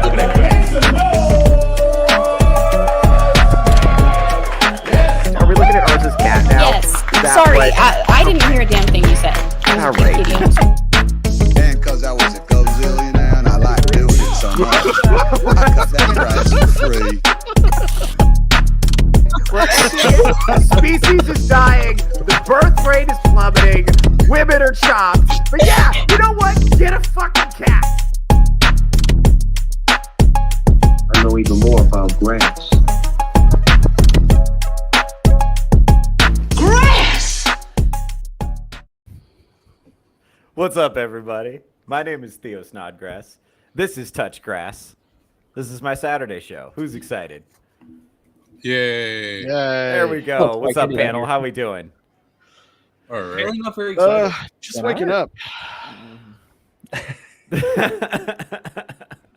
Are we looking at ours as cat now? Yes. Sorry, I didn't hear a damn thing you said. All right. And cause I was a gazillionaire and I like building so much, I cut that price for free. The species is dying. The birth rate is plummeting. Women are chopped. But yeah, you know what? Get a fucking cat. I know even more about grass. What's up, everybody? My name is Theo Snodgrass. This is Touch Grass. This is my Saturday show. Who's excited? Yay. There we go. What's up, panel? How we doing? All right. I'm not very excited. Just waking up.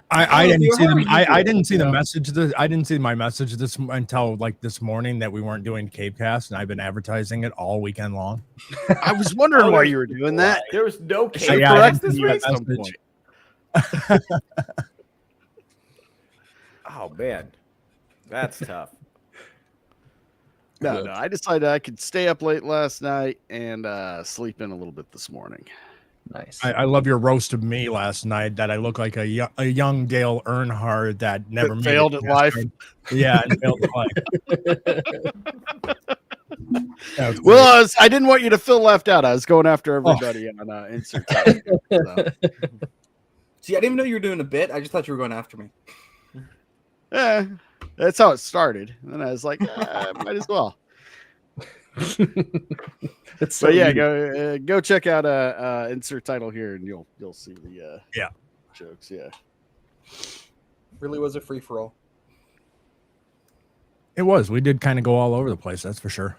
I didn't see them. I didn't see the message. I didn't see my message until like this morning that we weren't doing Capecast, and I've been advertising it all weekend long. I was wondering why you were doing that. There was no Capecast this week. at some point. Oh man, that's tough. No, I decided I could stay up late last night and sleep in a little bit this morning. Nice. I love your roast of me last night. That I look like a young Dale Earnhardt that never failed at life. Yeah, and failed at life. Well, I didn't want you to feel left out. I was going after everybody on insert time. So. See, I didn't even know you were doing a bit. I just thought you were going after me. Yeah, that's how it started. And then I was like, might as well. So but yeah, go check out insert title here, and you'll see the jokes. Yeah, really was a free for all. It was. We did kind of go all over the place. That's for sure.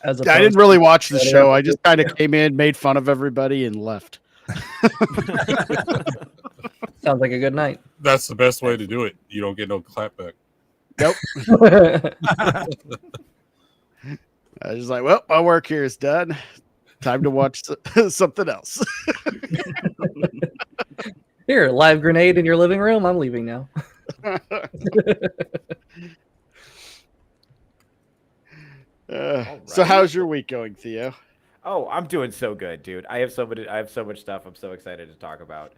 I didn't really watch the show. I just kind of came in, made fun of everybody, and left. Sounds like a good night. That's the best way to do it. You don't get no clapback. Nope. I was just like, well, my work here is done. Time to watch something else. Here, live grenade in your living room. I'm leaving now. So how's your week going, Theo? Oh, I'm doing so good, dude. I have so much stuff. I'm so excited to talk about.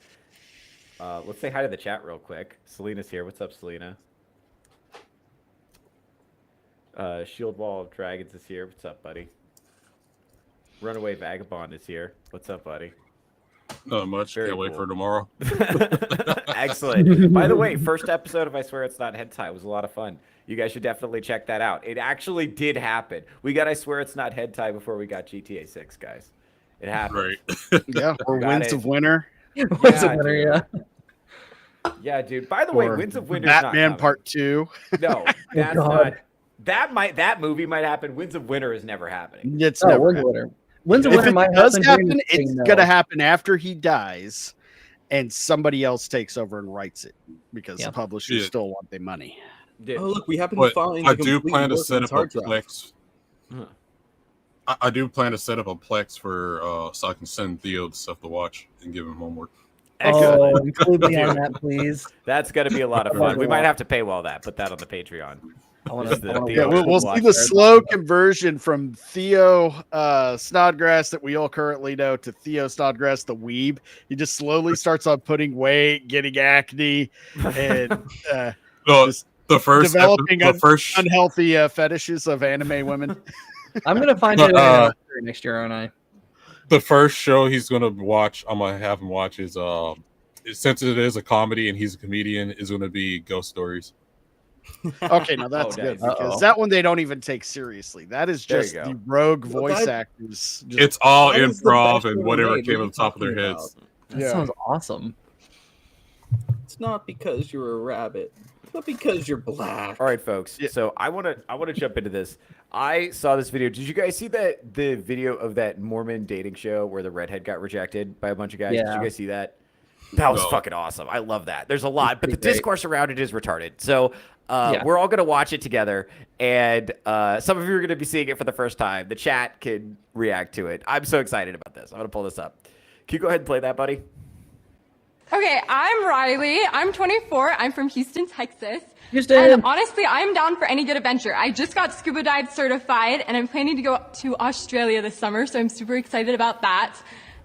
Let's say hi to the chat real quick. Selena's here. What's up, Selena? Shield Wall of Dragons is here. What's up, buddy? Runaway Vagabond is here. What's up, buddy? Not much. Very Can't wait cool. for tomorrow. Excellent. By the way, first episode of I Swear It's Not Hentai was a lot of fun. You guys should definitely check that out. It actually did happen. We got I Swear It's Not Hentai before we got GTA 6, guys. It happened. Right. Yeah, or Winds of Winter. Winds of Winter, yeah. Yeah, dude. By the way, Winds of Winter. Batman Part 2. No, that's not. That movie might happen. Winds of Winter is never happening. It's never Winds of Winter. Winds of if Winter it might does happen, it's going to happen after he dies, and somebody else takes over and writes it because the publishers still want their money. Dude. Oh, look, we happen But to find. I do plan to set up a hard drive. Plex. I do plan to set up a Plex for so I can send Theo the stuff to watch and give him homework. Excellent. Oh, include me on that, please. That's going to be a lot of fun. We might have to paywall that. Put that on the Patreon. We'll see the slow conversion from Theo Snodgrass that we all currently know to Theo Snodgrass the weeb. He just slowly starts on putting weight, getting acne, and the first developing unhealthy fetishes of anime women. I'm gonna find it next year, aren't I? The first show he's gonna watch, I'm gonna have him watch is since it is a comedy and he's a comedian, is gonna be Ghost Stories. Okay, now that's good because that one they don't even take seriously. That is just the rogue voice actors. It's all improv and whatever came on the top of their heads. That sounds awesome. It's not because you're a rabbit, but because you're black. All right, folks. So I want to jump into this. I saw this video. Did you guys see the video of that Mormon dating show where the redhead got rejected by a bunch of guys? Yeah. Did you guys see that? That was fucking awesome. I love that. There's a lot, but the discourse around it is retarded. So we're all going to watch it together, and some of you are going to be seeing it for the first time. The chat can react to it. I'm so excited about this. I'm going to pull this up. Can you go ahead and play that, buddy? Okay, Okay, I'm Riley. I'm 24. I'm from Houston, Texas. Houston. And honestly, I'm down for any good adventure. I just got scuba dive certified, and I'm planning to go to Australia this summer, so I'm super excited about that.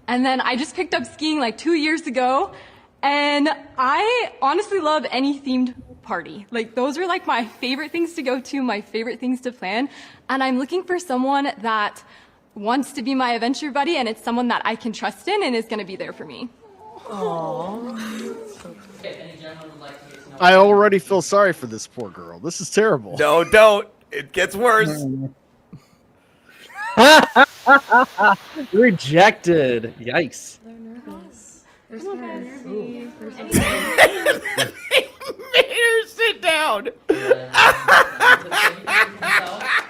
And then I just picked up skiing like 2 years ago, and I honestly love any themed party. Like, those are like my favorite things to go to, my favorite things to plan. And I'm looking for someone that wants to be my adventure buddy, and it's someone that I can trust in and is going to be there for me. I already feel sorry for this poor girl. This is terrible. No, don't. It gets worse. Rejected. Yikes. Made her sit down.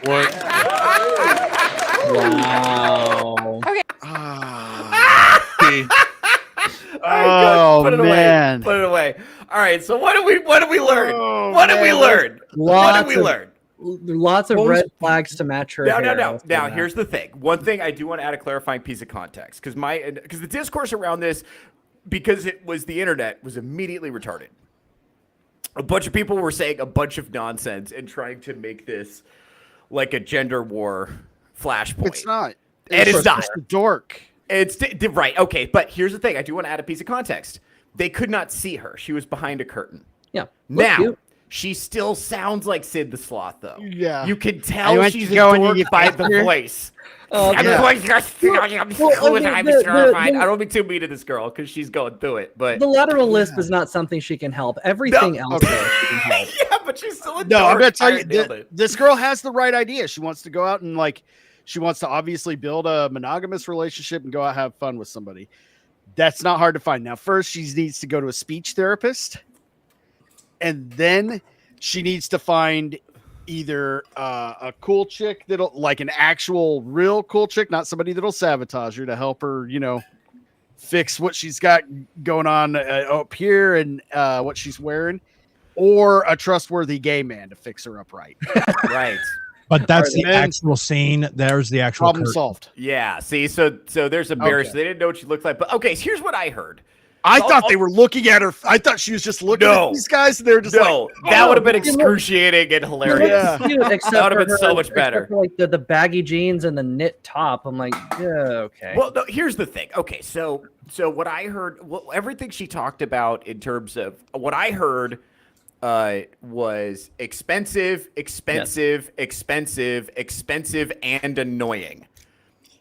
What? Wow. Okay. Oh, put it man. away. Put it away. All right. So what did we learn? Oh, what did we learn? What did we learn? Lots of red flags to match her hair. No. Now, here's the thing. One thing I do want to add a clarifying piece of context, because the discourse around this, because it was the internet, was immediately retarded. A bunch of people were saying a bunch of nonsense and trying to make this like a gender war flashpoint. It's not. It's not. It's a dork. It's right. Okay, but here's the thing. I do want to add a piece of context. They could not see her. She was behind a curtain. Yeah. Now, she still sounds like Sid the Sloth, though. Yeah. You can tell she's a dork by the voice. I'm terrified. I don't be too mean to this girl because she's going through it. But the lateral lisp is not something she can help. Everything else she can help. Yeah, but she's still a No, dork. I'm gonna tell I you, nailed it. this girl has the right idea. She wants to go out and she wants to obviously build a monogamous relationship and go out and have fun with somebody. That's not hard to find. Now, first she needs to go to a speech therapist, and then she needs to find either a cool chick that'll like an actual real cool chick, not somebody that'll sabotage her, to help her, fix what she's got going on up here and what she's wearing, or a trustworthy gay man to fix her up right. Right. But that's the actual scene. There's the actual Problem curtain. solved. Yeah. See, so there's a barrier. Okay. So they didn't know what she looked like. But okay, so here's what I heard. I thought they were looking at her. I thought she was just looking at these guys, and they were just that would have been excruciating and hilarious. Yeah. Except That would have for been so much better. For like the baggy jeans and the knit top. I'm like, yeah, okay. Well, no, here's the thing. Okay, so what I heard, everything she talked about in terms of what I heard was expensive, and annoying.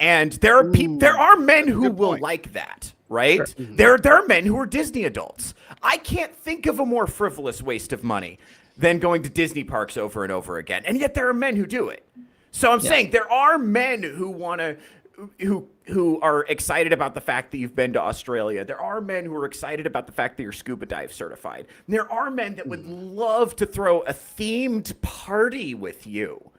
And there are men who will like that, right? Sure. There are men who are Disney adults. I can't think of a more frivolous waste of money than going to Disney parks over and over again. And yet there are men who do it. So I'm saying there are men who want to who are excited about the fact that you've been to Australia. There are men who are excited about the fact that you're scuba dive certified. And there are men that would love to throw a themed party with you.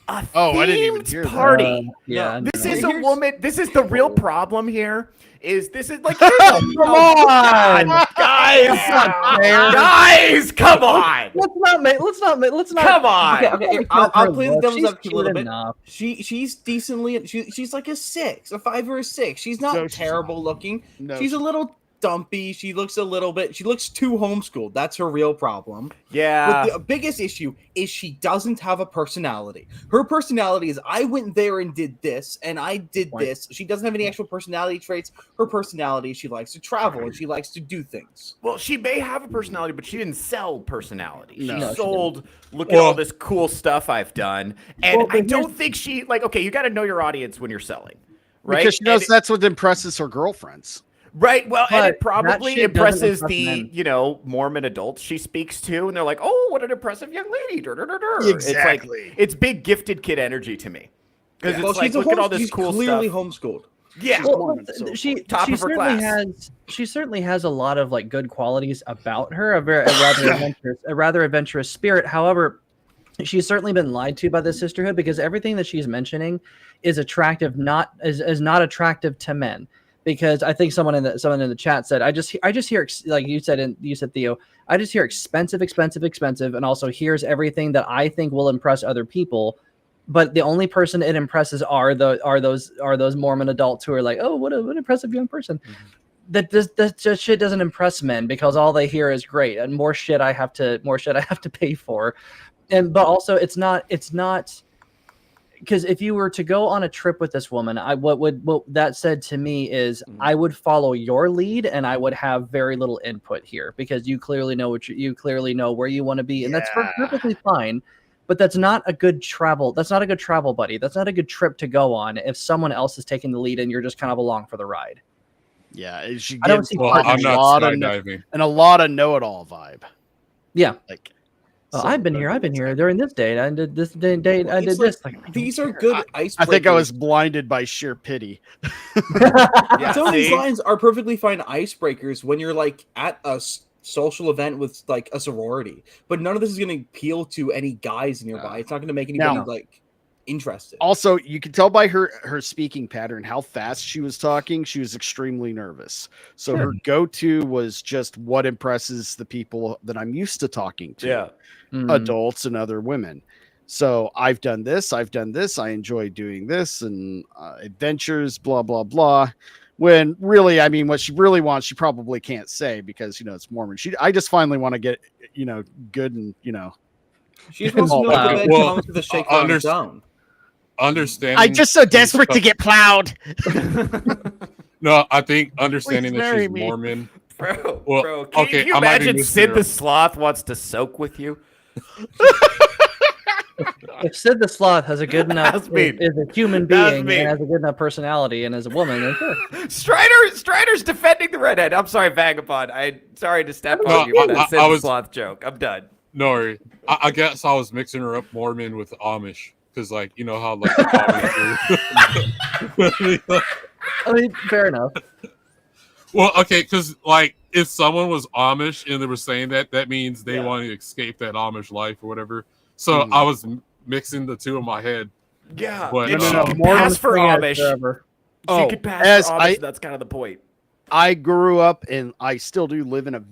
I didn't even hear party. This is a woman. This is the real problem here. This is like, come on, guys, come on. Let's not. Come on. Okay. I'll play the devil's advocate a little bit. Enough. She's decently. She's like a 5 or a 6. She's not terrible looking. No, she's a little dumpy. She looks too homeschooled. That's her real problem. Yeah. But the biggest issue is she doesn't have a personality. Her personality is, I went there and did this, and I did this. She doesn't have any actual personality traits. Her personality is she likes to travel and she likes to do things. Well, she may have a personality, but she didn't sell personality. No, she sold, look at all this cool stuff I've done. And I don't think she, okay, you got to know your audience when you're selling, right? Because she knows that's what impresses her girlfriends. Right. Well, and it probably shit doesn't impresses impress the, Mormon adults she speaks to, and they're like, "Oh, what an impressive young lady!" Exactly. It's big gifted kid energy to me because it's like, she's look at all this she's cool clearly stuff. homeschooled. Yeah. She top of her class. She certainly has a lot of like good qualities about her. A rather adventurous spirit. However, she's certainly been lied to by the sisterhood because everything that she's mentioning is attractive, not attractive to men. Because I think someone in the chat said, I just hear, like you said Theo, I just hear expensive, and also here's everything that I think will impress other people, but the only person it impresses are those Mormon adults who are like, oh, what an impressive young person. that shit doesn't impress men because all they hear is great and more shit I have to pay for, but also it's not because if you were to go on a trip with this woman, what that said to me is I would follow your lead and I would have very little input here because you clearly know you clearly know where you want to be, and that's perfectly fine. But that's not a good travel. That's not a good travel buddy. That's not a good trip to go on if someone else is taking the lead and you're just kind of along for the ride. Yeah, I don't see I'm not skydiving. And a lot of know-it-all vibe. Yeah, like. Oh, I've been here during this date. I did this date. I did this. Like, these are good icebreakers. I think I was blinded by sheer pity. Some of these lines are perfectly fine icebreakers when you're like at a social event with like a sorority, but none of this is going to appeal to any guys nearby. It's not going to make anybody like interested. Also, you can tell by her speaking pattern how fast she was talking. She was extremely nervous. So her go-to was just what impresses the people that I'm used to talking to. Yeah. Adults and other women. So I've done this. I enjoy doing this and adventures, blah, blah, blah. When really, I mean, what she really wants, she probably can't say because, it's Mormon. I just finally want to get, good and, She just wants to know the bed comes with a shake on its own. Understanding. I'm just so desperate to get plowed. No, I think understanding that she's Mormon. Bro, can you imagine Sid the Sloth wants to soak with you? If Sid the Sloth has a good enough is a human being and has a good enough personality and is a woman, then sure. Strider's defending the redhead. I'm sorry, Vagabond. I'm sorry to step on you for that Sid the Sloth joke. I'm done. No worry. I guess I was mixing her up Mormon with Amish because, like, you know how like. I mean, fair enough. Well, okay, because like if someone was Amish and they were saying that means they want to escape that Amish life or whatever. So I was mixing the two in my head. Yeah, but she could pass for Amish. She could pass for Amish. That's kind of the point. I grew up and I still do live in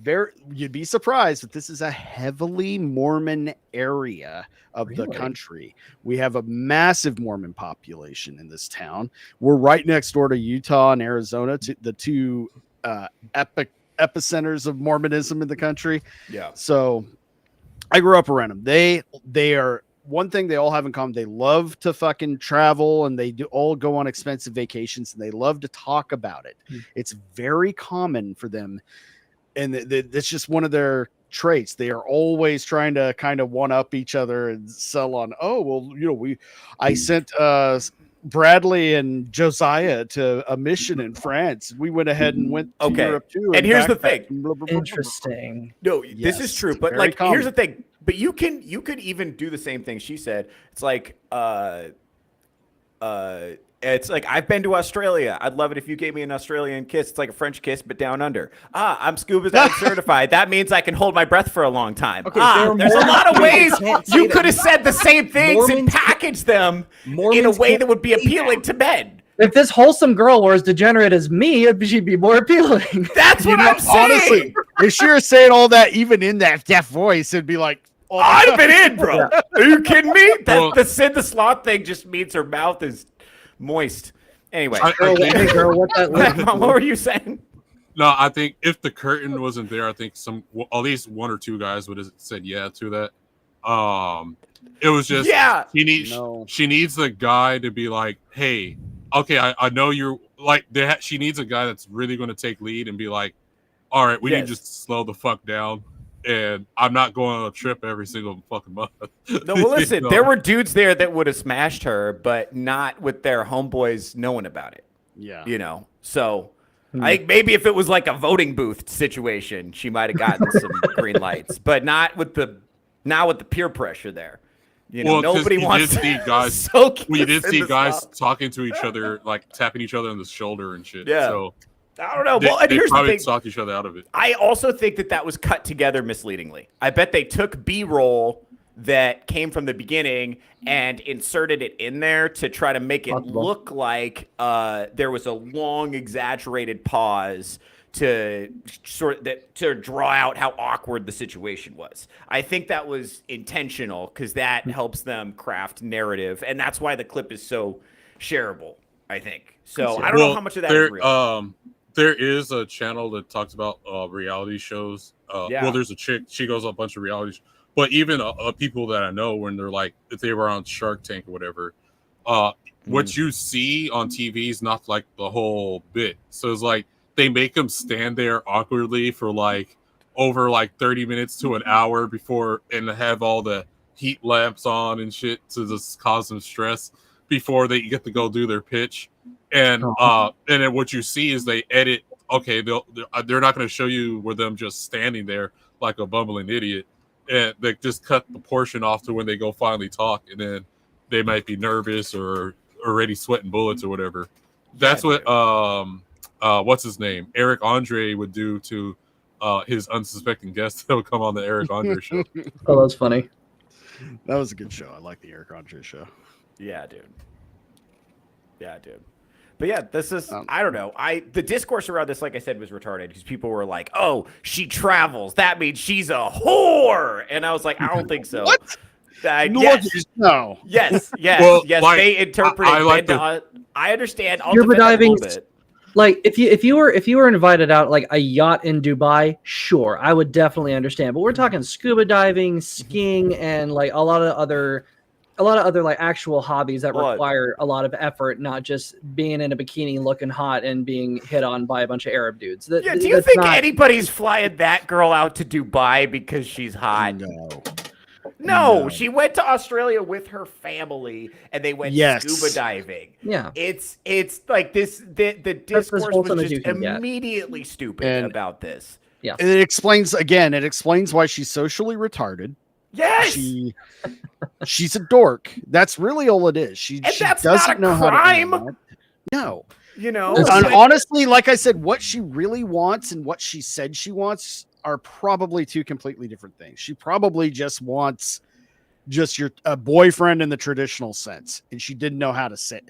you'd be surprised, but this is a heavily Mormon area of the country. We have a massive Mormon population in this town. We're right next door to Utah and Arizona, the two epicenters of Mormonism in the country. Yeah. So I grew up around them. They are one thing they all have in common. They love to fucking travel and they do all go on expensive vacations and they love to talk about it. It's very common for them. And it's just one of their traits. They are always trying to kind of one up each other and sell on, I sent Bradley and Josiah to a mission in France. We went ahead and went to Europe too. And here's the thing. Interesting. No, this is true. But like, here's the thing. But you could even do the same thing she said. It's like, it's like, I've been to Australia. I'd love it if you gave me an Australian kiss. It's like a French kiss, but down under. I'm scuba dive certified. That means I can hold my breath for a long time. Okay, there's a lot of ways you could have said the same things and packaged them in a way that would be appealing to men. If this wholesome girl were as degenerate as me, she'd be more appealing. That's what I'm saying. Honestly, if she were saying all that, even in that deaf voice, it'd be like, oh, I'd have been in, bro. Are you kidding me? The Sid the Sloth thing just means her mouth is moist. Anyway, what were you saying? No, I think if the curtain wasn't there, I think at least one or two guys would have said yeah to that. It was just she needs the guy to be like, hey, okay, I know you're like she needs a guy that's really going to take lead and be like, all right, we need to just slow the fuck down. And I'm not going on a trip every single fucking month. No, well, listen, there were dudes there that would have smashed her, but not with their homeboys knowing about it. Yeah. So I think maybe if it was like a voting booth situation, she might have gotten some green lights, but not with the peer pressure there. Nobody wants to see guys. We did see guys talking to each other, like tapping each other on the shoulder and shit. Yeah. So I don't know. They Here's probably the thing. talked each other out of it. I also think that was cut together misleadingly. I bet they took B-roll that came from the beginning and inserted it in there to try to make it look like there was a long, exaggerated pause to draw out how awkward the situation was. I think that was intentional because that helps them craft narrative, and that's why the clip is so shareable. I think so. I don't know how much of that is real. there is a channel that talks about reality shows. Well, there's a chick. She goes on a bunch of reality shows. But even people that I know, when they're like, if they were on Shark Tank or whatever, what you see on TV is not like the whole bit. So it's like they make them stand there awkwardly for like over like 30 minutes to an hour before, and have all the heat lamps on and shit to just cause them stress before they get to go do their pitch. And then what you see is they edit. Okay, they're not going to show you with them just standing there like a bumbling idiot, and they just cut the portion off to when they go finally talk, and then they might be nervous or already sweating bullets or whatever. That's what what's his name, Eric Andre, would do to his unsuspecting guests that would come on the Eric Andre show. Oh, that's funny. That was a good show. I like the Eric Andre show. Yeah, dude. But yeah, this is, I don't know. The discourse around this, like I said, was retarded because people were like, oh, she travels. That means she's a whore. And I was like, I don't think so. What? No. Yes. Well, yes. like, They interpreted. I understand. I'll defend that a little bit. Like if you were invited out like a yacht in Dubai, sure, I would definitely understand. But we're talking scuba diving, skiing, and like a lot of other like actual hobbies that require a lot of effort, not just being in a bikini looking hot and being hit on by a bunch of Arab dudes. Do you think anybody's flying that girl out to Dubai because she's hot? No, she went to Australia with her family, and they went scuba diving. Yeah, it's like this. The discourse was just immediately stupid about this. Yeah, and it explains why she's socially retarded. Yes, she's a dork. That's really all it is. She doesn't know how to do that. No, and honestly, like I said, what she really wants and what she said she wants are probably two completely different things. She probably just wants a boyfriend in the traditional sense, and she didn't know how to say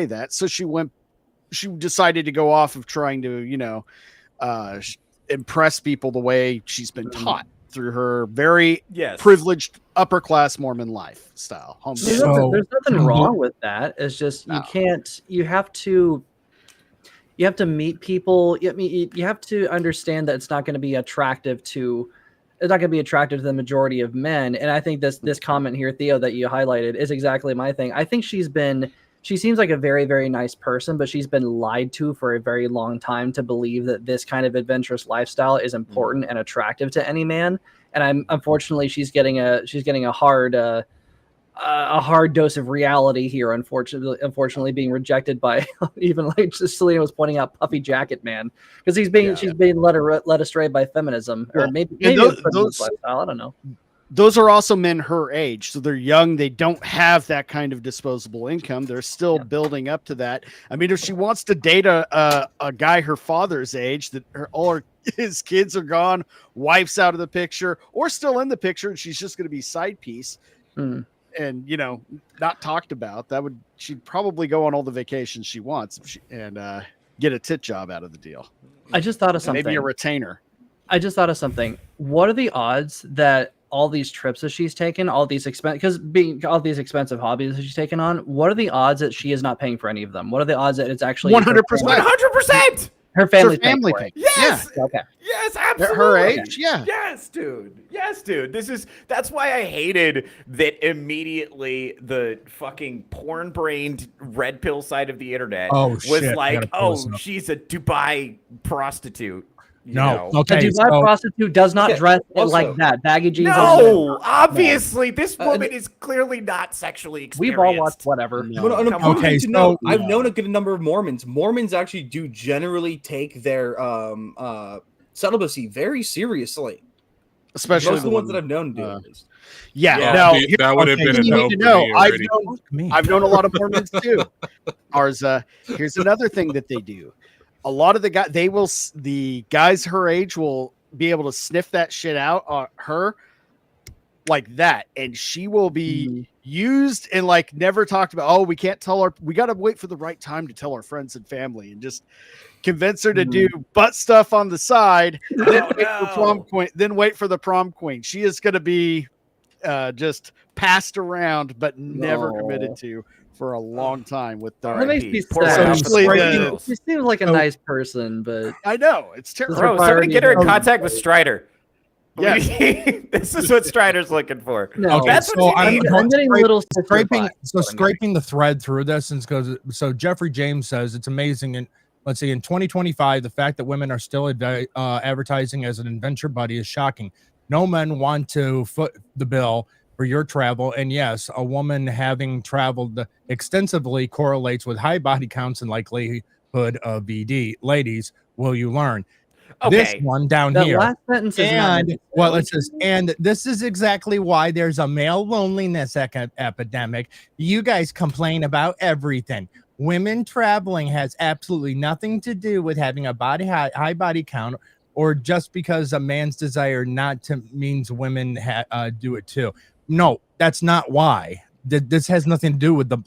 that. So she decided to go off of trying to, impress people the way she's been taught through her very privileged upper class Mormon lifestyle. There's nothing wrong with that. It's just you have to meet people. You have to understand that it's not going to be attractive to the majority of men. And I think this comment here, Theo, that you highlighted is exactly my thing. I think she seems like a very, very nice person, but she's been lied to for a very long time to believe that this kind of adventurous lifestyle is important and attractive to any man. And unfortunately she's getting a hard dose of reality here. Unfortunately, being rejected by even like Selena was pointing out, Puffy Jacket Man, because she's being led astray by feminism, or maybe those lifestyle. I don't know. Those are also men her age, so they're young. They don't have that kind of disposable income. They're still building up to that. I mean, if she wants to date a guy her father's age, that his kids are gone, wife's out of the picture, or still in the picture, and she's just going to be side piece. And not talked about, she'd probably go on all the vacations she wants and get a tit job out of the deal. I just thought of something. Maybe a retainer. I just thought of something. What are the odds that all these trips that she's taken, all these expensive hobbies that she's taken on, what are the odds that she is not paying for any of them? What are the odds that it's actually 100%? 100%. Her family paying. Yes. Yeah. Okay. Yes, absolutely. Her age. Yeah. Yes, dude. That's why I hated that immediately the fucking porn-brained red pill side of the internet was like, she's a Dubai prostitute. No. Okay. A Dubai prostitute does not dress like that. Baggy jeans. No, obviously, this woman is clearly not sexually experienced. We've all watched whatever. I've known a good number of Mormons. Mormons actually do generally take their celibacy very seriously, especially most of the ones that I've known do. That would have been a no. I've known a lot of Mormons too. Here's another thing that they do. A lot of the guys her age will be able to sniff that shit out on her like that, and she will be used and like never talked about. Oh, we can't tell her. We got to wait for the right time to tell our friends and family, and just convince her to do butt stuff on the side. Then wait for the prom queen. She is going to be just passed around, but never committed to for a long time with the. That makes me Poor sad. Especially He seems like a nice person, but I know it's terrible. Bro, somebody get her in contact with Strider. Yeah, this is what Strider's looking for. No, Okay, that's so what you need. I'm getting a little scraping. sister vibe. Scraping the thread through this, and goes. So Jeffrey James says it's amazing, and let's see, in 2025, the fact that women are still advertising as an adventure buddy is shocking. No men want to foot the bill for your travel, and yes, a woman having traveled extensively correlates with high body counts and likelihood of VD. Ladies, will you learn? Okay. This one down That here. last sentence is And well, it says, and this is exactly why there's a male loneliness epidemic. You guys complain about everything. Women traveling has absolutely nothing to do with having a high body count, or just because a man's desire not to means women do it too. No, that's not why. This has nothing to do with the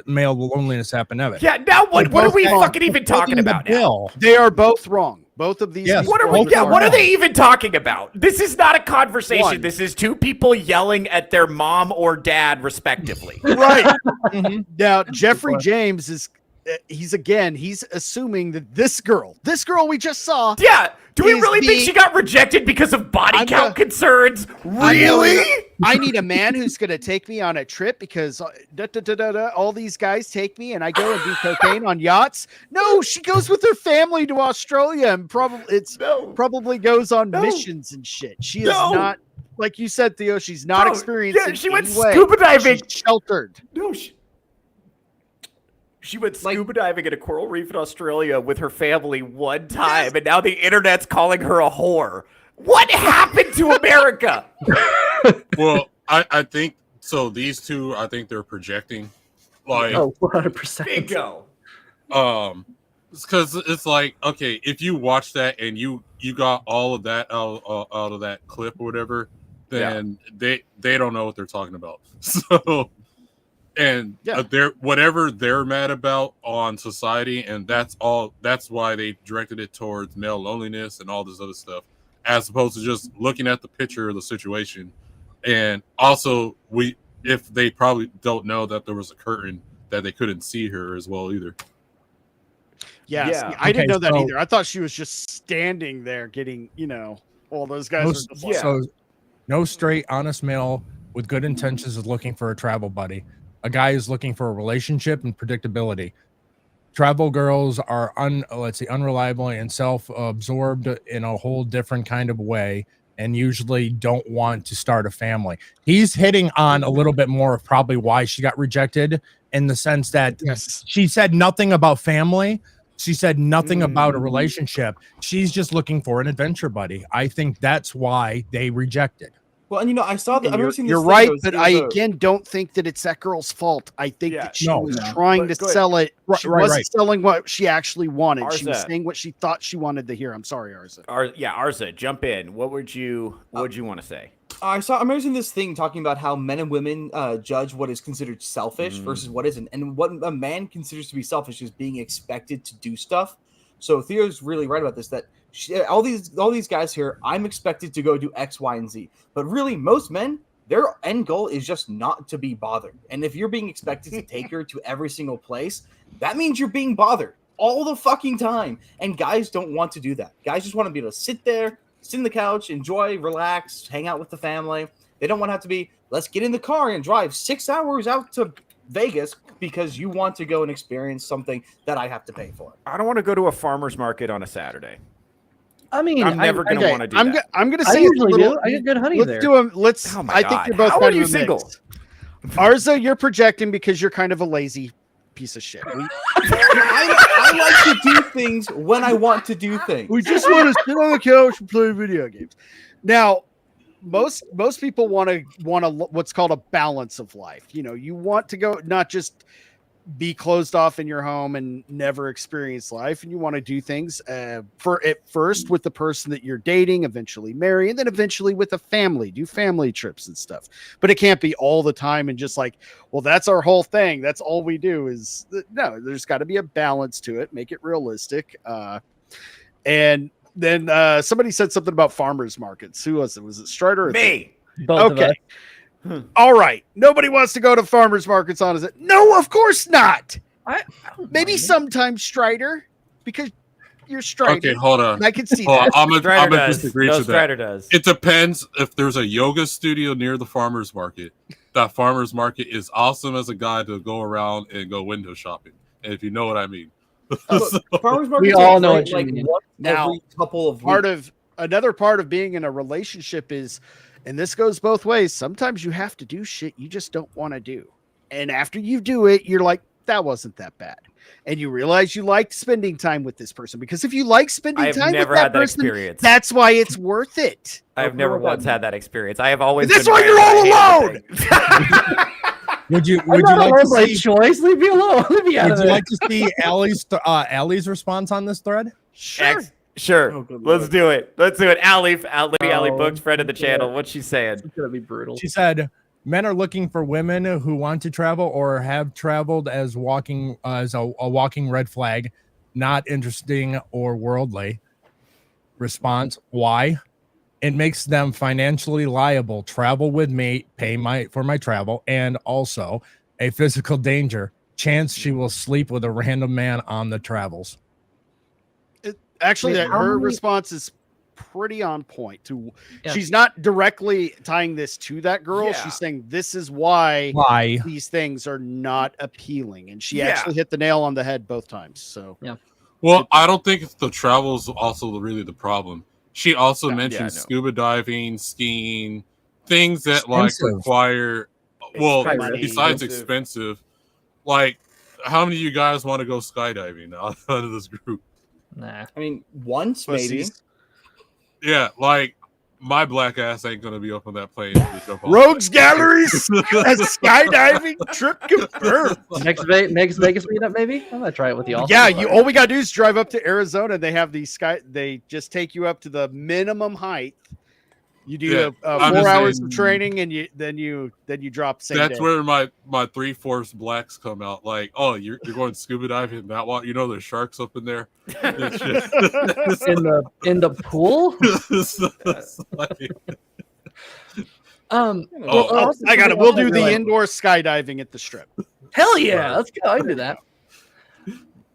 male loneliness epidemic. Yeah, now what are we fucking even talking about now? They are both wrong. Both of these. Yes. What are they even talking about? This is not a conversation. One. This is two people yelling at their mom or dad, respectively. Right. Now, Jeffrey James is. He's assuming that this girl we just saw. Yeah. Do we really think she got rejected because of body count concerns? Really? I need a man who's going to take me on a trip because all these guys take me and I go and do cocaine on yachts. No, she goes with her family to Australia and probably goes on missions and shit. She is not, like you said, Theo, she's not experienced. Yeah, she went scuba diving. She's sheltered. No, she went scuba diving at a coral reef in Australia with her family one time, and now the internet's calling her a whore. What happened to America? Well, I think so. These two, I think they're projecting. Like, 100%. Bingo. Because it's like, okay, if you watch that and you got all of that out of that clip or whatever, then they don't know what they're talking about. So. And they're whatever they're mad about on society, and that's why they directed it towards male loneliness and all this other stuff, as opposed to just looking at the picture of the situation. And also, if they probably don't know that there was a curtain that they couldn't see her as well either. Yeah, see, I didn't know that either. I thought she was just standing there getting, all those guys. So, no straight, honest male with good intentions is looking for a travel buddy. A guy is looking for a relationship and predictability. Travel girls are unreliable and self-absorbed in a whole different kind of way, and usually don't want to start a family. He's hitting on a little bit more of probably why she got rejected, in the sense that she said nothing about family. She said nothing about a relationship. She's just looking for an adventure buddy. I think that's why they rejected. Well, and I saw that. I've never seen this. You're right, but I again don't think that it's that girl's fault. I think that she was trying to sell it. She wasn't selling what she actually wanted. Arza. She was saying what she thought she wanted to hear. I'm sorry, Arza. Arza, jump in. What would you want to say? I'm noticing this thing talking about how men and women judge what is considered selfish versus what isn't, and what a man considers to be selfish is being expected to do stuff. So Theo's really right about this. That all these guys here, I'm expected to go do X, Y, and Z. But really, most men, their end goal is just not to be bothered. And if you're being expected to take her to every single place, that means you're being bothered all the fucking time. And guys don't want to do that. Guys just want to be able to sit there, sit on the couch, enjoy, relax, hang out with the family. They don't want to have to be, let's get in the car and drive 6 hours out to Vegas because you want to go and experience something that I have to pay for. I don't want to go to a farmer's market on a Saturday. I mean, I'm never going to want to do that. I'm going to say I usually do. I get good honey there. I think you're both How kind are you of single? Arza, you're projecting because you're kind of a lazy piece of shit. I like to do things when I want to do things. We just want to sit on the couch and play video games. Now, most people want to what's called a balance of life. You want to go not just be closed off in your home and never experience life, and you want to do things for at first with the person that you're dating, eventually marry, and then eventually with a family, do family trips and stuff. But it can't be all the time and just like, well, that's our whole thing, that's all we do. Is no, there's got to be a balance to it, make it realistic. And then somebody said something about farmers markets. Who was it? Was it Strider or me? Both of us. All right. Nobody wants to go to farmers markets on it. No, of course not. Maybe sometimes Strider, because you're Strider. Okay, hold on. I can see that. I'm gonna disagree with that. Strider does. It depends if there's a yoga studio near the farmers market. That farmers market is awesome as a guy to go around and go window shopping. And if you know what I mean. Farmers market. We all know what you mean. Now, every couple of another part of being in a relationship is, and this goes both ways, sometimes you have to do shit you just don't want to do. And after you do it, you're like, that wasn't that bad. And you realize you liked spending time with this person, because if you like spending time with that person, experience. That's why it's worth it. I've never once had that experience. I have always. That's why you're all alone. Would you I'm not like a to see? choice? Leave me alone. Leave me out Would of you it. like to see Allie's response on this thread? Sure. Sure. Oh, good Let's Lord. do it. Let's do it. Allie Oh, Book's friend of the channel. What's she saying? It's gonna be brutal. She said, "Men are looking for women who want to travel or have traveled as walking as a walking red flag, not interesting or worldly." Response: Why? It makes them financially liable. Travel with me, pay for my travel, and also a physical danger. Chance she will sleep with a random man on the travels. Actually, Wait, how her many- response is pretty on point. Yeah. She's not directly tying this to that girl. Yeah. She's saying this is why Why? these things are not appealing, and she Yeah. actually hit the nail on the head both times. So Well, I don't think the travel is also really the problem. She also No, mentioned yeah, no. scuba diving, skiing, things that like Expensive. require. Well, Money. besides expensive, like how many of you guys want to go skydiving out of this group? Nah. I mean, once maybe. pussies. Yeah, like my black ass ain't gonna be up on that plane. To jump off Rogues Galleries, a skydiving trip confirmed. Next Vegas meetup, maybe. I'm gonna try it with y'all. Yeah, all we gotta do is drive up to Arizona. They have these they just take you up to the minimum height. You do Yeah, I'm 4 just hours saying- of training, and then you drop same That's day. where my 3/4 blacks come out. Like, oh, you're going scuba diving in that water. You know there's sharks up in there. It's just- in the pool. It's like- I got it. We'll do the indoor skydiving at the Strip. Hell yeah, let's go. I can do that.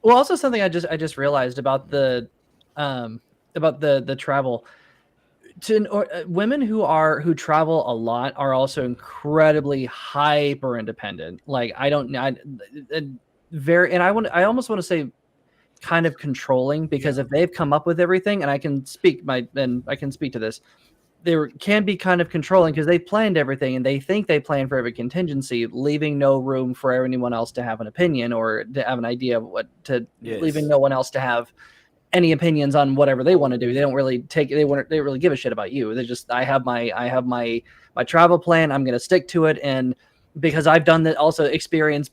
Well, also something I just realized about the travel. Women who travel a lot are also incredibly hyper independent. Like I almost want to say kind of controlling, because if they've come up with everything, and I can speak to this, they can be kind of controlling because they planned everything and they think they plan for every contingency, leaving no room for anyone else to have an opinion or to have an idea of leaving no one else to have any opinions on whatever they want to do. They don't really they really give a shit about you. They just, I have my travel plan. I'm going to stick to it. And because I've done that, also experience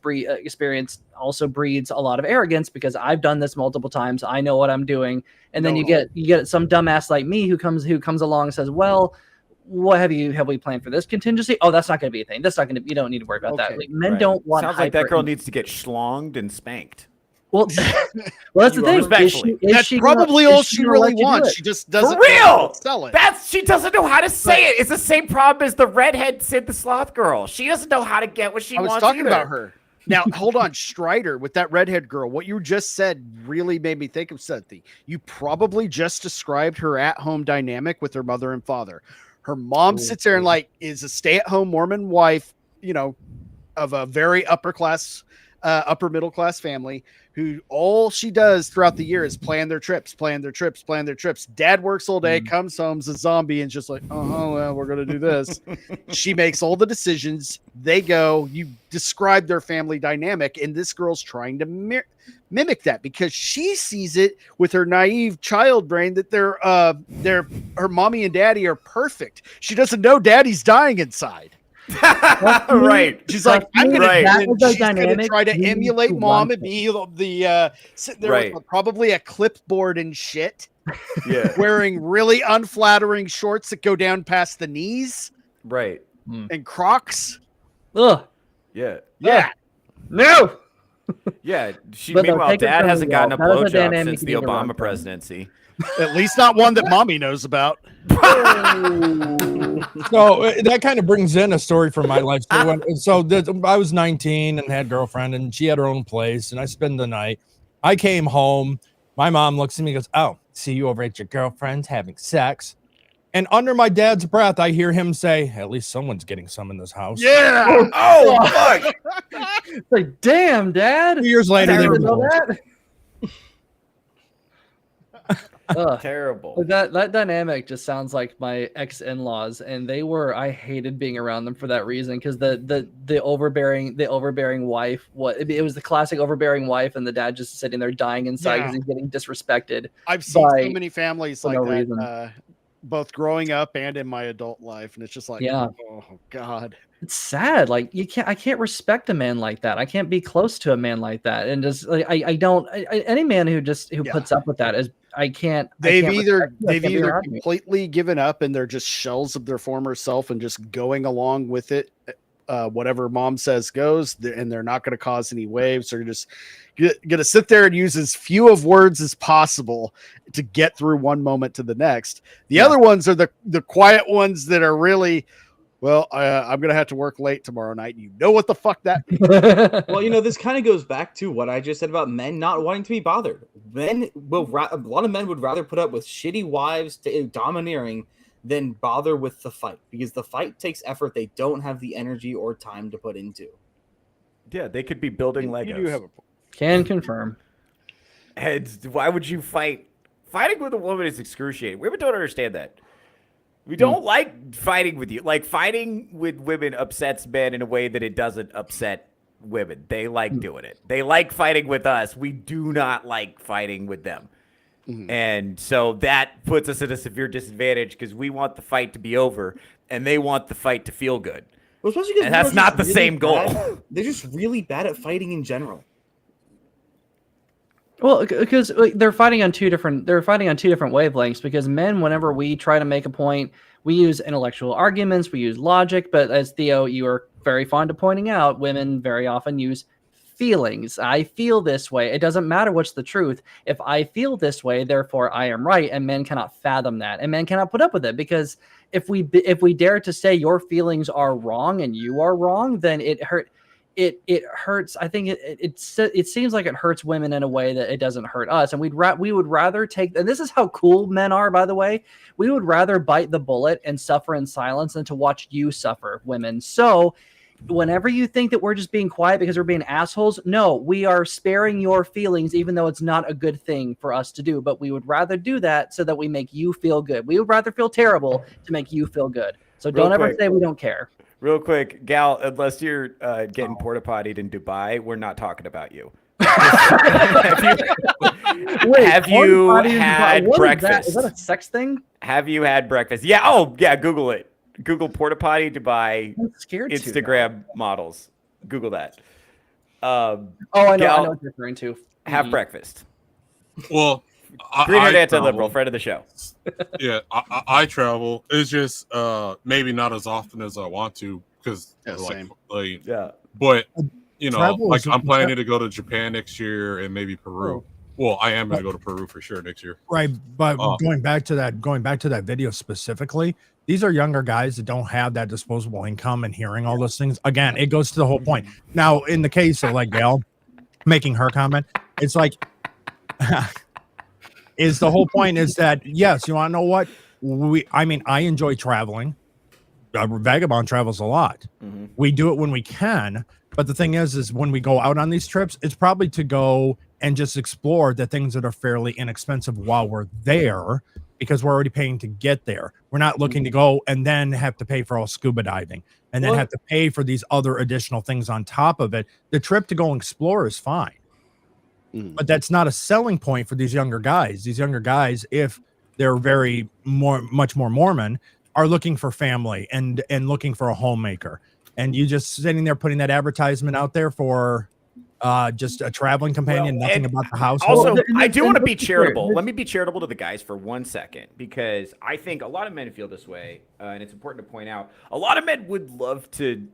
also breeds a lot of arrogance, because I've done this multiple times. I know what I'm doing. And then you get some dumbass like me who comes along and says, well, what have we planned for this contingency? Oh, that's not going to be a thing. That's not going to, you don't need to worry about that. Like, men don't want. Sounds like that girl needs to get schlonged and spanked. Well, that's the thing. That's probably all she really wants. She just doesn't For real. sell it. She doesn't know how to say it. It's the same problem as the redhead Sid the Sloth girl. She doesn't know how to get what she wants. I was talking either. about her. Now, hold on, Strider, with that redhead girl, what you just said really made me think of something. You probably just described her at-home dynamic with her mother and father. Her mom sits there and is a stay-at-home Mormon wife, of a very upper middle class family, who all she does throughout the year is plan their trips. Dad works all day, comes home's a zombie, and just like, well, we're going to do this. She makes all the decisions. They go. You describe their family dynamic, and this girl's trying to mimic that because she sees it with her naive child brain that her mommy and daddy are perfect. She doesn't know daddy's dying inside. Right. She's like, I'm gonna try to emulate mom and be sitting there with probably a clipboard and shit. Yeah. Wearing really unflattering shorts that go down past the knees. Right. And Crocs. Ugh. Yeah. Yeah. Yeah. But no, Meanwhile, take it dad from hasn't me, gotten a y'all. That is a blowjob dynamic since you the need to run Obama from. presidency. At least not one that mommy knows about. So that kind of brings in a story from my life. I was 19 and had a girlfriend, and she had her own place, and I spent the night. I came home. My mom looks at me and goes, "Oh, see you over at your girlfriend's having sex." And under my dad's breath, I hear him say, "At least someone's getting some in this house." Yeah. Oh, fuck. Like, damn, Dad. 2 years later, they were know that. Terrible. That dynamic just sounds like my ex-in-laws, and I hated being around them for that reason, because the overbearing wife, it was the classic overbearing wife, and the dad just sitting there dying inside because he's getting disrespected. I've seen so many families like that, both growing up and in my adult life, and it's just like, oh God. It's sad. Like I can't respect a man like that. I can't be close to a man like that. And just like, any man who puts up with that is, I can't. They've either completely given up and they're just shells of their former self and just going along with it. Whatever mom says goes, and they're not going to cause any waves. They're just going to sit there and use as few of words as possible to get through one moment to the next. The other ones are the quiet ones that are really, well, I'm going to have to work late tomorrow night. You know what the fuck that means. Well, this kind of goes back to what I just said about men not wanting to be bothered. A lot of men would rather put up with shitty wives domineering than bother with the fight, because the fight takes effort they don't have the energy or time to put into. Yeah, they could be building Legos. You do have a point. Can confirm. And why would you fight? Fighting with a woman is excruciating. Women don't understand that. We don't like fighting with you. Like, fighting with women upsets men in a way that it doesn't upset women. They like doing it. They like fighting with us. We do not like fighting with them. Mm-hmm. And so that puts us at a severe disadvantage, because we want the fight to be over and they want the fight to feel good. Well, especially because that's not the same goal. They're just really bad at fighting in general. Well, because they're fighting on two different wavelengths. Because men, whenever we try to make a point, we use intellectual arguments, we use logic. But as Theo, you are very fond of pointing out, women very often use feelings. I feel this way. It doesn't matter what's the truth. If I feel this way, therefore I am right. And men cannot fathom that, and men cannot put up with it, because if we dare to say your feelings are wrong and you are wrong, then it hurts. I think it seems like it hurts women in a way that it doesn't hurt us. And we would rather take, and this is how cool men are, by the way, we would rather bite the bullet and suffer in silence than to watch you suffer, women. So whenever you think that we're just being quiet because we're being assholes, no, we are sparing your feelings, even though it's not a good thing for us to do. But we would rather do that so that we make you feel good. We would rather feel terrible to make you feel good. So don't ever say we don't care. Real quick, Gal, unless you're getting porta pottied in Dubai, we're not talking about you. Have you had breakfast? Is that a sex thing? Have you had breakfast? Yeah. Oh, yeah. Google it. Google porta potty Dubai. I'm scared Instagram models. Google that. I know what you're referring to. Have breakfast. Well, Greenheart anti-liberal, friend of the show. Yeah, I travel. It's just maybe not as often as I want to, because But I'm planning to go to Japan next year and maybe Peru. Well, I am going to go to Peru for sure next year. Right, but going back to that video specifically, these are younger guys that don't have that disposable income and hearing all those things. Again, it goes to the whole point. Now, in the case of like Gail making her comment, it's like is the whole point is that, yes, you want to know what? I enjoy traveling. Vagabond travels a lot. Mm-hmm. We do it when we can. But the thing is when we go out on these trips, it's probably to go and just explore the things that are fairly inexpensive while we're there, because we're already paying to get there. We're not looking to go and then have to pay for all scuba diving and then have to pay for these other additional things on top of it. The trip to go and explore is fine. But that's not a selling point for these younger guys. These younger guys, if they're much more Mormon, are looking for family and looking for a homemaker. And you just sitting there putting that advertisement out there for just a traveling companion, nothing about the household. Also, I do want to be charitable. Let me be charitable to the guys for 1 second, because I think a lot of men feel this way, and it's important to point out. A lot of men would love to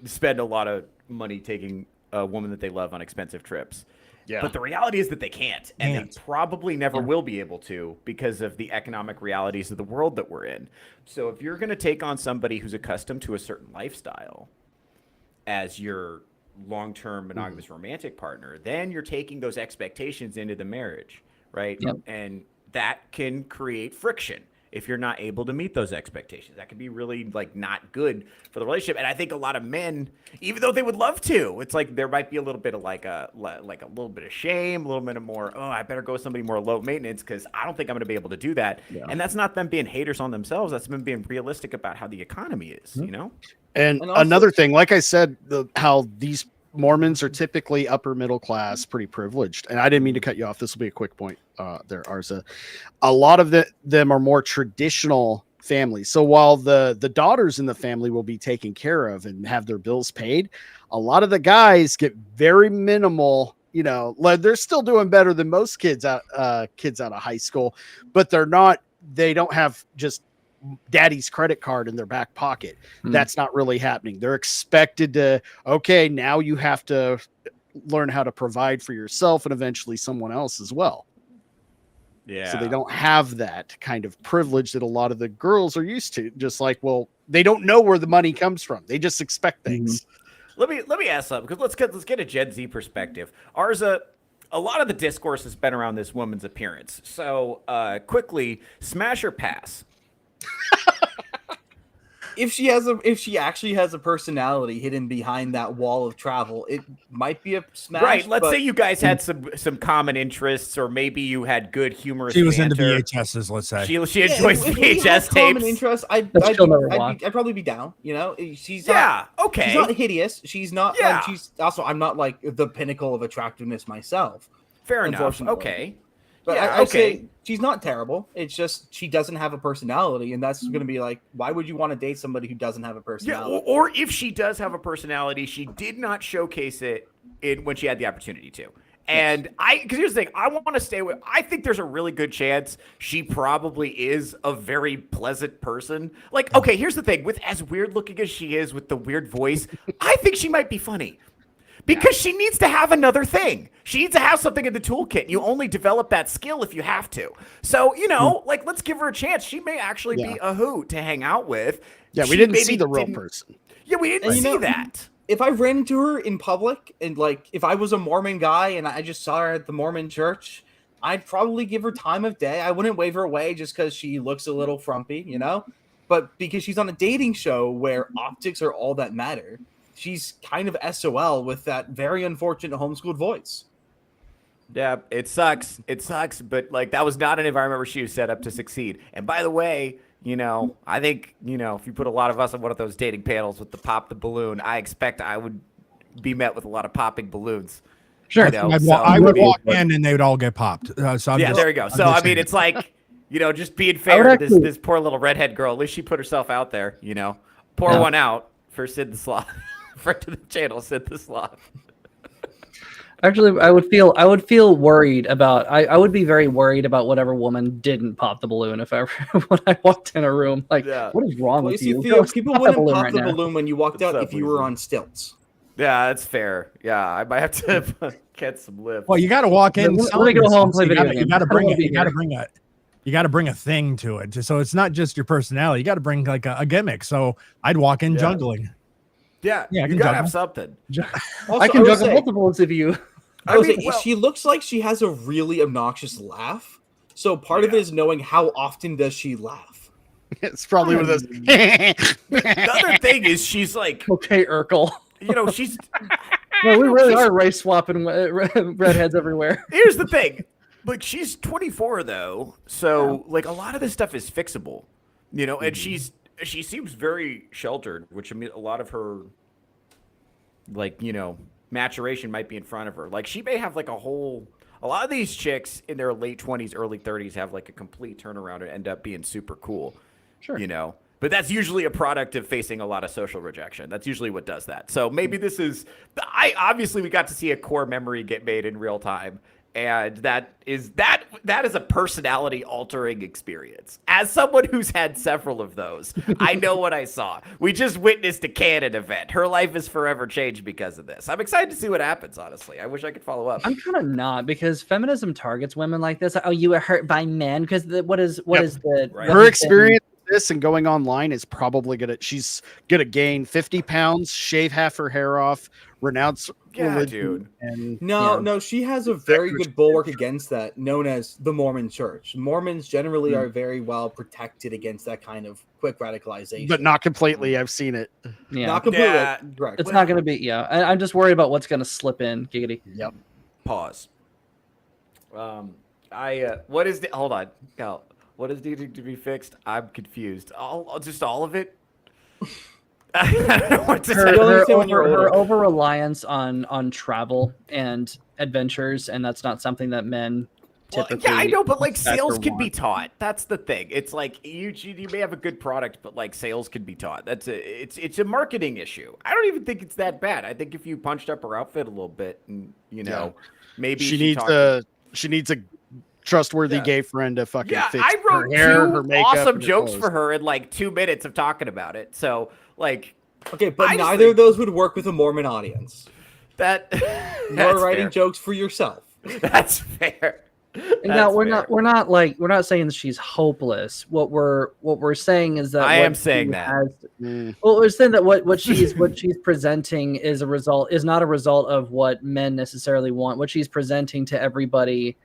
spend a lot of money taking a woman that they love on expensive trips. Yeah. But the reality is that they can't, and they probably never will be able to because of the economic realities of the world that we're in. So if you're going to take on somebody who's accustomed to a certain lifestyle as your long-term monogamous romantic partner, then you're taking those expectations into the marriage, right? Yep. And that can create friction if you're not able to meet those expectations. That can be really like not good for the relationship. And I think a lot of men, even though they would love to, it's like there might be a little bit of like a little bit of shame, a little bit of more, oh, I better go with somebody more low maintenance because I don't think I'm going to be able to do that. Yeah. And that's not them being haters on themselves. That's them being realistic about how the economy is, you know? And also, another thing, like I said, how these Mormons are typically upper middle class, pretty privileged. And I didn't mean to cut you off. This will be a quick point there, Arza. A lot of them are more traditional families. So while the daughters in the family will be taken care of and have their bills paid, a lot of the guys get very minimal. You know, they're still doing better than most kids out of high school, but they don't have just daddy's credit card in their back pocket. That's not really happening. They're expected to, okay, now you have to learn how to provide for yourself and eventually someone else as well. Yeah. So they don't have that kind of privilege that a lot of the girls are used to. Just like, well, they don't know where the money comes from. They just expect things. Let me ask something, because let's get a Gen Z perspective. Arza, a lot of the discourse has been around this woman's appearance. So quickly, smash or pass? If she actually has a personality hidden behind that wall of travel, it might be a smash. Right. Let's say you guys had some common interests, or maybe you had good humorous. She was banter. into VHSs. Let's say she enjoys VHS tapes. Common interests. I'd probably be down. You know, she's not, okay. She's not hideous. She's not. Yeah. She's also. I'm not like the pinnacle of attractiveness myself. Fair enough. Okay. But I'd say she's not terrible. It's just she doesn't have a personality, and that's going to be like, why would you want to date somebody who doesn't have a personality? Yeah, or if she does have a personality, she did not showcase it when she had the opportunity to. And because here's the thing, I want to stay with. I think there's a really good chance she probably is a very pleasant person. Like, okay, here's the thing: with as weird looking as she is, with the weird voice, I think she might be funny. Because she needs to have another thing. She needs to have something in the toolkit. You only develop that skill if you have to. So, you know, like, let's give her a chance. She may actually be a hoot to hang out with. Yeah, we didn't see the real person. Yeah, we didn't see that. If I ran into her in public and, like, if I was a Mormon guy and I just saw her at the Mormon church, I'd probably give her time of day. I wouldn't wave her away just because she looks a little frumpy, you know? But because she's on a dating show where optics are all that matter, she's kind of SOL with that very unfortunate homeschooled voice. Yeah, it sucks. It sucks, but like that was not an environment where she was set up to succeed. And by the way, you know, I think, you know, if you put a lot of us on one of those dating panels with the pop the balloon, I expect I would be met with a lot saying balloons. Sure. You know, I would walk in and they would all get popped. So there you go. So, I mean, it's like, you know, just being fair to this poor little redhead girl. At least she put herself out there, you know. Pour one out for Sid the Sloth. Friend to the channel, Sid the Sloth. Actually, I would feel worried about. I would be very worried about whatever woman didn't pop the balloon if ever when I walked in a room. Like, what is wrong with you? People wouldn't pop the balloon when you walked out if you were on stilts. Yeah, that's fair. Yeah, I might have to get some lift. Well, you got to walk in. Let me go home and play video games. You got to bring it. You got to bring a thing to it. So it's not just your personality. You got to bring like a gimmick. So I'd walk in juggling. Yeah, you gotta have something. Also, I can juggle multiples of you. She looks like she has a really obnoxious laugh. So part of it is knowing how often does she laugh. It's probably one of those. The other thing is she's like, okay, Urkel. You know, she's. No, we really are race swapping redheads everywhere. Here's the thing, like she's 24 though, so like a lot of this stuff is fixable, you know, and she seems very sheltered, which I mean, a lot of her, like, you know, maturation might be in front of her. Like, she may have, like, a lot of these chicks in their late 20s, early 30s have, like, a complete turnaround and end up being super cool. Sure. You know? But that's usually a product of facing a lot of social rejection. That's usually what does that. So maybe this is... obviously, we got to see a core memory get made in real time. And that is a personality altering experience. As someone who's had several of those, I know what I saw. We just witnessed a canon event. Her life is forever changed because of this. I'm excited to see what happens, honestly. I wish I could follow up. I'm kind of not, because feminism targets women like this. Oh, you were hurt by men, because what is the Right. Her experience with this and going online is probably she's gonna gain 50 pounds, shave half her hair off, renounce religion, dude. and No, she has a very good bulwark against that, known as the Mormon Church. Mormons generally are very well protected against that kind of quick radicalization, but not completely. I've seen it. Yeah, not completely. Yeah. Correct. it's not going to be. Yeah, I'm just worried about what's going to slip in. Giggity. Yep. Pause. What is the? Hold on, Cal. What is needing to be fixed? I'm confused. Just all of it. I don't know what to say. Her over reliance on travel and adventures, and that's not something that men typically. Yeah, I know, but like expect sales or can be want. taught. That's the thing. It's like you may have a good product, but like sales can be taught. It's a marketing issue. I don't even think it's that bad. I think if you punched up her outfit a little bit, and maybe she needs a trustworthy gay friend to fucking fix I wrote her hair, her two makeup, awesome and her jokes clothes. for her in like 2 minutes of talking about it. So like, Okay, but neither of those would work with a Mormon audience. That You're writing jokes for yourself. That's fair. No, we're not saying that she's hopeless. What we're saying is that I am saying that. Well, we're saying that what she's presenting is not a result of what men necessarily want. What she's presenting to everybody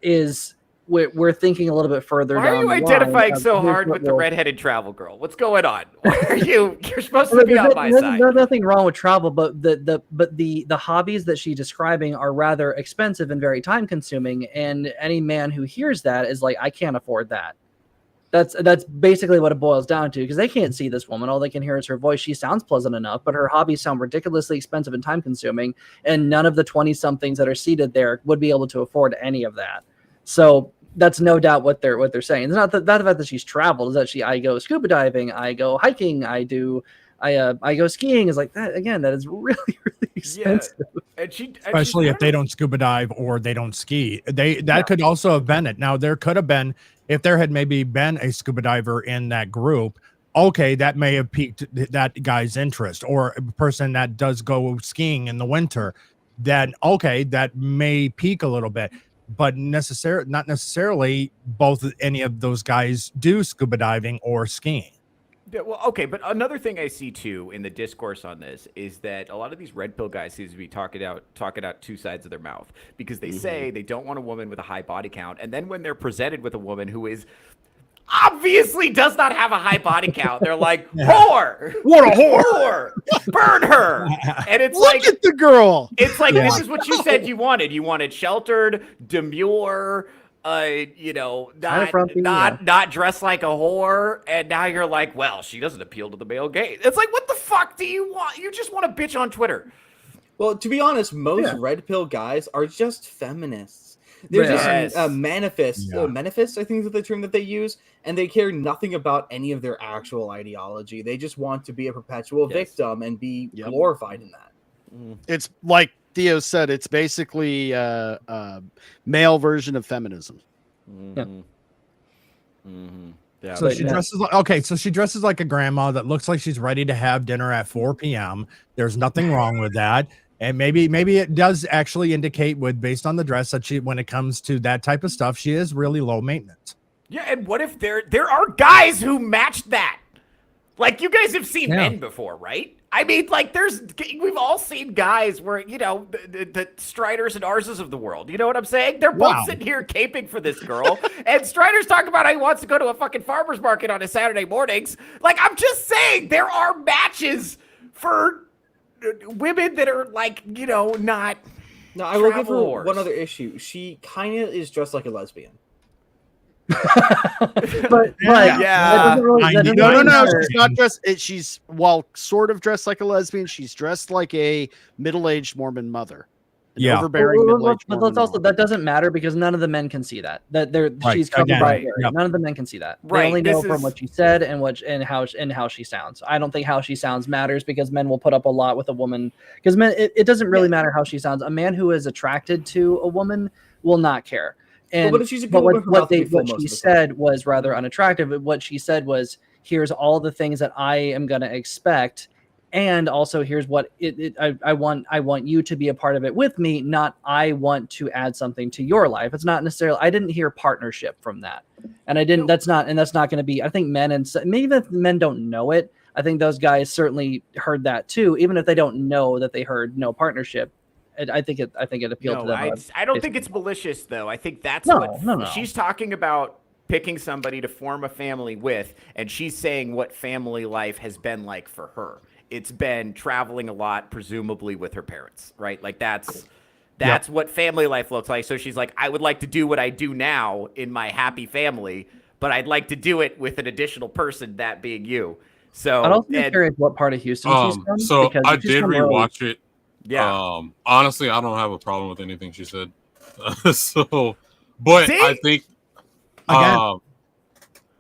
is we're thinking a little bit further Why down. are you the line identifying of so here's hard what with the will- redheaded travel girl? What's going on? Why are you're supposed to be on my side? There's nothing wrong with travel, but the hobbies that she's describing are rather expensive and very time consuming. And any man who hears that is like, I can't afford that. That's basically what it boils down to, because they can't see this woman. All they can hear is her voice. She sounds pleasant enough, but her hobbies sound ridiculously expensive and time consuming. And none of the 20-somethings that are seated there would be able to afford any of that. So that's no doubt what they're saying. It's not the fact that she's traveled. Is that I go scuba diving, I go hiking, I go skiing. Is like that again. That is really really expensive. Yeah. Especially if they don't scuba dive or they don't ski. That could also have been it. Now there could have been, if there had maybe been a scuba diver in that group, okay, that may have piqued that guy's interest, or a person that does go skiing in the winter, then okay, that may pique a little bit. But not necessarily both any of those guys do scuba diving or skiing. Yeah, well, okay, but another thing I see too in the discourse on this is that a lot of these red pill guys seem to be talking out two sides of their mouth, because they say they don't want a woman with a high body count, and then when they're presented with a woman who is obviously does not have a high body count, they're like, whore! What a whore! Burn her! And it's Look at the girl. It's like, this is what you said you wanted. You wanted sheltered, demure, not dressed like a whore, and now you're like, well, she doesn't appeal to the male gaze. It's like, what the fuck do you want? You just want a bitch on Twitter. Well, to be honest, most red pill guys are just feminists. They're just manifests. Manifests, I think, is the term that they use, and they care nothing about any of their actual ideology. They just want to be a perpetual victim and be glorified in that. It's like Theo said, it's basically a male version of feminism. Yeah, so she dresses like a grandma that looks like she's ready to have dinner at 4 p.m. There's nothing wrong with that. And maybe it does actually indicate, based on the dress, that when it comes to that type of stuff, she is really low maintenance. Yeah, and what if there are guys who match that? Like, you guys have seen men before, right? I mean, like, we've all seen guys where, the Striders and Arses of the world. You know what I'm saying? They're both sitting here caping for this girl. And Strider's talking about how he wants to go to a fucking farmer's market on a Saturday mornings. Like, I'm just saying, there are matches for women that are, like, not. No, I will give her one other issue. She kind of is dressed like a lesbian. but no, she's not dressed. She's sort of dressed like a lesbian. She's dressed like a middle-aged Mormon mother. Yeah. overbearing middle-aged But woman. let's also, that doesn't matter because none of the men can see that. Right. She's covered Again, by right. hair. Yep. None of the men can see that. Right. They only know This from is- what she said and how she sounds. I don't think how she sounds matters because men will put up a lot with a woman because men it doesn't really matter how she sounds. A man who is attracted to a woman will not care. And what if she's a but good woman? Her mouth will be full what most she of the time. said was rather unattractive. What she said was, here's all the things that I am going to expect, and also here's what I want you to be a part of it with me, not I want to add something to your life. It's not necessarily, I didn't hear partnership from that, and I didn't. That's not going to be. I think men, and maybe if men don't know it, I think those guys certainly heard that too, even if they don't know that they heard no partnership. I think it appealed to them. I don't think it's malicious though. I think that's No. she's talking about, picking somebody to form a family with, and she's saying what family life has been like for her. It's been traveling a lot, presumably with her parents, right? Like that's what family life looks like. So she's like, I would like to do what I do now in my happy family, but I'd like to do it with an additional person, that being you. So I'd also be curious what part of Houston she's from. So because I if she's did from rewatch it. Yeah. Honestly, I don't have a problem with anything she said. So, but See? I think Again.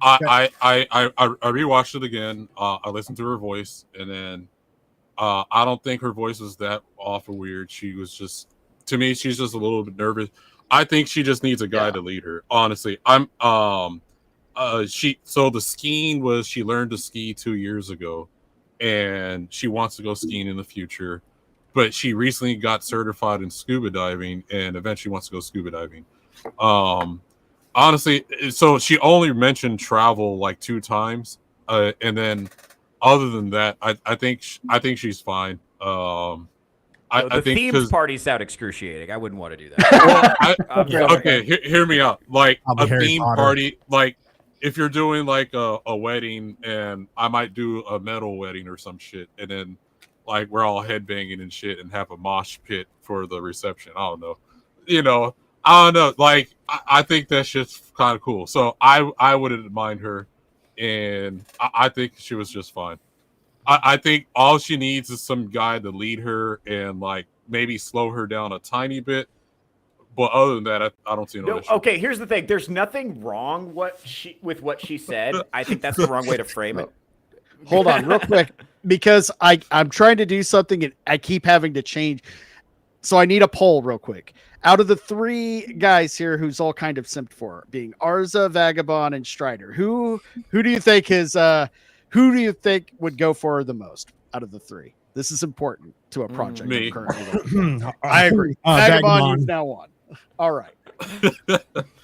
I rewatched it again. I listened to her voice, and then I don't think her voice was that awful weird. She was just, to me, she's just a little bit nervous. I think she just needs a guy to lead her. Honestly, so the skiing was, she learned to ski 2 years ago, and she wants to go skiing in the future. But she recently got certified in scuba diving and eventually wants to go scuba diving. Honestly, so she only mentioned travel like 2 times. And then other than that, I think she's fine. The I think themed parties sound excruciating. I wouldn't want to do that. Okay, hear me out. Like a Harry theme Potter. party, like if you're doing like a wedding, and I might do a metal wedding or some shit, and then like we're all headbanging and shit and have a mosh pit for the reception. I don't know. I don't know. Like I think that's just kind of cool. So I wouldn't mind her, and I think she was just fine. I think all she needs is some guy to lead her and like maybe slow her down a tiny bit. But other than that, I don't see no issue. Okay, here's the thing. There's nothing wrong with what she said. I think that's the wrong way to frame it. Hold on real quick, because I'm trying to do something and I keep having to change. So I need a poll real quick. Out of the 3 guys here who's all kind of simped for her, being Arza, Vagabond, and Strider, who do you think would go for her the most out of the 3? This is important to a project. Me. I agree. Vagabond, you've now won. All right.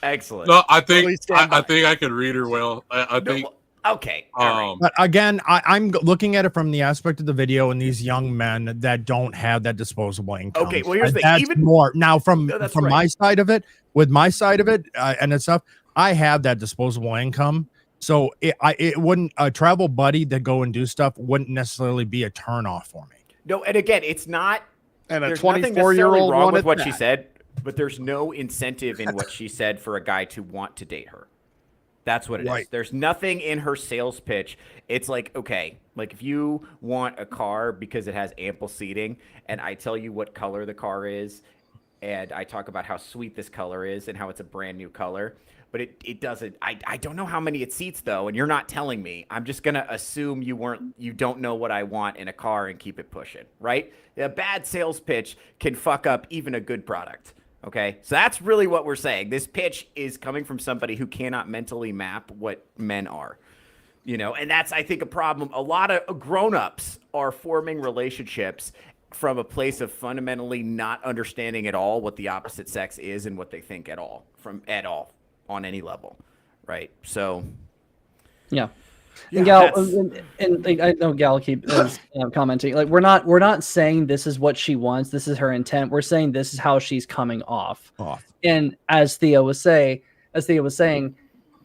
Excellent. No, I think I could read her well. I think. Okay. All right. But again, I'm looking at it from the aspect of the video and these young men that don't have that disposable income. Okay, well, here's the thing. That's Even more now from that's my side of it. With my side of it and it's stuff, I have that disposable income, so it wouldn't, a travel buddy that go and do stuff wouldn't necessarily be a turn off for me. No, and again, it's not. And a there's nothing 24-year-old necessarily wrong with wanted what she that. said, but there's no incentive in what she said for a guy to want to date her. That's what it is. There's nothing in her sales pitch. It's like, okay, like if you want a car because it has ample seating, and I tell you what color the car is, and I talk about how sweet this color is and how it's a brand new color, but it doesn't. I don't know how many it seats though, and you're not telling me. I'm just gonna assume you don't know what I want in a car and keep it pushing, right? A bad sales pitch can fuck up even a good product. Okay, so that's really what we're saying. This pitch is coming from somebody who cannot mentally map what men are, and that's, I think, a problem. A lot of grown-ups are forming relationships from a place of fundamentally not understanding at all what the opposite sex is and what they think at all on any level, right? So, yeah. Yeah, And Gal, and I know Gal keeps commenting. Like we're not saying this is what she wants. This is her intent. We're saying this is how she's coming off. And as Theo was saying,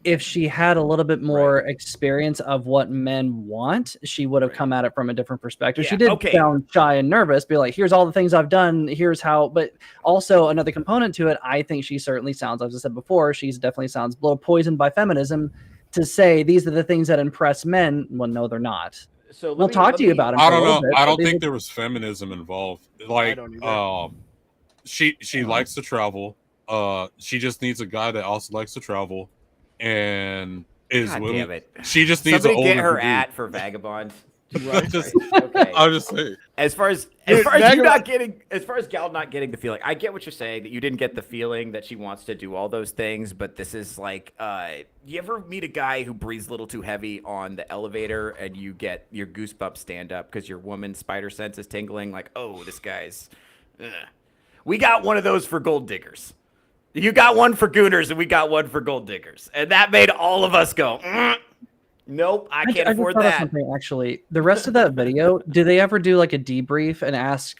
if she had a little bit more experience of what men want, she would have come at it from a different perspective. Yeah, She did sound shy and nervous, be like, "Here's all the things I've done. Here's how." But also another component to it, I think she certainly sounds, as I said before, she's definitely sounds a little poisoned by feminism. To say these are the things that impress men, well, no, they're not. So we'll talk to you about them. I don't know. I don't think there was feminism involved. Like, she likes to travel. She just needs a guy that also likes to travel, and is God willing. damn it. She just needs somebody an get older her dude. at for Vagabond. Okay. I'm just saying. As far as you not getting, as far as Gal not getting the feeling, I get what you're saying, that you didn't get the feeling that she wants to do all those things, but this is like, you ever meet a guy who breathes a little too heavy on the elevator and you get your goosebumps stand up because your woman's spider sense is tingling, like, oh, this guy's, we got one of those for gold diggers. You got one for gooners and we got one for gold diggers. And that made all of us go, nope, I can't afford that. Something, actually, the rest of that video, do they ever do like a debrief and ask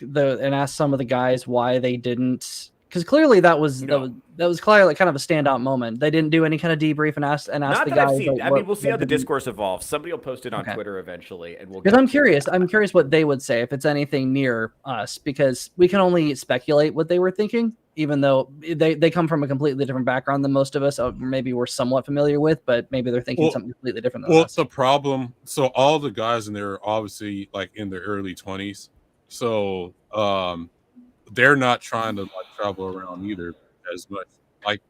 some of the guys why they didn't? Because clearly that was clearly like kind of a standout moment. They didn't do any kind of debrief and ask Not the that guys. I've seen. Like, I mean, we'll see how the discourse evolves. Somebody will post it on Okay. Twitter eventually, and we'll. Because I'm curious. I'm curious what they would say if it's anything near us, because we can only speculate what they were thinking, even though they come from a completely different background than most of us. Maybe we're somewhat familiar with, but maybe they're thinking something completely different than us. The problem. So all the guys in there are obviously like in their early 20s. So they're not trying to like travel around either as much. Like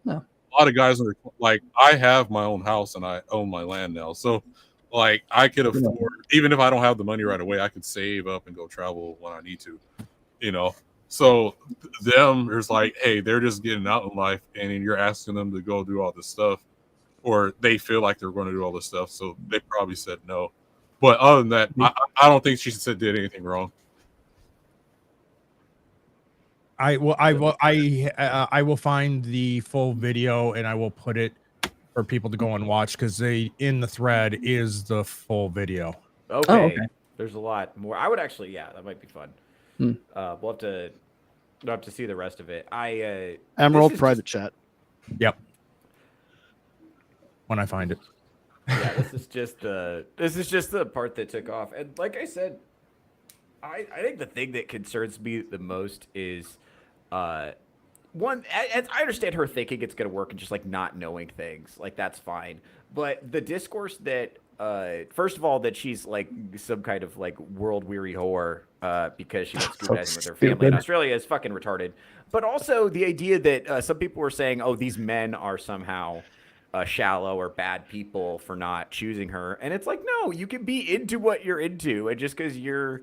a lot of guys are like, I have my own house and I own my land now. So like I could afford, even if I don't have the money right away, I could save up and go travel when I need to, you know. So them, there's like, hey, they're just getting out in life, and you're asking them to go do all this stuff, or they feel like they're going to do all this stuff. So they probably said no. But other than that, I don't think she did anything wrong. I will find the full video and I will put it for people to go and watch, because in the thread is the full video. Okay. Oh, okay. There's a lot more. I would actually, that might be fun. We'll have to see the rest of it. Emerald private chat. Yep. When I find it. Yeah, this is just the part that took off. And like I said, I think the thing that concerns me the most is one, I understand her thinking it's gonna work and just like not knowing things. Like that's fine. But the discourse that first of all, that she's like some kind of like world weary whore because she went scuba diving with her family in Australia is fucking retarded. But also the idea that some people were saying, oh, these men are somehow shallow or bad people for not choosing her. And it's like, no, you can be into what you're into. And just because you're,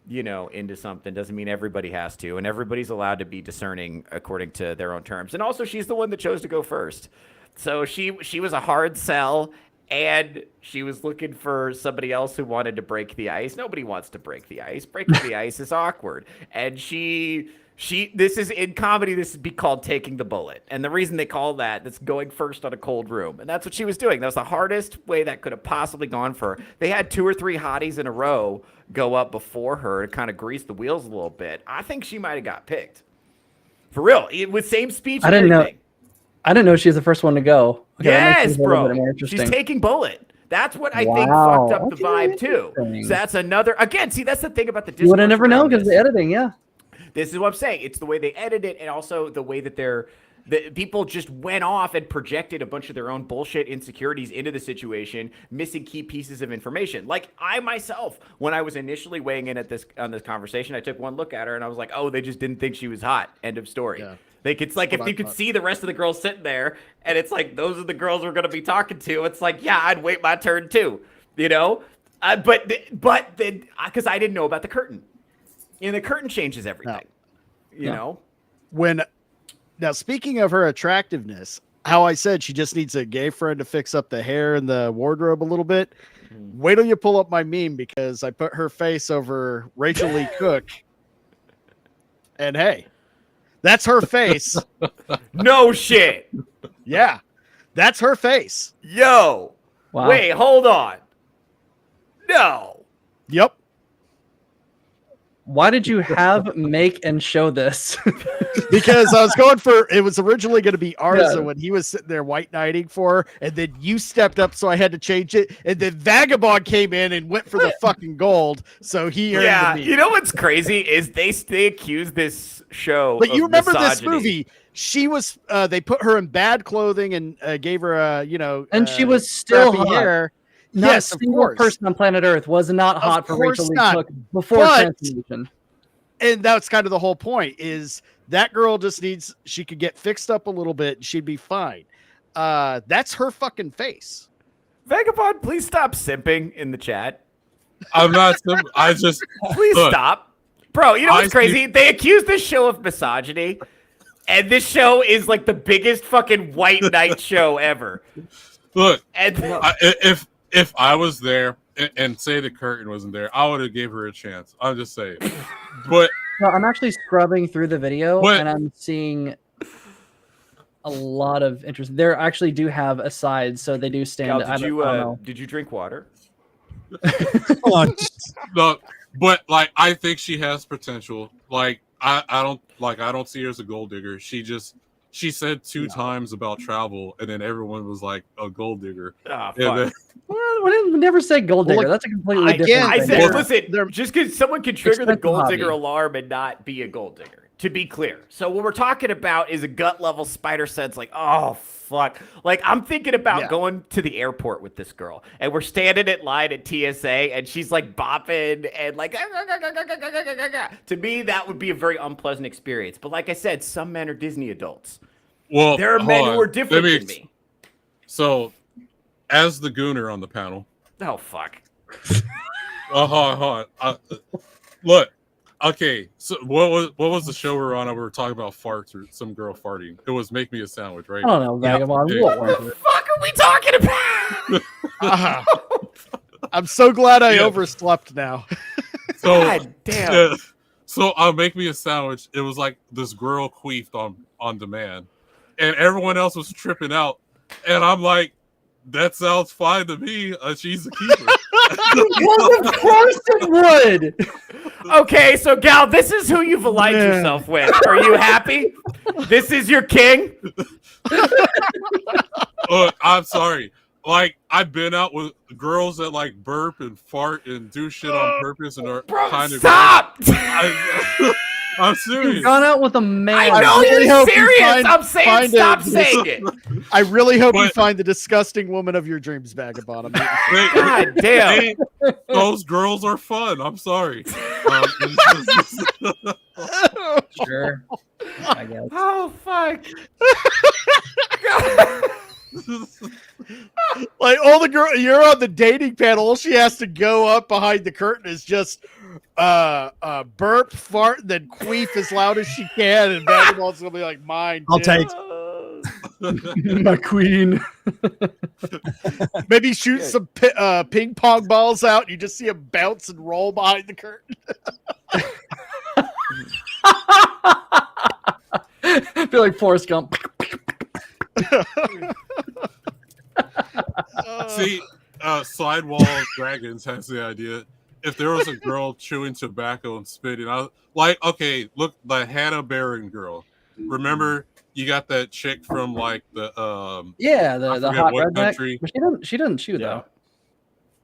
into something doesn't mean everybody has to. And everybody's allowed to be discerning according to their own terms. And also she's the one that chose to go first. So she was a hard sell. And she was looking for somebody else who wanted to break the ice. Nobody wants to break the ice. Breaking the ice is awkward. And this is in comedy, this would be called taking the bullet. And the reason they call that's going first on a cold room. And that's what she was doing. That was the hardest way that could have possibly gone for her. They had 2 or 3 hotties in a row go up before her to kind of grease the wheels a little bit. I think she might have got picked. For real. With same speech and everything. I didn't know she was the first one to go. Okay, yes, bro. She's taking bullet. That's what I think fucked up the vibe too. So that's another. Again, see, that's the thing about the discourse. You would have never known because of the editing. Yeah. This is what I'm saying. It's the way they edit it, and also the way that the people just went off and projected a bunch of their own bullshit insecurities into the situation, missing key pieces of information. Like I myself, when I was initially weighing in on this conversation, I took one look at her and I was like, oh, they just didn't think she was hot. End of story. Yeah. It's like if you could see the rest of the girls sitting there, and it's like those are the girls we're gonna be talking to. It's like, yeah, I'd wait my turn too, But then because I didn't know about the curtain, and the curtain changes everything, Now, speaking of her attractiveness, how I said she just needs a gay friend to fix up the hair and the wardrobe a little bit. Wait till you pull up my meme, because I put her face over Rachel Lee Cook, and hey. That's her face. No shit. Yeah. That's her face. Yo. Wow. Wait, hold on. No. Yep. Why did you make and show this? Because I was going for, it was originally going to be Arza when he was sitting there white knighting for her, and then you stepped up, so I had to change it, and then Vagabond came in and went for the fucking gold, so he earned the meat. You know what's crazy is they accuse this show but you remember misogyny. This movie, she was, they put her in bad clothing and gave her a, and she was still hot. Hair. Not a single person on planet Earth was not hot for Rachel Lee Cook before transformation. and that's kind of the whole point is that girl just needs, she could get fixed up a little bit and she'd be fine. That's her fucking face. Vagabond, please stop simping in the chat. I'm not. I just please stop, bro. You know what's crazy? They accuse this show of misogyny, and this show is like the biggest fucking white knight show ever. Look, and if I was there and say the curtain wasn't there, I would have gave her a chance. I'm just saying. But no, I'm actually scrubbing through the video and I'm seeing a lot of interest. They actually do have asides, so they do stand. Cal, did you drink water? No, but like I think she has potential. Like I don't see her as a gold digger. She said two times about travel, and then everyone was like a gold digger. Oh, then, we never said gold digger. That's a completely different I thing. said, listen, just because someone can trigger the gold digger alarm and not be a gold digger. To be clear, so what we're talking about is a gut level spider sense. Like, oh fuck! Like I'm thinking about going to the airport with this girl, and we're standing in line at TSA, and she's like bopping and like. To me, that would be a very unpleasant experience. But like I said, some men are Disney adults. Well, there are men who are different than me. So, as the gooner on the panel. Oh fuck! Hold on. Look. Okay, so what was the show we were on? We were talking about farts or some girl farting. It was Make Me a Sandwich, right? I don't know, Vagabond. Yeah. What the fuck are we talking about? I'm so glad I overslept now. So, God damn. So Make Me a Sandwich. It was like this girl queefed on demand, and everyone else was tripping out, and I'm like, that sounds fine to me. She's a keeper. Well, of course it would. Okay, so Gal, this is who you've aligned yourself with. Are you happy? This is your king? I'm sorry. Like, I've been out with girls that like burp and fart and do shit on purpose and are kind of stop. I'm serious. You've gone out with a man. I know you're serious. I'm saying stop saying it. I really hope you find the disgusting woman of your dreams, Vagabond. God damn. Those girls are fun. I'm sorry. Sure. I guess. Oh, fuck. Like all the girl, you're on the dating panel. All she has to go up behind the curtain is just burp, fart, then queef as loud as she can, and Vagabond's gonna be like, "Mine." I'll take my queen. Maybe shoot some ping pong balls out. And you just see him bounce and roll behind the curtain. I feel like Forrest Gump. See, Sidewall Dragons has the idea. If there was a girl chewing tobacco and spitting out, like, okay, look, the Hannah Barron girl. Remember, you got that chick from like the the hot redneck. Country. But she doesn't chew though.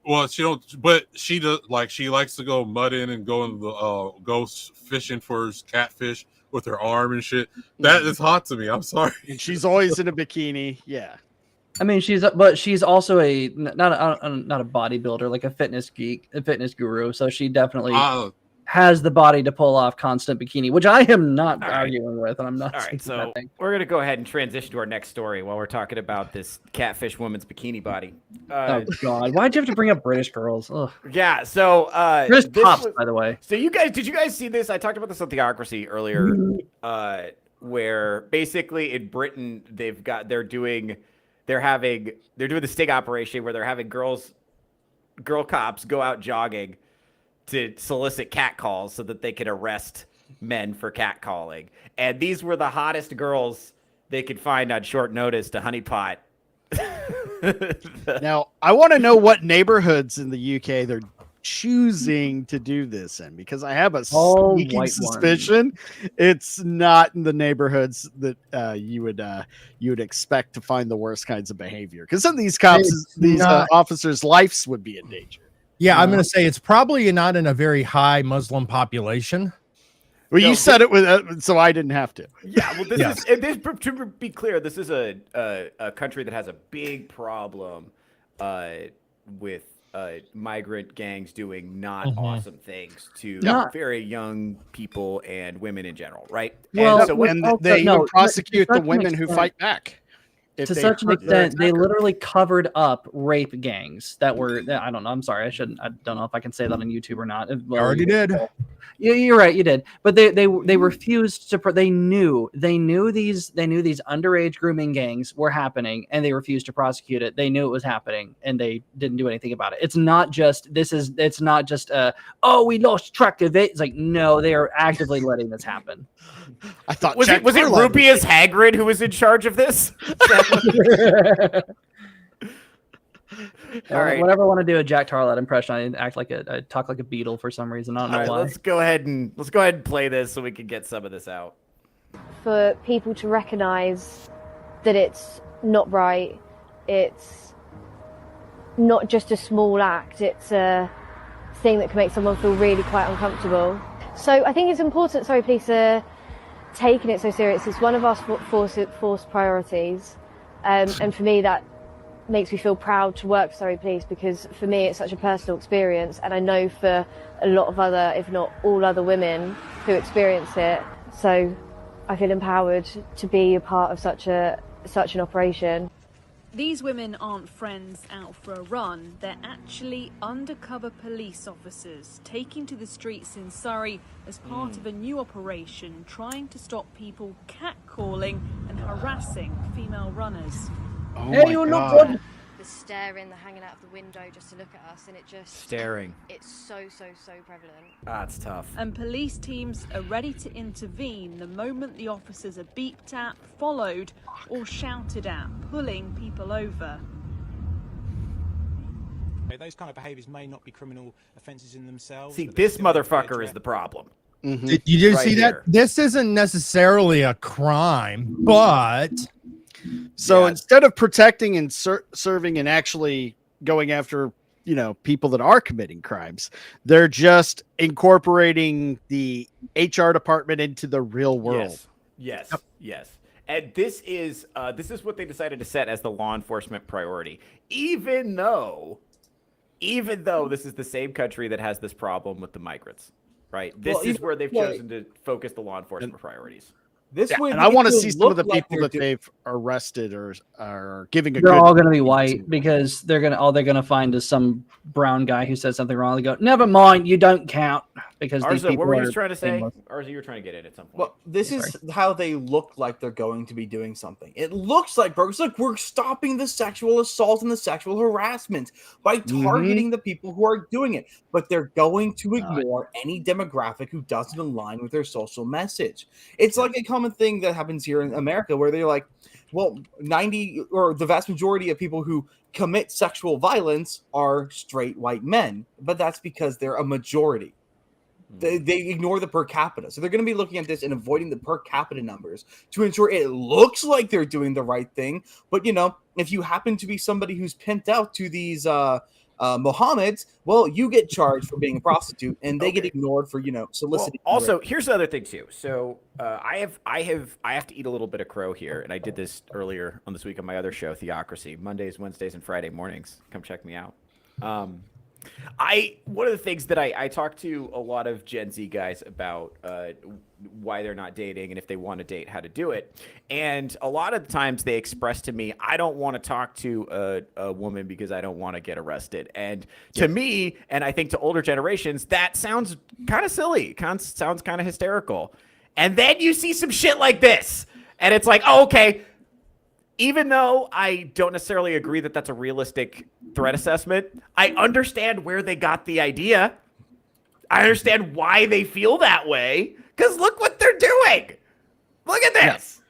Well, she don't, but she does. Like, she likes to go mudding and go in the go fishing for catfish with her arm and shit. That is hot to me. I'm sorry. And she's always in a bikini. Yeah. I mean, she's also not a bodybuilder, like a fitness geek, a fitness guru. So she definitely has the body to pull off constant bikini, which I am not arguing with, and I'm not. All right, so we're gonna go ahead and transition to our next story while we're talking about this catfish woman's bikini body. Oh God, why'd you have to bring up British girls? Ugh. Yeah, so British pops, by the way. So did you guys see this? I talked about this on Theocracy earlier, where basically in Britain they're doing the sting operation where they're having girl cops go out jogging to solicit catcalls so that they can arrest men for catcalling. And these were the hottest girls they could find on short notice to honeypot. Now, I want to know what neighborhoods in the UK they're choosing to do this in, because I have a sneaking suspicion it's not in the neighborhoods that you would expect to find the worst kinds of behavior. Because some of these officers' lives would be in danger. Yeah, I'm going to say it's probably not in a very high Muslim population. Well, you said it with, so I didn't have to. Yeah, well, to be clear, this is a country that has a big problem with migrant gangs doing not Mhm. awesome things to Not- very young people and women in general, right? Well, and so what, And also- they no, even prosecute to the such an women who extent- fight back. if To they such an hurt their extent, they attacker. literally covered up rape gangs that were. I don't know. I'm sorry. I don't know if I can say that on YouTube or not. You already did. Yeah, you're right. You did, but they refused to. They knew these underage grooming gangs were happening, and they refused to prosecute it. They knew it was happening, and they didn't do anything about it. It's not just oh, we lost track of it. It's like, no, they are actively letting this happen. I thought was it Rubius Hagrid who was in charge of this? All right. Whenever I want to do a Jack Tarlett impression, I talk like a beetle for some reason. I don't know why. Let's go ahead and play this so we can get some of this out. For people to recognize that it's not right, it's not just a small act, it's a thing that can make someone feel really quite uncomfortable. So I think it's important, Surrey Police are taking it so serious. It's one of our force priorities, and for me that makes me feel proud to work for Surrey Police, because for me it's such a personal experience, and I know for a lot of other, if not all other women who experience it, so I feel empowered to be a part of such an operation. These women aren't friends out for a run, they're actually undercover police officers taking to the streets in Surrey as part of a new operation trying to stop people catcalling and harassing female runners. Oh hey, you're not good. The staring, the hanging out of the window just to look at us, and it just... Staring. It's so prevalent. That's tough. And police teams are ready to intervene the moment the officers are beeped at, followed or shouted at, pulling people over. Those kind of behaviours may not be criminal offences in themselves. See, this motherfucker is the problem. Mm-hmm. Did you right see here. that? This isn't necessarily a crime, but... So instead of protecting and serving and actually going after, people that are committing crimes, they're just incorporating the HR department into the real world. Yes. And this is what they decided to set as the law enforcement priority, even though this is the same country that has this problem with the migrants, right? This is where they've chosen to focus the law enforcement priorities. And I want to see some of the people that they've arrested or are giving a. They're all going to be white, because all they're going to find is some brown guy who said something wrong. They go, never mind, you don't count, because these people what were you are trying to say? shameless. Arza, you were trying to get in at some point. Well, this is how they look like they're going to be doing something. It looks like, bro, it's like we're stopping the sexual assault and the sexual harassment by targeting the people who are doing it. But they're going to ignore any demographic who doesn't align with their social message. It's like a common thing that happens here in America, where they're like, well, 90 or the vast majority of people who commit sexual violence are straight white men, but that's because they're a majority. They ignore the per capita. So they're going to be looking at this and avoiding the per capita numbers to ensure it looks like they're doing the right thing. But, if you happen to be somebody who's pimped out to these Mohammeds, well, you get charged for being a prostitute, and they get ignored for, soliciting. Well, also, here's the other thing too. So I have to eat a little bit of crow here, and I did this earlier on this week on my other show, Theocracy, Mondays, Wednesdays, and Friday mornings. Come check me out. One of the things that I talk to a lot of Gen Z guys about why they're not dating, and if they want to date, how to do it. And a lot of the times they express to me, I don't want to talk to a woman because I don't want to get arrested. And to me, and I think to older generations, that sounds kind of silly, sounds kind of hysterical. And then you see some shit like this, and it's like, oh, okay. Even though I don't necessarily agree that that's a realistic threat assessment, I understand where they got the idea. I understand why they feel that way, because look what they're doing. Look at this.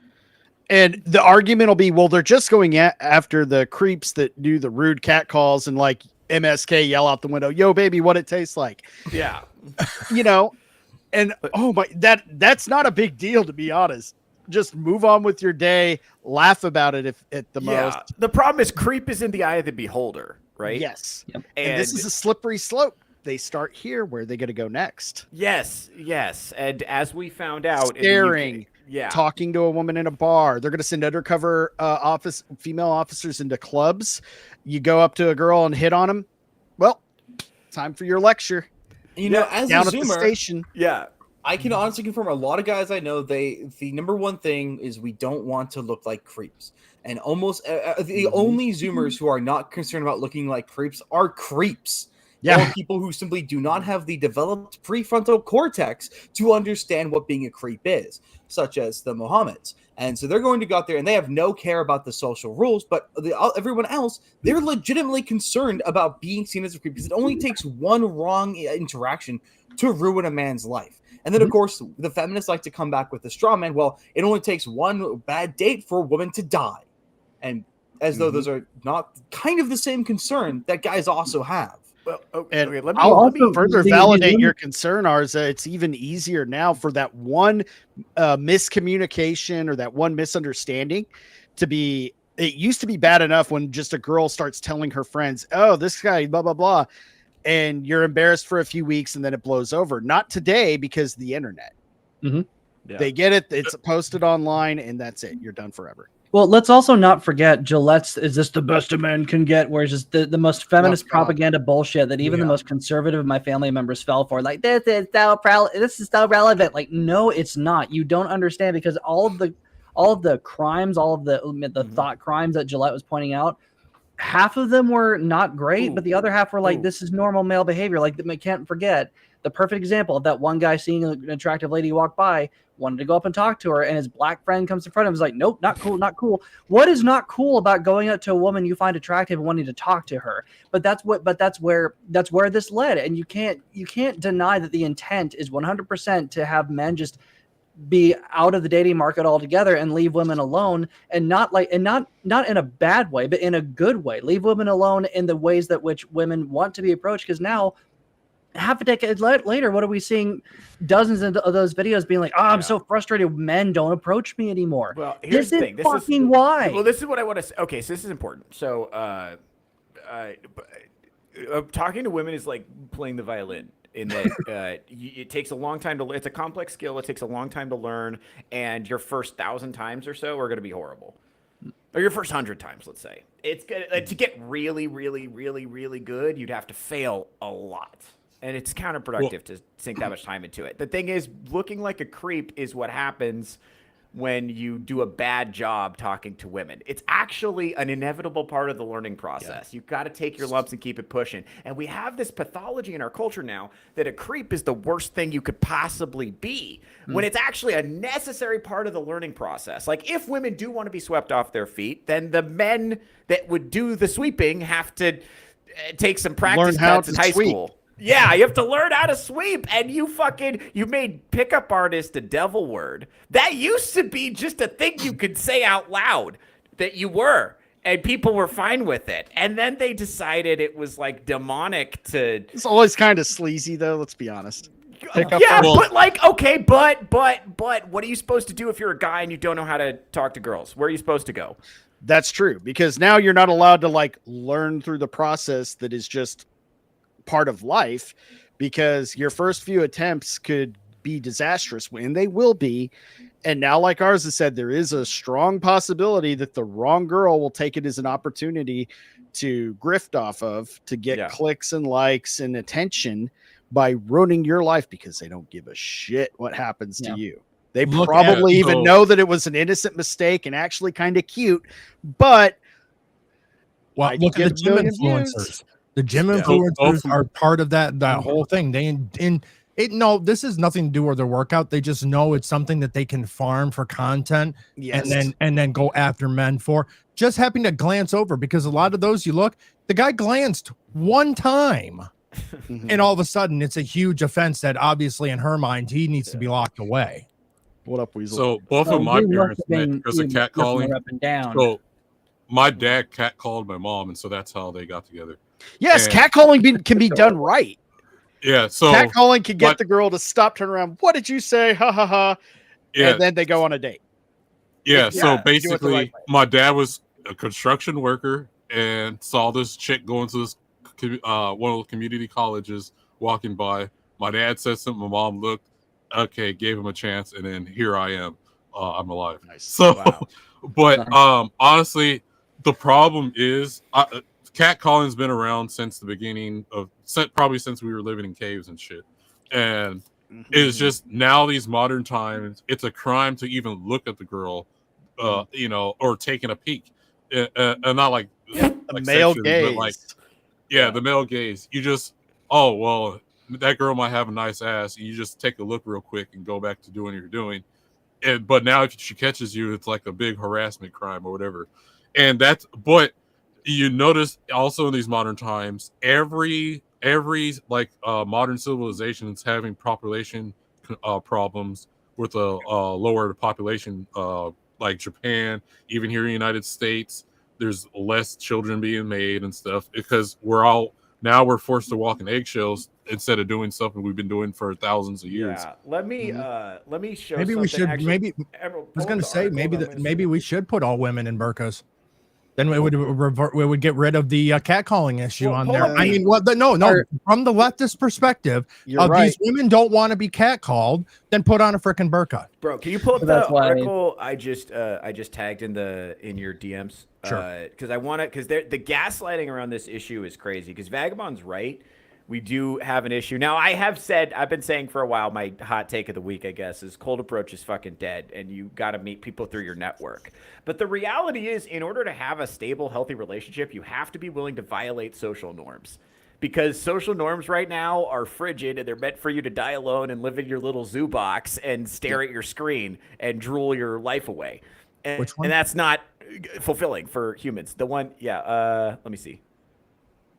And the argument will be, well, they're just going after the creeps that do the rude cat calls and like MSK yell out the window, yo, baby, what it tastes like. Yeah. And oh my, that's not a big deal, to be honest. Just move on with your day, laugh about it if at the most. The problem is creep is in the eye of the beholder, right? Yes. Yep. And this is a slippery slope. They start here. Where are they going to go next? Yes. And as we found out, staring, Yeah. Talking to a woman in a bar. They're going to send undercover female officers into clubs. You go up to a girl and hit on them. well, time for your lecture. You know, as down a at the Zoomer, station. Yeah. I can honestly confirm a lot of guys I know, the number one thing is we don't want to look like creeps. And almost the only Zoomers who are not concerned about looking like creeps are creeps. Yeah. Or people who simply do not have the developed prefrontal cortex to understand what being a creep is, such as the Mohammeds. And so they're going to go out there and they have no care about the social rules, but everyone else, they're legitimately concerned about being seen as a creep because it only takes one wrong interaction to ruin a man's life. And then, of course, the feminists like to come back with the straw man. Well, it only takes one bad date for a woman to die. And as though those are not kind of the same concern that guys also have. Well, okay, let me I'll further validate your concern, Arza. It's even easier now for that one miscommunication or that one misunderstanding to be. It used to be bad enough when just a girl starts telling her friends, "Oh, this guy, blah blah blah," and you're embarrassed for a few weeks, and then it blows over. Not today because of the internet. They get it. It's posted online, and that's it. You're done forever. Well, let's also not forget Gillette's "Is this the best a man can get?" where it's just the most feminist propaganda bullshit that even the most conservative of my family members fell for. Like, this is so relevant. Like, no, it's not. You don't understand, because all of the crimes, all of the thought crimes that Gillette was pointing out, half of them were not great, but the other half were like, this is normal male behavior. Like, I can't forget the perfect example of that one guy seeing an attractive lady walk by, wanted to go up and talk to her, and his black friend comes in front of him, is like, nope, not cool, not cool. What is not cool about going up to a woman you find attractive and wanting to talk to her? But that's where this led. And you can't deny that the intent is 100% to have men just be out of the dating market altogether and leave women alone, and not in a bad way, but in a good way. Leave women alone in the ways that which women want to be approached. Because now, half a decade later, what are we seeing? Dozens of those videos being like, "Oh, I'm so frustrated. Men don't approach me anymore." Well, here's the thing. This is why. Well, this is what I want to say. Okay, so this is important. So, talking to women is like playing the violin. In that, it takes a long time to. It's a complex skill. It takes a long time to learn, and your first 1,000 times or so are going to be horrible. Or your first 100 times, let's say. It's gonna to get really, really, really, really good. You'd have to fail a lot. And it's counterproductive to sink that much time into it. The thing is, looking like a creep is what happens when you do a bad job talking to women. It's actually an inevitable part of the learning process. You've got to take your lumps and keep it pushing. And we have this pathology in our culture now that a creep is the worst thing you could possibly be, when it's actually a necessary part of the learning process. Like, if women do want to be swept off their feet, then the men that would do the sweeping have to take some practice cuts in high school. Yeah, you have to learn how to sweep, and you made pickup artist a devil word. That used to be just a thing you could say out loud that you were, and people were fine with it. And then they decided it was like demonic to. It's always kind of sleazy, though. Let's be honest. But like, okay, but what are you supposed to do if you're a guy and you don't know how to talk to girls? Where are you supposed to go? That's true, because now you're not allowed to like learn through the process that is just part of life, because your first few attempts could be disastrous, and they will be. And now, like ours has said, there is a strong possibility that the wrong girl will take it as an opportunity to grift off of, to get clicks and likes and attention by ruining your life, because they don't give a shit what happens to you. They probably even know that it was an innocent mistake and actually kind of cute, but look at the gym influencers. The gym influencers are part of that whole thing. This is nothing to do with their workout. They just know it's something that they can farm for content, and then go after men for. Just happening to glance over, because a lot of those, you look, the guy glanced one time, and all of a sudden it's a huge offense that obviously in her mind he needs to be locked away. What up, Weasel? So both of my parents met because of catcalling. So my dad catcalled my mom, and so that's how they got together. Yes, catcalling can be done right. Yeah, so catcalling can get the girl to stop, turn around. What did you say? Ha ha ha. Yeah. And then they go on a date. Yeah, so basically, my dad was a construction worker and saw this chick going to this one of the community colleges, walking by. My dad said something. My mom looked. Okay, gave him a chance, and then here I am. I'm alive. Nice. So, but honestly, the problem is catcalling's been around since the beginning of probably since we were living in caves and shit, and it's just now these modern times it's a crime to even look at the girl, you know, or taking a peek, and not like male sexually, gaze, but like the male gaze. You just well, that girl might have a nice ass, and you just take a look real quick and go back to doing what you're doing. But now if she catches you, it's like a big harassment crime or whatever. And but you notice also in these modern times, every like modern civilization is having population problems with a lower population, like Japan, even here in the United States, there's less children being made and stuff because we're forced to walk in eggshells instead of doing something we've been doing for thousands of years. Yeah, let me show. Maybe we should. Maybe I was going to say maybe we should put all women in burqas. Then we would get rid of the catcalling issue on there. I mean, no. From the leftist perspective, these women don't want to be catcalled, then put on a freaking burqa. Bro, can you pull up the article I just tagged in your DMs? Sure. Because the gaslighting around this issue is crazy. Because Vagabond's right. We do have an issue. Now, I've been saying for a while, my hot take of the week, I guess, is cold approach is fucking dead, and you got to meet people through your network. But the reality is, in order to have a stable, healthy relationship, you have to be willing to violate social norms. Because social norms right now are frigid, and they're meant for you to die alone and live in your little zoo box and stare at your screen and drool your life away. And, Which one? And that's not fulfilling for humans. The one, let me see.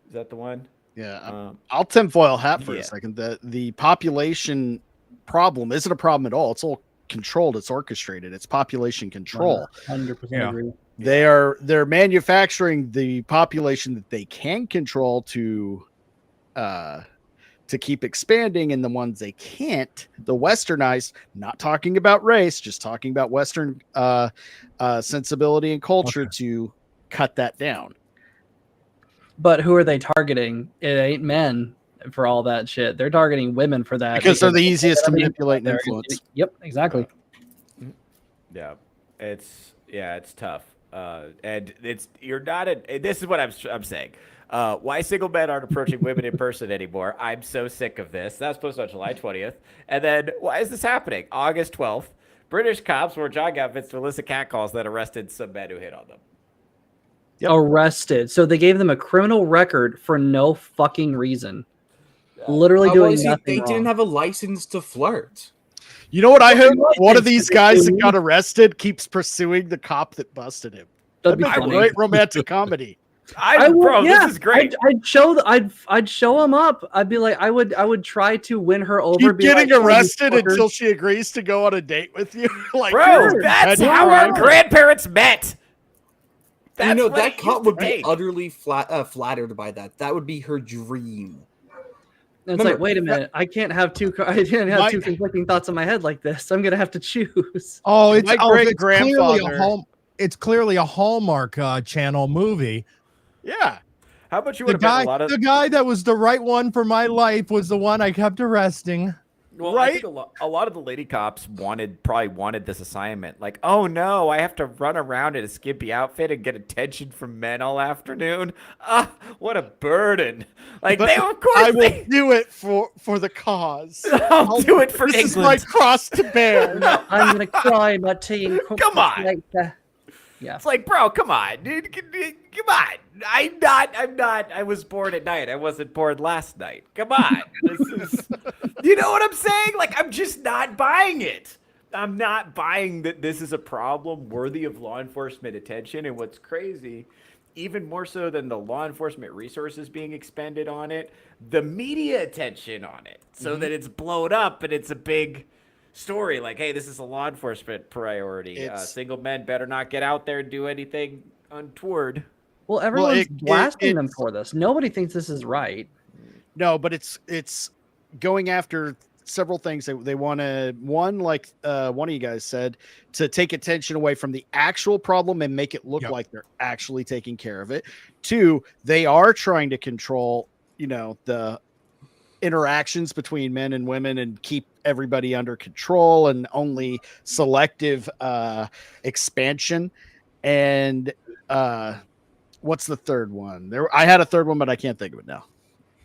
Is that the one? Yeah, I'll tinfoil hat for a second. The population problem isn't a problem at all. It's all controlled. It's orchestrated. It's population control. 100% agree. They're manufacturing the population that they can control to keep expanding, and the ones they can't, the westernized. Not talking about race, just talking about Western sensibility and culture to cut that down. But who are they targeting? It ain't men for all that shit. They're targeting women for that because they're the easiest to manipulate and influence. Yep, exactly. Yeah, it's tough. And you're not. This is what I'm saying. Why single men aren't approaching women in person anymore? I'm so sick of this. That's posted on July 20th. And then why is this happening? August 12th, British cops wore jogging outfits to elicit catcalls that arrested some men who hit on them. Yep. Arrested. So they gave them a criminal record for no fucking reason. Literally doing nothing They wrong. didn't have a license to flirt. You know what I heard? One of these guys that got arrested keeps pursuing the cop that busted him. That'd be a great romantic comedy. This is great. I'd show him up. I'd be like, I would try to win her over. Keep getting arrested until she agrees to go on a date with you. Like, bro, that's how our grandparents met. That's that cop would be utterly flattered by that. That would be her dream. And it's like, wait a minute, I can't have two conflicting thoughts in my head like this. I'm gonna have to choose. Oh, it's clearly a Hallmark Channel movie. Yeah. How about you would have the guy that was the right one for my life was the one I kept arresting. Well, right? I think a lot of the lady cops probably wanted this assignment. Like, oh no, I have to run around in a skimpy outfit and get attention from men all afternoon. What a burden! Like, I will do it for the cause. I'll do it for England. This is my cross to bear. I'm gonna cry about taking. Come on. Yeah. It's like, bro, come on, dude. Come on. I'm not. I was born at night. I wasn't born last night. Come on. You know what I'm saying? Like, I'm just not buying it. I'm not buying that this is a problem worthy of law enforcement attention. And what's crazy, even more so than the law enforcement resources being expended on it, the media attention on it, so that it's blown up and it's a big story. Like, hey, this is a law enforcement priority. Single men better not get out there and do anything untoward. Well, everyone's blasting them for this. Nobody thinks this is right. No, but it's going after several things. They want to, one, like one of you guys said, to take attention away from the actual problem and make it look like they're actually taking care of it. Two, they are trying to control, the interactions between men and women and keep everybody under control and only selective expansion. And What's the third one? I had a third one, but I can't think of it now.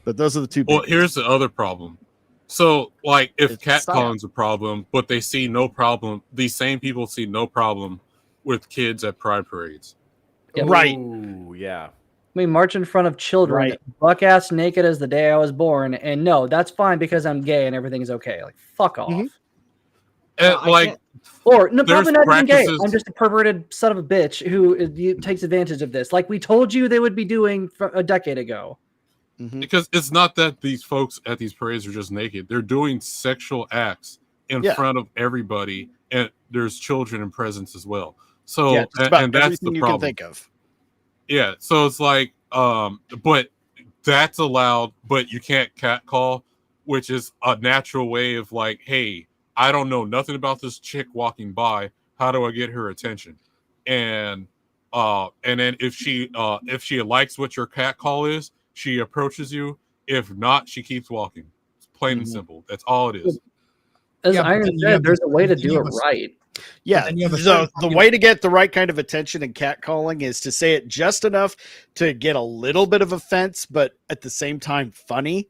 But those are the two. Well, here's the other problem. So, like, if catcalling's a problem, but they see no problem, these same people see no problem with kids at pride parades. Right. Ooh, yeah. We march in front of children, buck ass naked as the day I was born, and no, that's fine because I'm gay and everything's okay. Like, fuck off. Or no, probably not even gay. I'm just a perverted son of a bitch who takes advantage of this, like we told you they would be doing a decade ago. Because it's not that these folks at these parades are just naked; they're doing sexual acts in front of everybody, and there's children in presence as well. So, and that's the problem. You can think of. Yeah, so it's like, but that's allowed, but you can't catcall, which is a natural way of like, hey, I don't know nothing about this chick walking by. How do I get her attention? And then if she likes what your catcall is, she approaches you. If not, she keeps walking. It's plain and simple. That's all it is. As Iron said, there's a way to do it right. Yeah, so the way to get the right kind of attention in catcalling is to say it just enough to get a little bit of offense, but at the same time funny.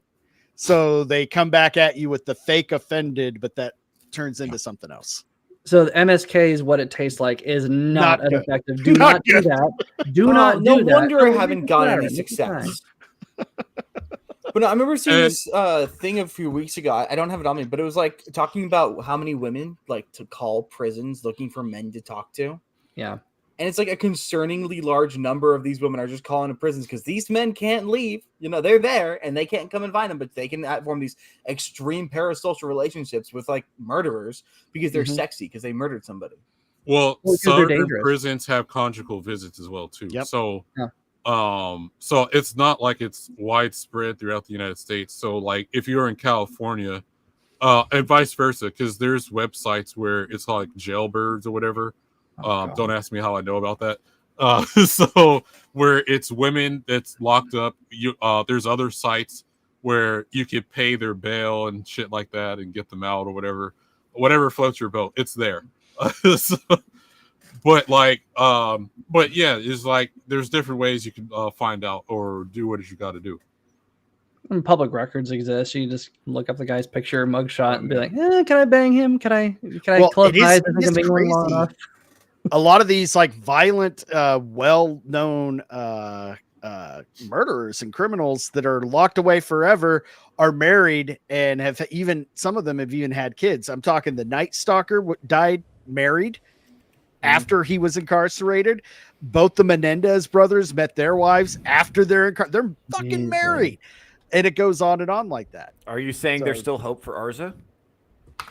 So they come back at you with the fake offended, but that turns into something else. So the MSK is what it tastes like is not good. effective. Do not do that. Do not do that. No wonder I haven't gotten any success. But no, I remember seeing this thing a few weeks ago. I don't have it on me, but it was like talking about how many women like to call prisons looking for men to talk to. Yeah. And it's like a concerningly large number of these women are just calling to prisons because these men can't leave. You know, they're there and they can't come and find them, but they can form these extreme parasocial relationships with like murderers because they're sexy because they murdered somebody. Well, some prisons have conjugal visits as well too. Yep. So so it's not like it's widespread throughout the United States. So like if you're in California, and vice versa, because there's websites where it's like jailbirds or whatever. Don't ask me how I know about that. So where it's women that's locked up, there's other sites where you could pay their bail and shit like that and get them out or whatever floats your boat. It's there. But yeah, it's like there's different ways you can find out or do what you got to do. And public records exist. You just look up the guy's picture, mugshot, and be like, can I bang him? Can I close my eyes and think I'm being long enough? A lot of these like violent, well-known murderers and criminals that are locked away forever are married and have even some of them have even had kids. I'm talking the Night Stalker died married after he was incarcerated. Both the Menendez brothers met their wives after they're fucking married, and it goes on and on like that. Are you saying there's still hope for Arza?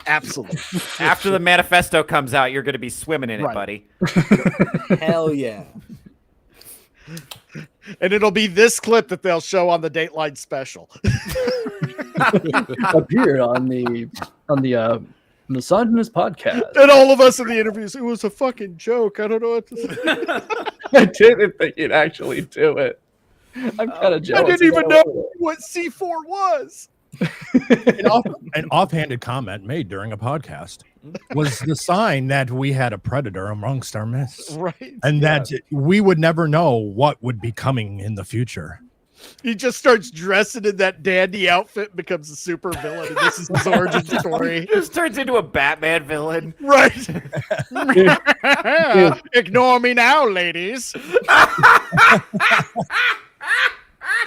Absolutely. After the manifesto comes out, you're going to be swimming in it, buddy. Hell yeah. And it'll be this clip that they'll show on the Dateline special. Appeared on the Misogynist podcast. And all of us in the interviews, it was a fucking joke. I don't know what to say. I didn't think you'd actually do it. I'm kind of jealous. I didn't even know what C4 was. An offhanded comment made during a podcast was the sign that we had a predator amongst our midst, right? And that we would never know what would be coming in the future. He just starts dressing in that dandy outfit and becomes a super villain. And this is his origin story. Just turns into a Batman villain. Right. Ignore me now, ladies.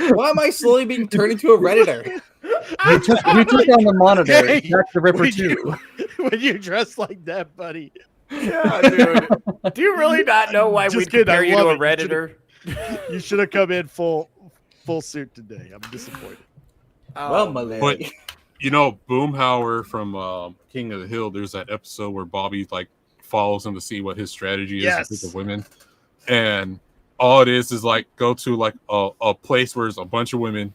Why am I slowly being turned into a Redditor? You took on the monitor. Hey, Jack the Ripper too. When you dress like that, buddy. Yeah, dude. Do you really not know why we compare you to a Redditor? You should have come in full suit today. I'm disappointed. Well, my lady. But you know, Boomhauer from King of the Hill, there's that episode where Bobby like follows him to see what his strategy is with the women. And all it is like go to like a place where there's a bunch of women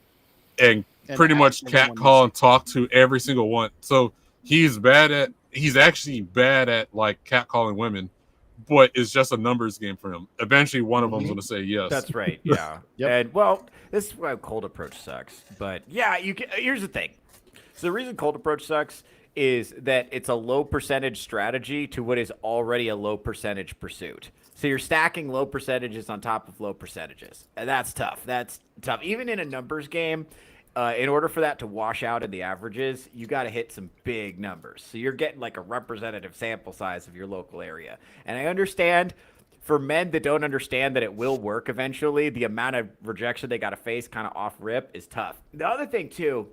and pretty much catcall and talk to every single one. So he's actually bad at like catcalling women, but it's just a numbers game for him. Eventually one of them's going to say yes. That's right. Yeah. And well, this is why cold approach sucks. But yeah, here's the thing. So the reason cold approach sucks is that it's a low percentage strategy to what is already a low percentage pursuit. So you're stacking low percentages on top of low percentages. And that's tough. That's tough. Even in a numbers game, in order for that to wash out in the averages, you got to hit some big numbers. So you're getting like a representative sample size of your local area. And I understand for men that don't understand that it will work eventually, the amount of rejection they got to face kind of off rip is tough. The other thing, too,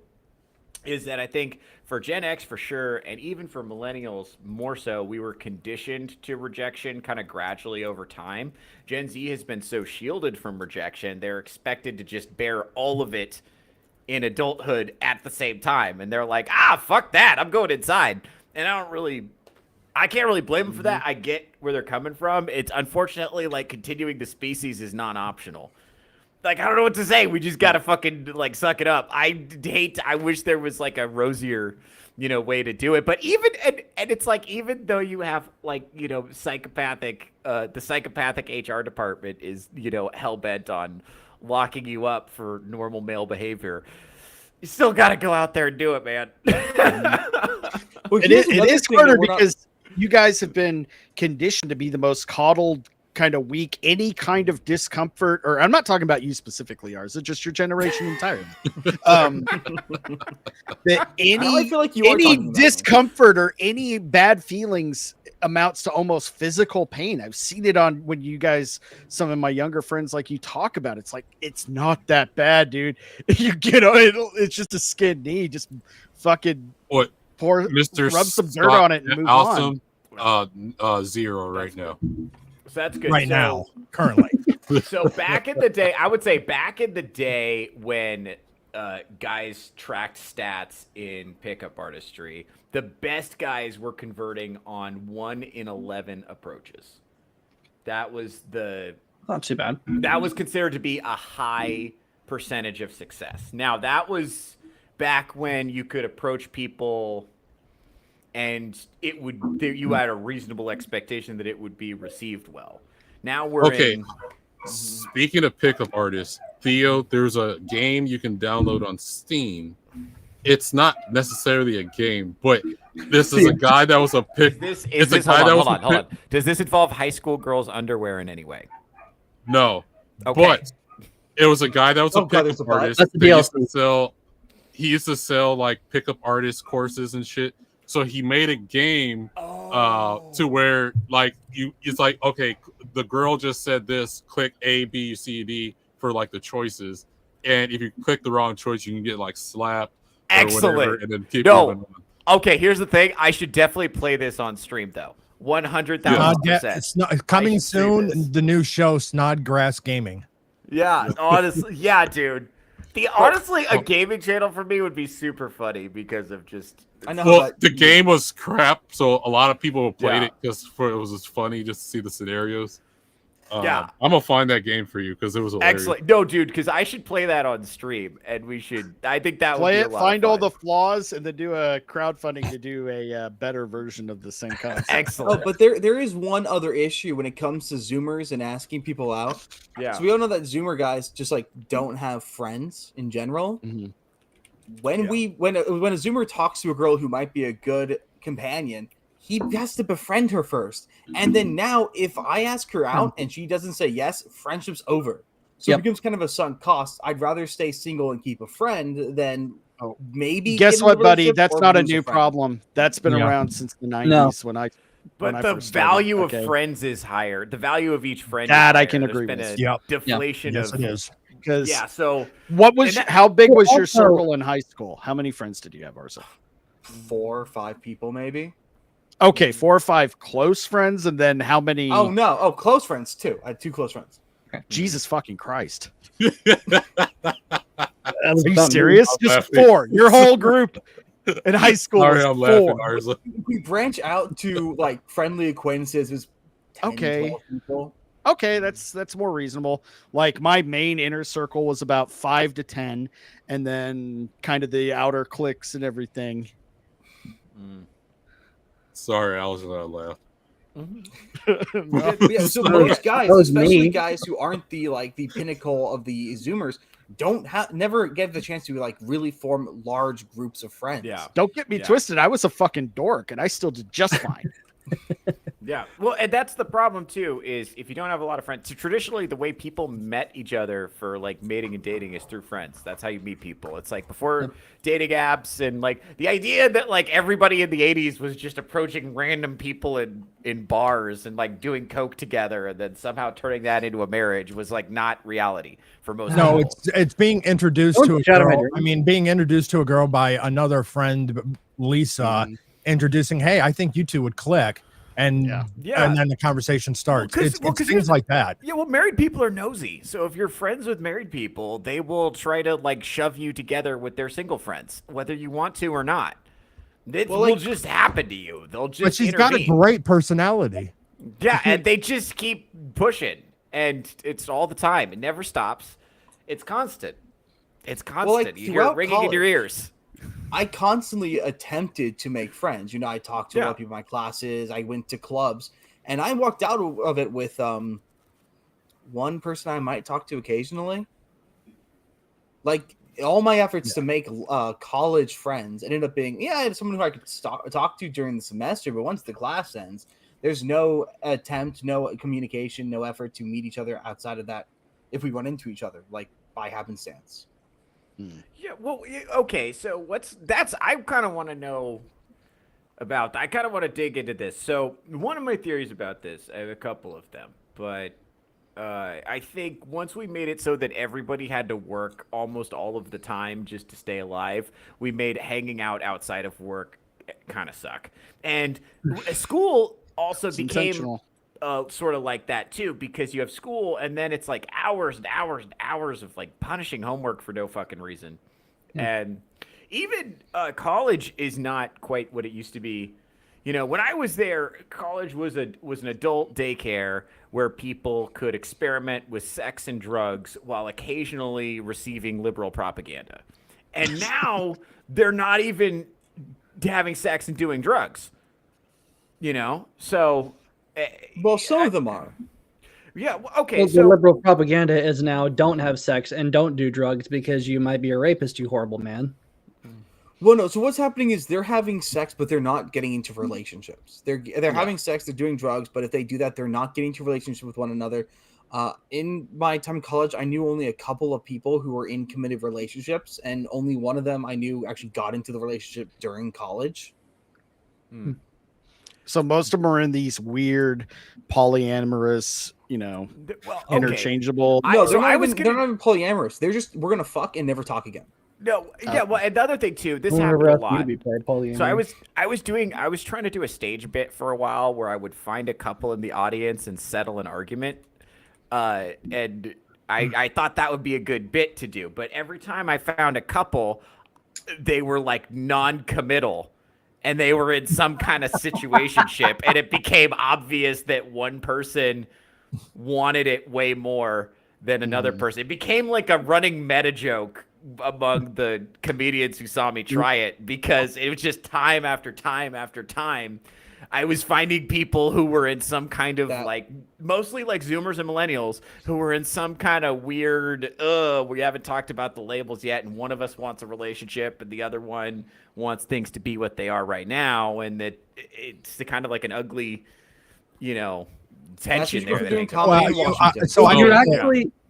is that I think for Gen X for sure, and even for millennials more so, we were conditioned to rejection kind of gradually over time. Gen Z has been so shielded from rejection, they're expected to just bear all of it in adulthood at the same time. And they're like, fuck that, I'm going inside. And I can't really blame them for that. I get where they're coming from. It's unfortunately like continuing the species is non-optional. Like, I don't know what to say. We just got to fucking, like, suck it up. I wish there was, like, a rosier, way to do it. But even, and it's like, even though you have, like, the psychopathic HR department is, hell-bent on locking you up for normal male behavior, you still got to go out there and do it, man. It is harder because you guys have been conditioned to be the most coddled, kind of weak, any kind of discomfort, or I'm not talking about you specifically, ours, it's just your generation entirely. Any discomfort or any bad feelings amounts to almost physical pain. I've seen it on when you guys, some of my younger friends, like you talk about, it's like, it's not that bad, dude. You get it's just a skinned knee, just fucking rub some dirt on it and move on. 0 right now. So that's good. Now, currently. So back in the day, I would say back in the day when guys tracked stats in pickup artistry, the best guys were converting on 1 in 11 approaches. That was not too bad. That was considered to be a high percentage of success. Now that was back when you could approach people and you had a reasonable expectation that it would be received well. Now we're in. Speaking of pickup artists, Theo, there's a game you can download on Steam. It's not necessarily a game, but this is a guy that was a pick. Hold on. Does this involve high school girls' underwear in any way? No. Okay. But it was a guy that was a pickup artist. He used to sell like pickup artist courses and shit. So he made a game to where like it's like, okay, the girl just said this, click A, B, C, D for like the choices. And if you click the wrong choice, you can get like slapped. Excellent. Whatever, and then keep moving on. Okay, here's the thing. I should definitely play this on stream though. 100,000%. It's not coming soon. The new show Snodgrass Gaming. Yeah, honestly, yeah, dude. Honestly, a gaming channel for me would be super funny because of just. I know. Well, the game was crap, so a lot of people played it just for it was just funny just to see the scenarios. I'm gonna find that game for you because it was hilarious. Excellent. No, dude, because I should play that on stream, and we should. I think that play would be it, find all the flaws, and then do a crowdfunding to do a better version of the same concept. Excellent. Oh, but there is one other issue when it comes to Zoomers and asking people out. Yeah. So we all know that Zoomer guys just like don't have friends in general. Mm-hmm. When a Zoomer talks to a girl who might be a good companion, he has to befriend her first. And then now, if I ask her out and she doesn't say yes, friendship's over. So it becomes kind of a sunk cost. I'd rather stay single and keep a friend than maybe. Guess what, buddy? That's not a new problem. That's been around since the 90s when I. But the value of friends is higher. The value of each friend. That is I can higher. agree There's with. been a deflation Yes, of. it is. Because so what was how big was your circle in high school? How many friends did you have, Arza? 4 or 5 people, maybe. Okay, 4 or 5 close friends, and then how many? Oh no! Oh, close friends too. I had 2 close friends. Jesus fucking Christ! Are you serious? Just 4. Your whole group in high school was 4. We branch out to like friendly acquaintances. Is 10, 12 people. Okay, that's more reasonable. Like my main inner circle was about 5 to 10, and then kind of the outer cliques and everything. Sorry, I was gonna laugh. So most guys, especially guys who aren't the pinnacle of the Zoomers, never get the chance to like really form large groups of friends. Yeah. Don't get me twisted. I was a fucking dork, and I still did just fine. Yeah, well, and that's the problem too. Is if you don't have a lot of friends, so traditionally the way people met each other for like mating and dating is through friends. That's how you meet people. It's like before dating apps and like the idea that like everybody in the '80s was just approaching random people in bars and like doing coke together and then somehow turning that into a marriage was like not reality for most people. No, it's being introduced to a girl. I mean, being introduced to a girl by another friend, Lisa, introducing, hey, I think you two would click. And and then the conversation starts. It's things like that. Yeah, well, married people are nosy. So if you're friends with married people, they will try to like shove you together with their single friends, whether you want to or not. It will just happen to you. They'll just. But she's got a great personality. Yeah, and they just keep pushing, and it's all the time. It never stops. It's constant. It's constant. You hear it ringing in your ears. I constantly attempted to make friends. You know, I talked to a lot of people in my classes. I went to clubs, and I walked out of it with one person I might talk to occasionally. Like all my efforts to make college friends ended up being, I have someone who I could talk to during the semester, but once the class ends, there's no attempt, no communication, no effort to meet each other outside of that. If we run into each other, like by happenstance. Yeah, well, okay, so I kind of want to know about, I kind of want to dig into this. So one of my theories about this, I have a couple of them, but I think once we made it so that everybody had to work almost all of the time just to stay alive, we made hanging out outside of work kind of suck. And school also became sort of like that too, because you have school and then it's like hours and hours and hours of like punishing homework for no fucking reason. And even college is not quite what it used to be. You know, when I was there, college was an adult daycare where people could experiment with sex and drugs while occasionally receiving liberal propaganda. And now they're not even having sex and doing drugs. You know, so. Well, some of them are. Yeah. Okay. Well, the liberal propaganda is now don't have sex and don't do drugs because you might be a rapist, you horrible man. Well, no. So what's happening is they're having sex, but they're not getting into relationships. They're having sex, they're doing drugs, but if they do that, they're not getting into relationships with one another. In my time in college, I knew only a couple of people who were in committed relationships, and only one of them I knew actually got into the relationship during college. So most of them are in these weird polyamorous, interchangeable. No, they're not even polyamorous. They're just, we're gonna fuck and never talk again. No, yeah. Well, another thing too, this happened a lot. So I was trying to do a stage bit for a while where I would find a couple in the audience and settle an argument, and I thought that would be a good bit to do. But every time I found a couple, they were like non-committal. And they were in some kind of situationship, and it became obvious that one person wanted it way more than another person. It became like a running meta joke among the comedians who saw me try it, because it was just time after time after time. I was finding people who were in some kind of like, mostly like Zoomers and millennials, who were in some kind of weird, we haven't talked about the labels yet, and one of us wants a relationship and the other one wants things to be what they are right now, and that it's the kind of like an ugly, tension there.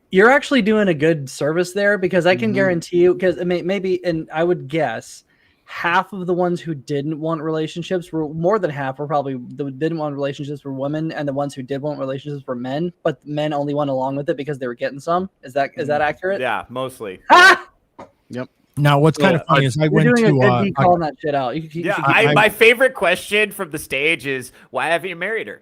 You're actually doing a good service there, because I can guarantee you, because maybe, and I would guess half of the ones who didn't want relationships were, more than half were probably didn't want relationships were women, and the ones who did want relationships were men, but men only went along with it because they were getting some. Is that accurate? Yeah, mostly. Yep. Now, what's kind of funny is I went to calling that shit out. My favorite question from the stage is, why haven't you married her?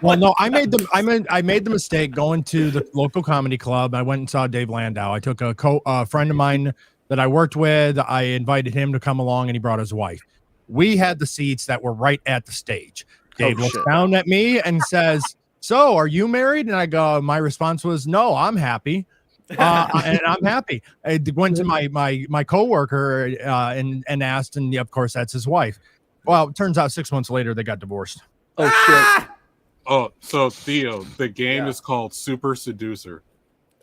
Well, no, I made the mistake going to the local comedy club. I went and saw Dave Landau. I took a friend of mine that I worked with. I invited him to come along, and he brought his wife. We had the seats that were right at the stage. Dave looks down at me and says, "So, are you married?" And I go, my response was, "No, I'm happy." And I'm happy. I went to my coworker and asked, and of course that's his wife. Well, it turns out 6 months later they got divorced. Oh shit. Oh, so Theo, the game is called Super Seducer.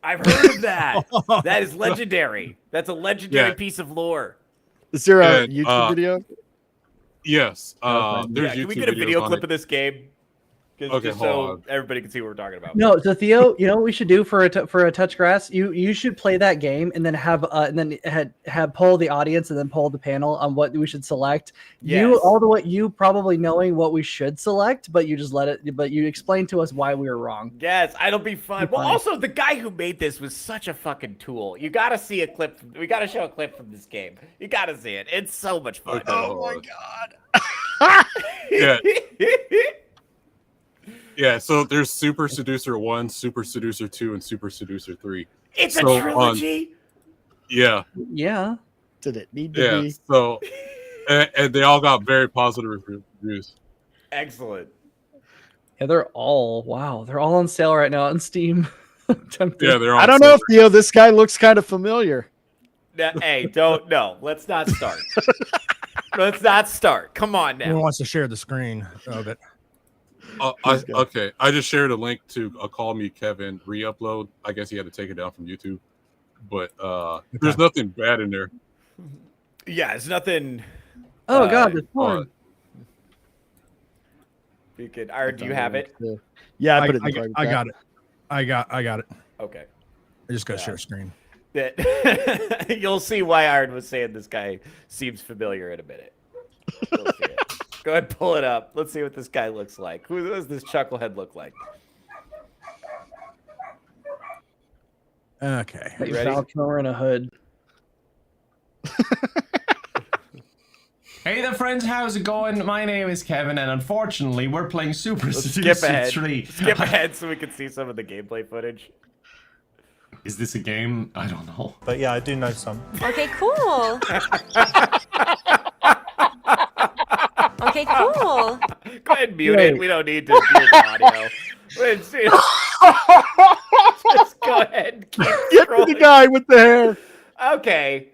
I've heard of that. That is legendary. That's a legendary piece of lore. Is there a YouTube video? Yes. There's Can we YouTube get a video videos on clip it. of this game? Okay, Just hold so on. everybody can see what we're talking about. No, so Theo, you know what we should do for a touch grass? You should play that game and then have poll the audience and then poll the panel on what we should select. Yes. You probably knowing what we should select, but you just you explain to us why we were wrong. Yes, it'll be fun. It'll be Well, fun. also the guy who made this was such a fucking tool. You got to see a clip. We got to show a clip from this game. You got to see it. It's so much fun. Okay, Oh hold my on. god. Yeah. Yeah, so there's Super Seducer 1, Super Seducer 2, and Super Seducer 3. It's So, a trilogy. Yeah. Yeah. Did it need to be? So, and they all got very positive reviews. Excellent. Yeah, they're all on sale right now on Steam. Tempted. Yeah, they're all I don't know, Theo. This guy looks kind of familiar. Hey, let's not start. Let's not start. Come on Who now. wants to share the screen of it? Okay, I just shared a link to a Call Me Kevin re-upload. I guess he had to take it down from YouTube, but there's nothing bad in there. Yeah, it's nothing. Oh god, it's fun. You could. Aaron, do you have it? Yeah, I put it in the I got it. I got it. Okay. I just got to share screen. That you'll see why Aaron was saying this guy seems familiar in a minute. You'll see it. Go ahead, pull it up. Let's see what this guy looks like. Who does this chucklehead look like? Okay. You ready? Falconer in a hood. Hey there, friends. How's it going? My name is Kevin, and unfortunately, we're playing Super Let's Seducer skip ahead. 3. Skip ahead so we can see some of the gameplay footage. Is this a game? I don't know. But yeah, I do know some. Okay, cool. Okay, cool. Go ahead and mute it. We don't need to hear the audio. Just go ahead and keep Get to the guy with the hair. Okay.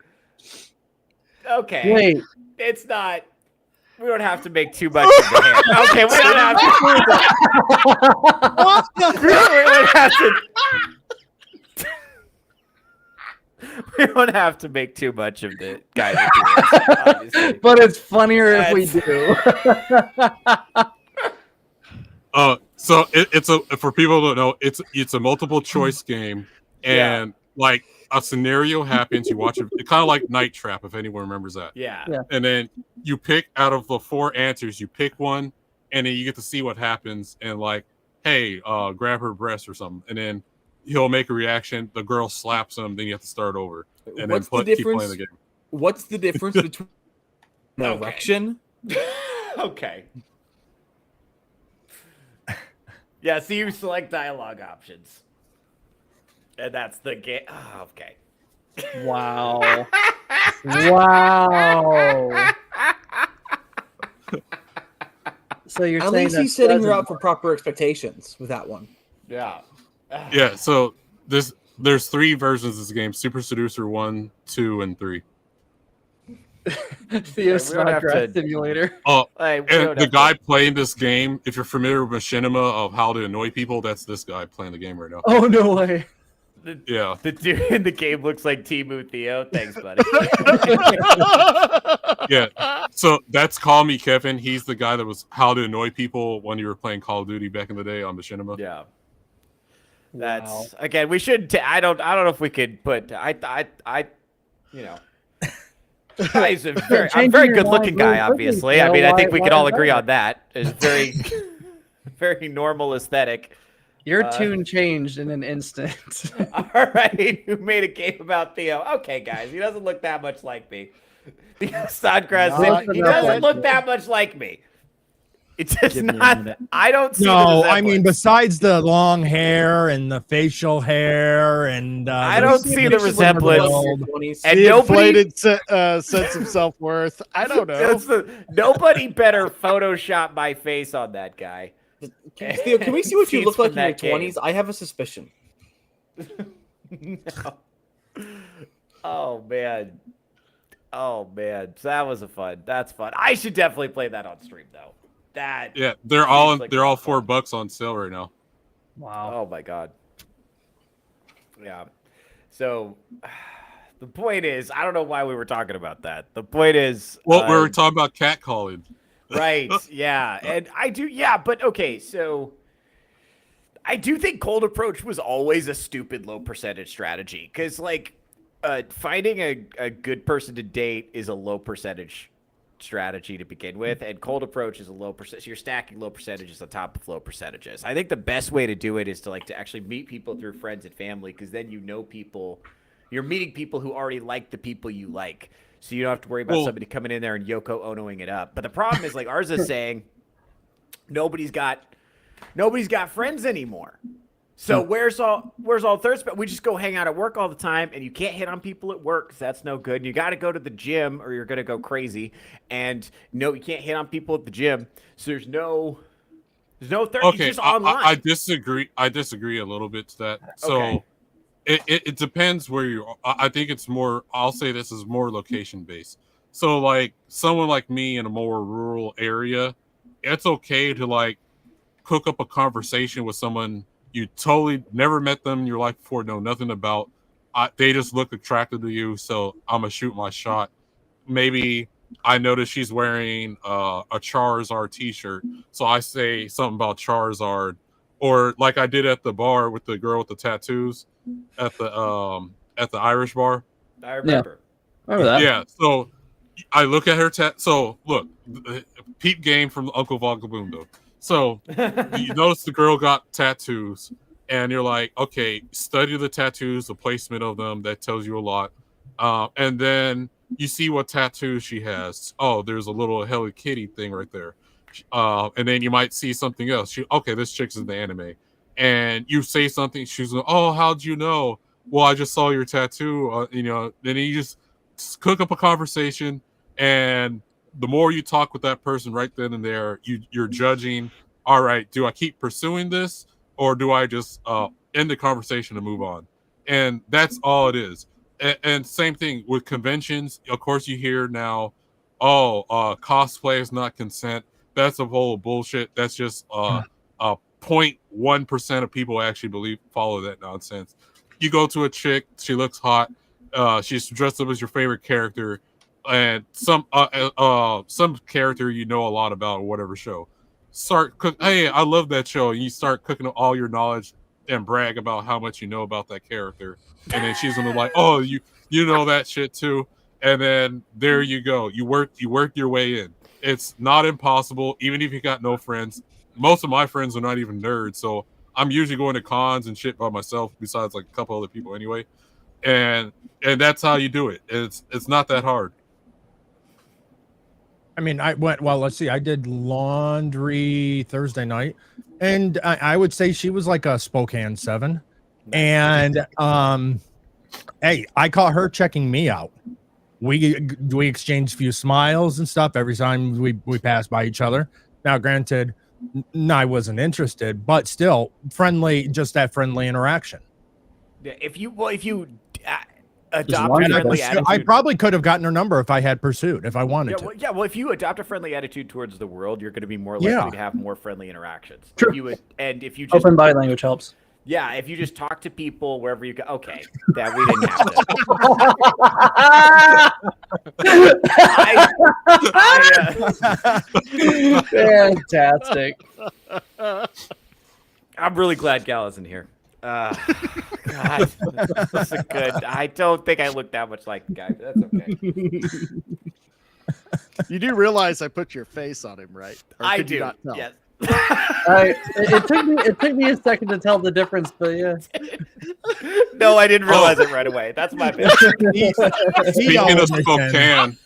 Okay. Wait. It's not. We don't have to make too much of the hair. Okay, we don't have to. We don't have to. We don't have to make too much of the guy. But it's funnier if we do. So it's a for people who don't know, it's a multiple choice game, and like a scenario happens, you watch it. It's kind of like Night Trap, if anyone remembers that. Yeah. And then you pick out of the 4 answers, you pick one, and then you get to see what happens. And like, hey, grab her breast or something, and then he'll make a reaction. The girl slaps him, then you have to start over, and What's then the keep playing difference? the game. What's the difference between an erection? Okay. Yeah, so you select dialogue options. And that's the game. Oh, okay. Wow. Wow. So you're At saying least that he's setting her doesn't- up for proper expectations with that one. Yeah. Yeah, so there's 3 versions of this game: Super Seducer 1, 2, and 3. Theo Snodgrass simulator. Oh, Hey, we and don't the have guy playing this game, if you're familiar with Machinima of how to annoy people, that's this guy playing the game right now. Oh no way. Yeah. The dude in the game looks like Timu Theo. Thanks, buddy. Yeah. So that's Call Me Kevin. He's the guy that was how to annoy people when you were playing Call of Duty back in the day on Machinima. Yeah. That's again. We should. I don't know if we could put. You know. He's a very, I'm a very good-looking guy. Obviously, I mean, I think we could all agree on that. It's very, very normal aesthetic. Your tune changed in an instant. All right, who made a game about Theo? Okay, guys, he doesn't look that much like me. Theo Snodgrass, he doesn't look that much like me. It's just not. I don't see. No, I mean, besides the long hair and the facial hair, and I don't see the resemblance. And the nobody inflated sense of self-worth. I don't know. Nobody better Photoshop my face on that guy. Theo, can we see what you Scenes look like from in your that game. 20s? I have a suspicion. No. Oh man. Oh man. So that was fun. That's fun. I should definitely play that on stream though. That Yeah, they're all $4 on sale right now. Wow. Oh my god. Yeah. So The point is, I don't know why we were talking about that. The point is, well, we were talking about catcalling. Right. Yeah. And I do. Yeah. But okay. So I do think cold approach was always a stupid low percentage strategy because, like, finding a good person to date is a low percentage strategy to begin with, and cold approach is a low percentage. You're stacking low percentages on top of low percentages. I think the best way to do it is to actually meet people through friends and family, because then you know people. You're meeting people who already like the people you like, so you don't have to worry about somebody coming in there and Yoko Onoing it up. But the problem is, like ours is saying, nobody's got friends anymore. So where's all third spot? We just go hang out at work all the time, and you can't hit on people at work because that's no good. And you got to go to the gym or you're gonna go crazy. And no, you can't hit on people at the gym. So there's no third. Okay, just online. I disagree. I disagree a little bit to that. So. Okay. It depends where you are. I think it's more, I'll say this is more location based. So like someone like me in a more rural area, it's okay to like cook up a conversation with someone you totally never met them in your life before, know nothing about. They just look attractive to you, so I'm gonna shoot my shot. Maybe I notice she's wearing a Charizard t-shirt, so I say something about Charizard, or like I did at the bar with the girl with the tattoos at the Irish bar. I remember. Yeah. Remember that. Yeah. So I look at her so look, peep game from Uncle Vagabundo. So you notice the girl got tattoos, and you're like, okay, study the tattoos, the placement of them. That tells you a lot. And then you see what tattoos she has. Oh, there's a little Hello Kitty thing right there. And then you might see something else. Okay, this chick's in the anime. And you say something, she's like, oh, how'd you know? Well, I just saw your tattoo. Then you just cook up a conversation, and the more you talk with that person right then and there, you're judging, all right, do I keep pursuing this, or do I just end the conversation and move on? And that's all it is. And same thing with conventions. Of course, you hear now, cosplay is not consent. That's a whole bullshit. That's just 0.1% of people actually follow that nonsense. You go to a chick, she looks hot, she's dressed up as your favorite character, and some character you know a lot about or whatever show. Hey, I love that show, and you start cooking all your knowledge and brag about how much you know about that character, and then she's gonna be like, oh, you know that shit too, and then there you go. You work your way in. It's not impossible, even if you got no friends. Most of my friends are not even nerds, so I'm usually going to cons and shit by myself, besides like a couple other people anyway. And that's how you do it. It's not that hard. I mean, let's see, I did laundry Thursday night, and I would say she was like a Spokane 7. And hey, I caught her checking me out. We exchanged a few smiles and stuff every time we passed by each other. Now, granted, no, I wasn't interested, but still friendly, just that friendly interaction. Yeah, if you adopt a friendly attitude, I probably could have gotten her number if I had pursued, if I wanted to. Well, if you adopt a friendly attitude towards the world, you're going to be more likely to have more friendly interactions. True. If you just open body language helps. Yeah, if you just talk to people wherever you go. Okay, that we didn't have to. Fantastic. I'm really glad Gal isn't here. God, this is good. I don't think I look that much like the guy, but that's okay. You do realize I put your face on him, right? Or I could do. You not tell? Yes. It took me a second to tell the difference, but yeah. No, I didn't realize it right away. That's my bad. Speaking of Spokane,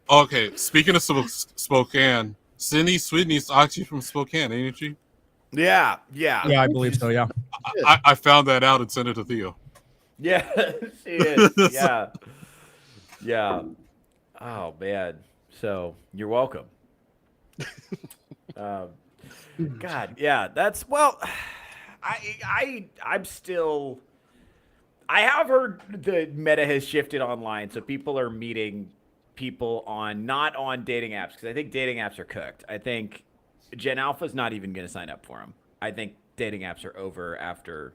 okay. Speaking of Spokane, Sydney Swidney's actually from Spokane, ain't she? Yeah. I believe so. Yeah. I found that out and sent it to Theo. Yeah, she is. Yeah. Oh man. So you're welcome. God, yeah, that's I'm still. I have heard the meta has shifted online, so people are meeting people not on dating apps, because I think dating apps are cooked. I think Gen Alpha's not even going to sign up for them. I think dating apps are over after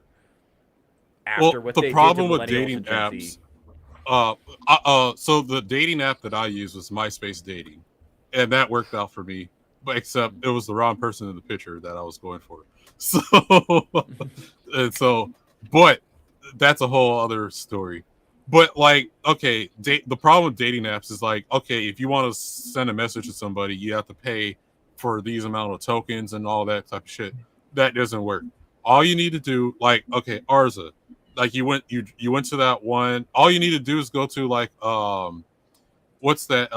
what the they problem did to with millennials dating and Gen apps. Z. So the dating app that I used was MySpace Dating, and that worked out for me. But except it was the wrong person in the picture that I was going for. So, but that's a whole other story. But like, okay, the problem with dating apps is like, okay, if you want to send a message to somebody, you have to pay for these amount of tokens and all that type of shit. That doesn't work. All you need to do, like, okay, Arza, like you went to that one. All you need to do is go to like what's that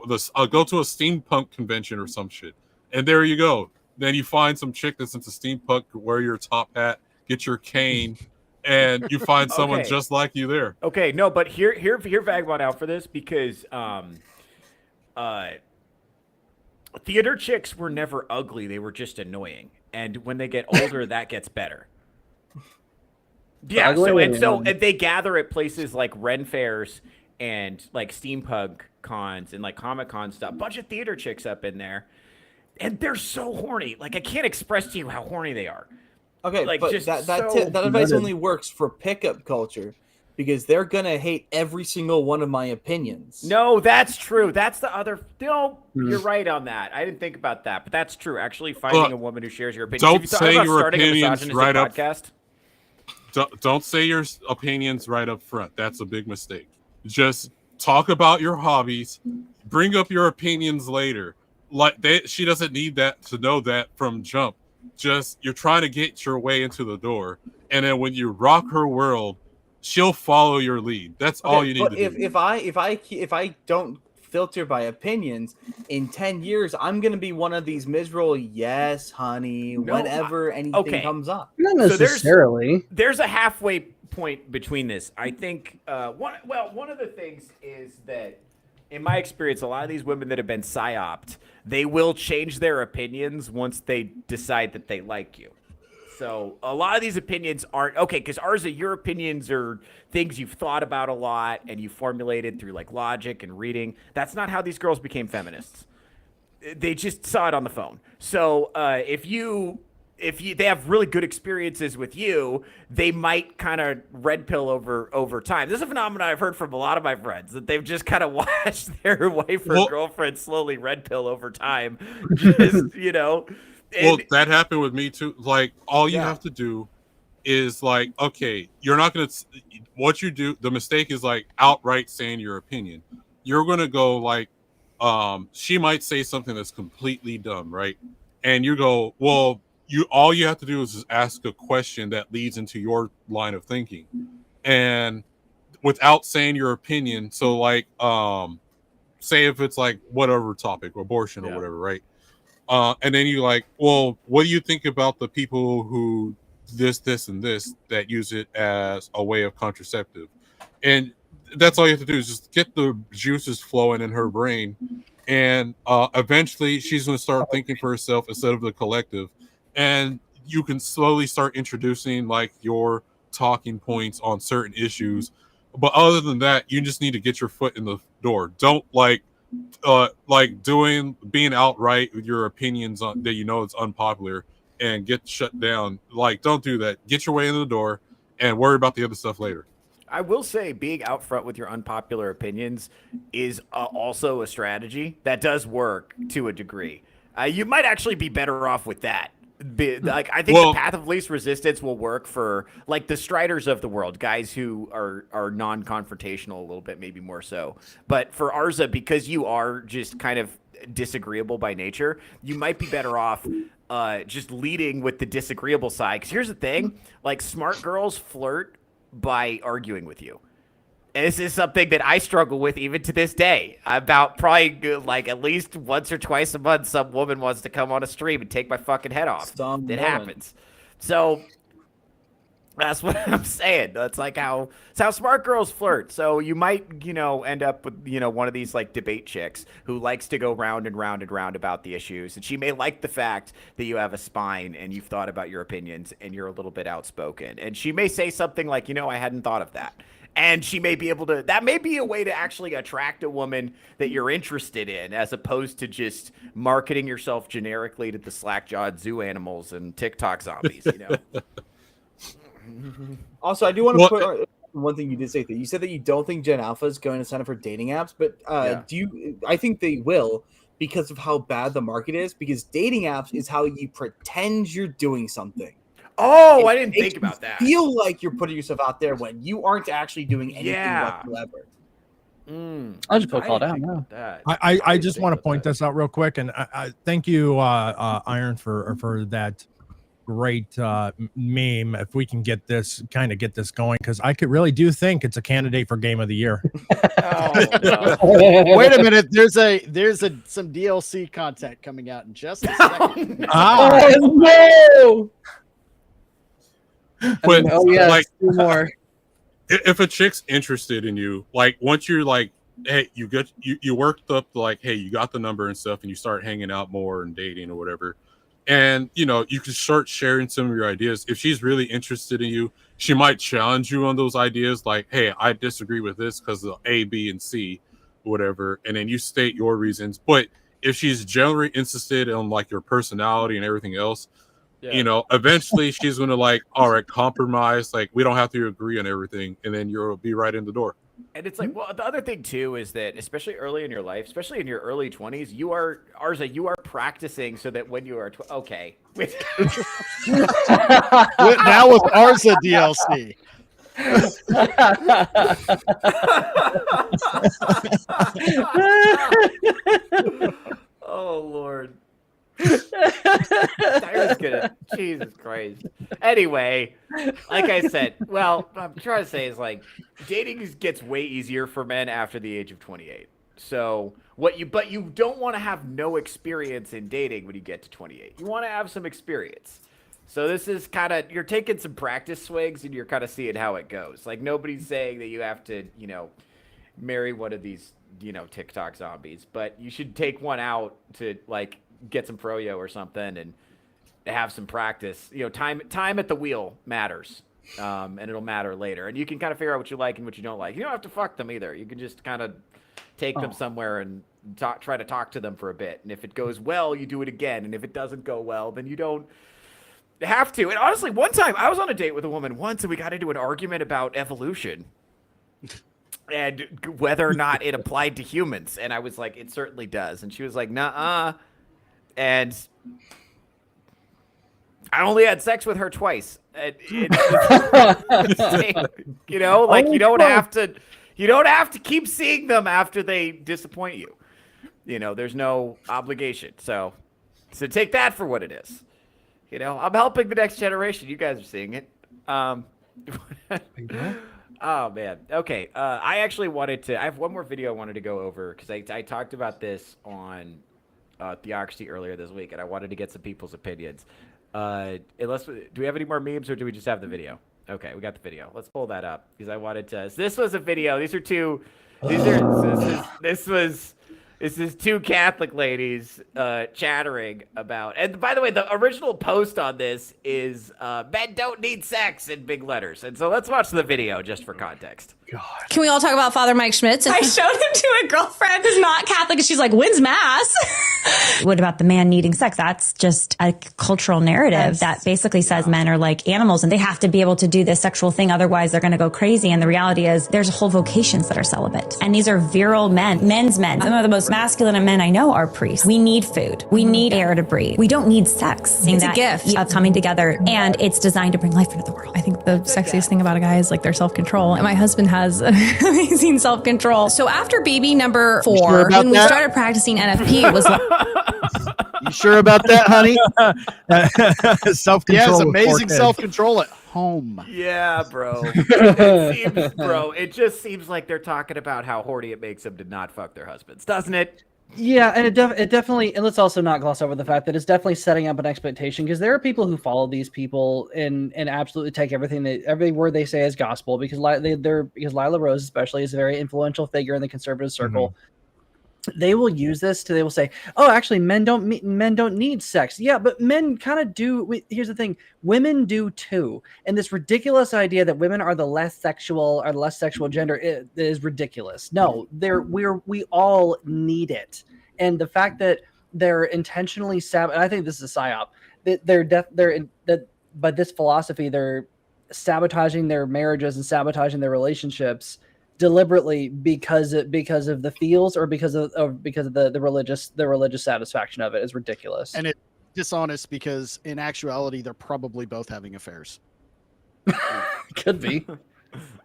this go to a steampunk convention or some shit, and there you go. Then you find some chick that's into steampunk, wear your top hat, get your cane, and you find someone just like you there. Okay, no, but hear Vagabond out for this because theater chicks were never ugly; they were just annoying. And when they get older, that gets better. Yeah, so they gather at places like Ren fairs and like steampunk cons and like Comic-Con stuff. Bunch of theater chicks up in there, and they're so horny. Like I can't express to you how horny they are. Okay, like, but just that advice only works for pickup culture because they're gonna hate every single one of my opinions. No, that's true. That's the other. No, you're right on that. I didn't think about that, but that's true. Actually, finding a woman who shares your opinions. Don't say your opinions right up. Don't say your opinions right up front. That's a big mistake. Just talk about your hobbies. Bring up your opinions later. She doesn't need that to know that from jump. Just you're trying to get your way into the door, and then when you rock her world, she'll follow your lead. That's all you need to do. If I don't filter by opinions, in 10 years I'm gonna be one of these miserable yes, honey, whenever anything comes up. Not necessarily. So there's a halfway point between this. I think one of the things is that in my experience, a lot of these women that have been psyoped, they will change their opinions once they decide that they like you. So a lot of these opinions aren't okay because Arza, your opinions are things you've thought about a lot and you formulated through like logic and reading. That's not how these girls became feminists. They just saw it on the phone. So if they have really good experiences with you, they might kind of red pill over time. This is a phenomenon I've heard from a lot of my friends that they've just kind of watched their wife or girlfriend slowly red pill over time. Just, Well, that happened with me too. Like, all you have to do is like, okay, you're not going to, what you do, the mistake is like outright saying your opinion. You're going to go like, she might say something that's completely dumb, right? And you go, well, all you have to do is just ask a question that leads into your line of thinking. And without saying your opinion, so like, say if it's like whatever topic, abortion or whatever, right? And then you like, well, what do you think about the people who this, and this that use it as a way of contraceptive? And that's all you have to do is just get the juices flowing in her brain. And eventually she's going to start thinking for herself instead of the collective. And you can slowly start introducing like your talking points on certain issues. But other than that, you just need to get your foot in the door. Don't being outright with your opinions on that it's unpopular and get shut down. Like, don't do that. Get your way in the door and worry about the other stuff later. I will say being out front with your unpopular opinions is also a strategy that does work to a degree. You might actually be better off with that. I think the path of least resistance will work for like the Striders of the world, guys who are non-confrontational a little bit, maybe more so. But for Arza, because you are just kind of disagreeable by nature, you might be better off just leading with the disagreeable side. Because here's the thing, like smart girls flirt by arguing with you. And this is something that I struggle with even to this day. About probably like at least once or twice a month, some woman wants to come on a stream and take my fucking head off. It happens. So that's what I'm saying. That's like how smart girls flirt. So you might, end up with, one of these like debate chicks who likes to go round and round and round about the issues. And she may like the fact that you have a spine and you've thought about your opinions and you're a little bit outspoken. And she may say something like, I hadn't thought of that. And she may be able to, that may be a way to actually attract a woman that you're interested in, as opposed to just marketing yourself generically to the slack-jawed zoo animals and TikTok zombies, Also, I do want to put one thing you did say. That you said that you don't think Gen Alpha is going to sign up for dating apps, but do you? I think they will because of how bad the market is. Because dating apps is how you pretend you're doing something. Oh, I didn't think about that. Feel like you're putting yourself out there when you aren't actually doing anything whatsoever. I'll just put called out now. I just want to point this out real quick, and I thank you, Iron, for that great meme. If we can get this going, because I really do think it's a candidate for Game of the Year. Wait a minute, there's some DLC content coming out in just a second. No! But like, more. If a chick's interested in you, like once you're like, hey, you worked up like, hey, you got the number and stuff, and you start hanging out more and dating or whatever, and you can start sharing some of your ideas. If she's really interested in you, she might challenge you on those ideas, like, hey, I disagree with this because of A, B, and C, whatever, and then you state your reasons. But if she's generally interested in like your personality and everything else, eventually she's gonna like, all right, compromise. Like, we don't have to agree on everything, and then you'll be right in the door. And it's like, well, the other thing too is that, especially early in your life, especially in your early 20s, you are practicing so that when you are okay. Now with Arza DLC. Oh Lord. Jesus Christ. Anyway, like I said, well, what I'm trying to say is like dating gets way easier for men after the age of 28. So but you don't want to have no experience in dating when you get to 28. You want to have some experience. So this is kind of, you're taking some practice swigs and you're kind of seeing how it goes. Like nobody's saying that you have to, marry one of these, TikTok zombies, but you should take one out to like get some froyo or something and have some practice. Time at the wheel matters, and it'll matter later. And you can kind of figure out what you like and what you don't like. You don't have to fuck them either. You can just kind of take them somewhere and try to talk to them for a bit. And if it goes well, you do it again. And if it doesn't go well, then you don't have to. And honestly, one time I was on a date with a woman once and we got into an argument about evolution and whether or not it applied to humans. And I was like, it certainly does. And she was like, nuh-uh. And I only had sex with her twice. You don't have to keep seeing them after they disappoint you. There's no obligation. So take that for what it is. I'm helping the next generation. You guys are seeing it. Oh man. Okay. I actually I have one more video I wanted to go over because I talked about this on Theocracy earlier this week, and I wanted to get some people's opinions. Do we have any more memes, or do we just have the video? Okay, we got the video. Let's pull that up because I wanted to. So this was a video. This is two Catholic ladies chattering about. And by the way, the original post on this is men don't need sex in big letters. And so let's watch the video just for context. God. Can we all talk about Father Mike Schmitz? I showed him to a girlfriend who's not Catholic, and she's like, when's Mass? What about the man needing sex? That's just a cultural narrative that basically says men are like animals and they have to be able to do this sexual thing. Otherwise, they're going to go crazy. And the reality is there's whole vocations that are celibate. And these are virile men's men. Some of the most masculine of men I know are priests. We need food. We need air to breathe. We don't need sex. It's a gift of coming together, and it's designed to bring life into the world. I think the sexiest thing about a guy is like their self-control. And my husband has amazing self-control. So after baby number 4, when we started practicing NFP, it was like, you sure about that, honey? Self-control. He has amazing self-control at home. Yeah, bro. It just seems like they're talking about how horny it makes them to not fuck their husbands, doesn't it? Yeah, and it definitely, and let's also not gloss over the fact that it's definitely setting up an expectation, because there are people who follow these people and absolutely take every word they say as gospel, because Lila Rose especially is a very influential figure in the conservative circle. Mm-hmm. They will use this they will say, oh, actually men don't need sex. Yeah, but men kind of do. Here's the thing, women do too. And this ridiculous idea that women are the less sexual gender is ridiculous. No, we all need it. And the fact that they're intentionally and I think this is a psyop, that by this philosophy, they're sabotaging their marriages and sabotaging their relationships deliberately because of the feels or because of the religious satisfaction of it is ridiculous. And it's dishonest because in actuality they're probably both having affairs. Could be.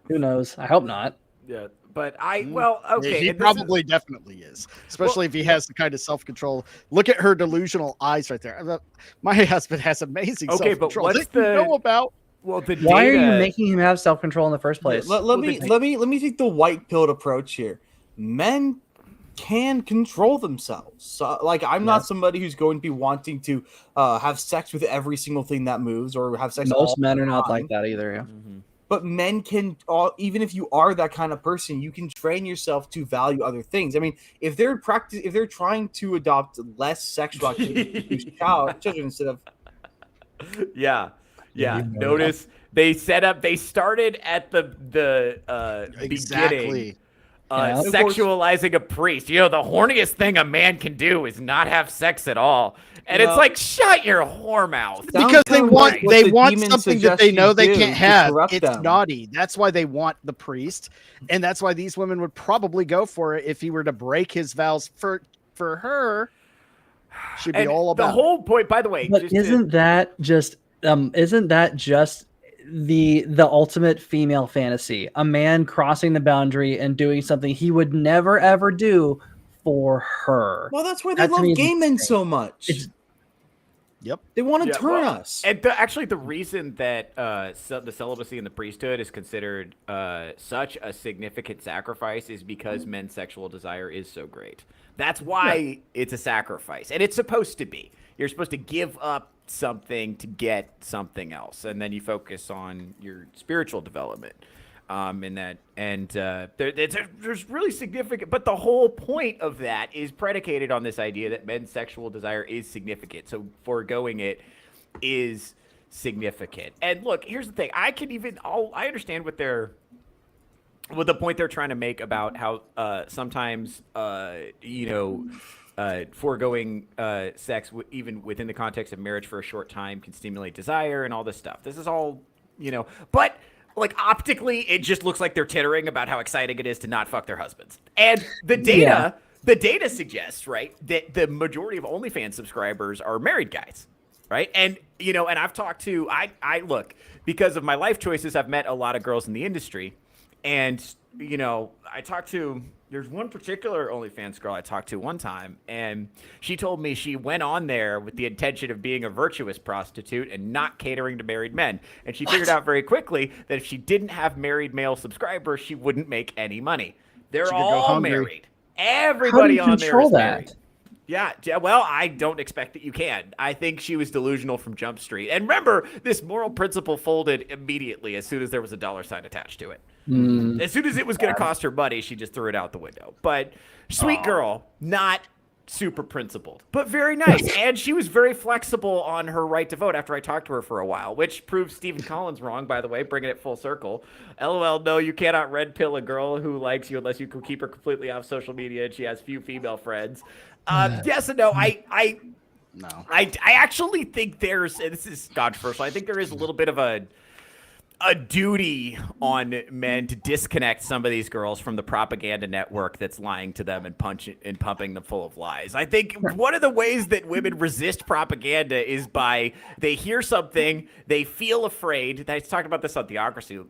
Who knows? I hope not. Yeah, but okay. He probably definitely is, especially if he has the kind of self-control. Look at her delusional eyes right there. My husband has amazing self-control. But what's that you know about? Well, why are you making him have self-control in the first place? Let me take the white pilled approach here. Men can control themselves. So, like, I'm not somebody who's going to be wanting to have sex with every single thing that moves or have sex. Most men are not like that either. Yeah. Mm-hmm. But men can, even if you are that kind of person, you can train yourself to value other things. I mean, if they're trying to adopt less sexual activity to children instead of, Notice they started at the beginning. Sexualizing a priest. The horniest thing a man can do is not have sex at all. And it's like, shut your whore mouth. Because they want something that they know they can't have. It's naughty. That's why they want the priest. And that's why these women would probably go for it if he were to break his vows for her. Should be all about the whole point, by the way. But isn't that just the ultimate female fantasy? A man crossing the boundary and doing something he would never ever do for her. Well, that's why they love gay men so much. Yep, they want to turn us. And actually, the reason that the celibacy in the priesthood is considered such a significant sacrifice is because men's sexual desire is so great. That's why it's a sacrifice, and it's supposed to be. You're supposed to give up something to get something else, and then you focus on your spiritual development. There's really significant, but the whole point of that is predicated on this idea that men's sexual desire is significant. So foregoing it is significant. And look, here's the thing: I understand what the point they're trying to make about how sometimes foregoing sex even within the context of marriage for a short time can stimulate desire and all this stuff. This is all but. Like, optically, it just looks like they're tittering about how exciting it is to not fuck their husbands. And the data suggests, right, that the majority of OnlyFans subscribers are married guys, right? And, and I've talked to, I look, because of my life choices, I've met a lot of girls in the industry. And, I talked to, there's one particular OnlyFans girl I talked to one time, and she told me she went on there with the intention of being a virtuous prostitute and not catering to married men. And she figured out very quickly that if she didn't have married male subscribers, she wouldn't make any money. They're all married. Everybody on there is married. Yeah, well, I don't expect that you can. I think she was delusional from Jump Street. And remember, this moral principle folded immediately as soon as there was a dollar sign attached to it. As soon as it was going to cost her money, she just threw it out the window. But sweet girl, not super principled, but very nice. And she was very flexible on her right to vote after I talked to her for a while, which proves Stephen Collins wrong, by the way, bringing it full circle. LOL, no, you cannot red pill a girl who likes you unless you can keep her completely off social media and she has few female friends. Yes and no. I actually think there's, and this is controversial, I think there is a little bit of a duty on men to disconnect some of these girls from the propaganda network that's lying to them and pumping them full of lies. I think one of the ways that women resist propaganda is by they hear something, they feel afraid. I talked about this on Theocracy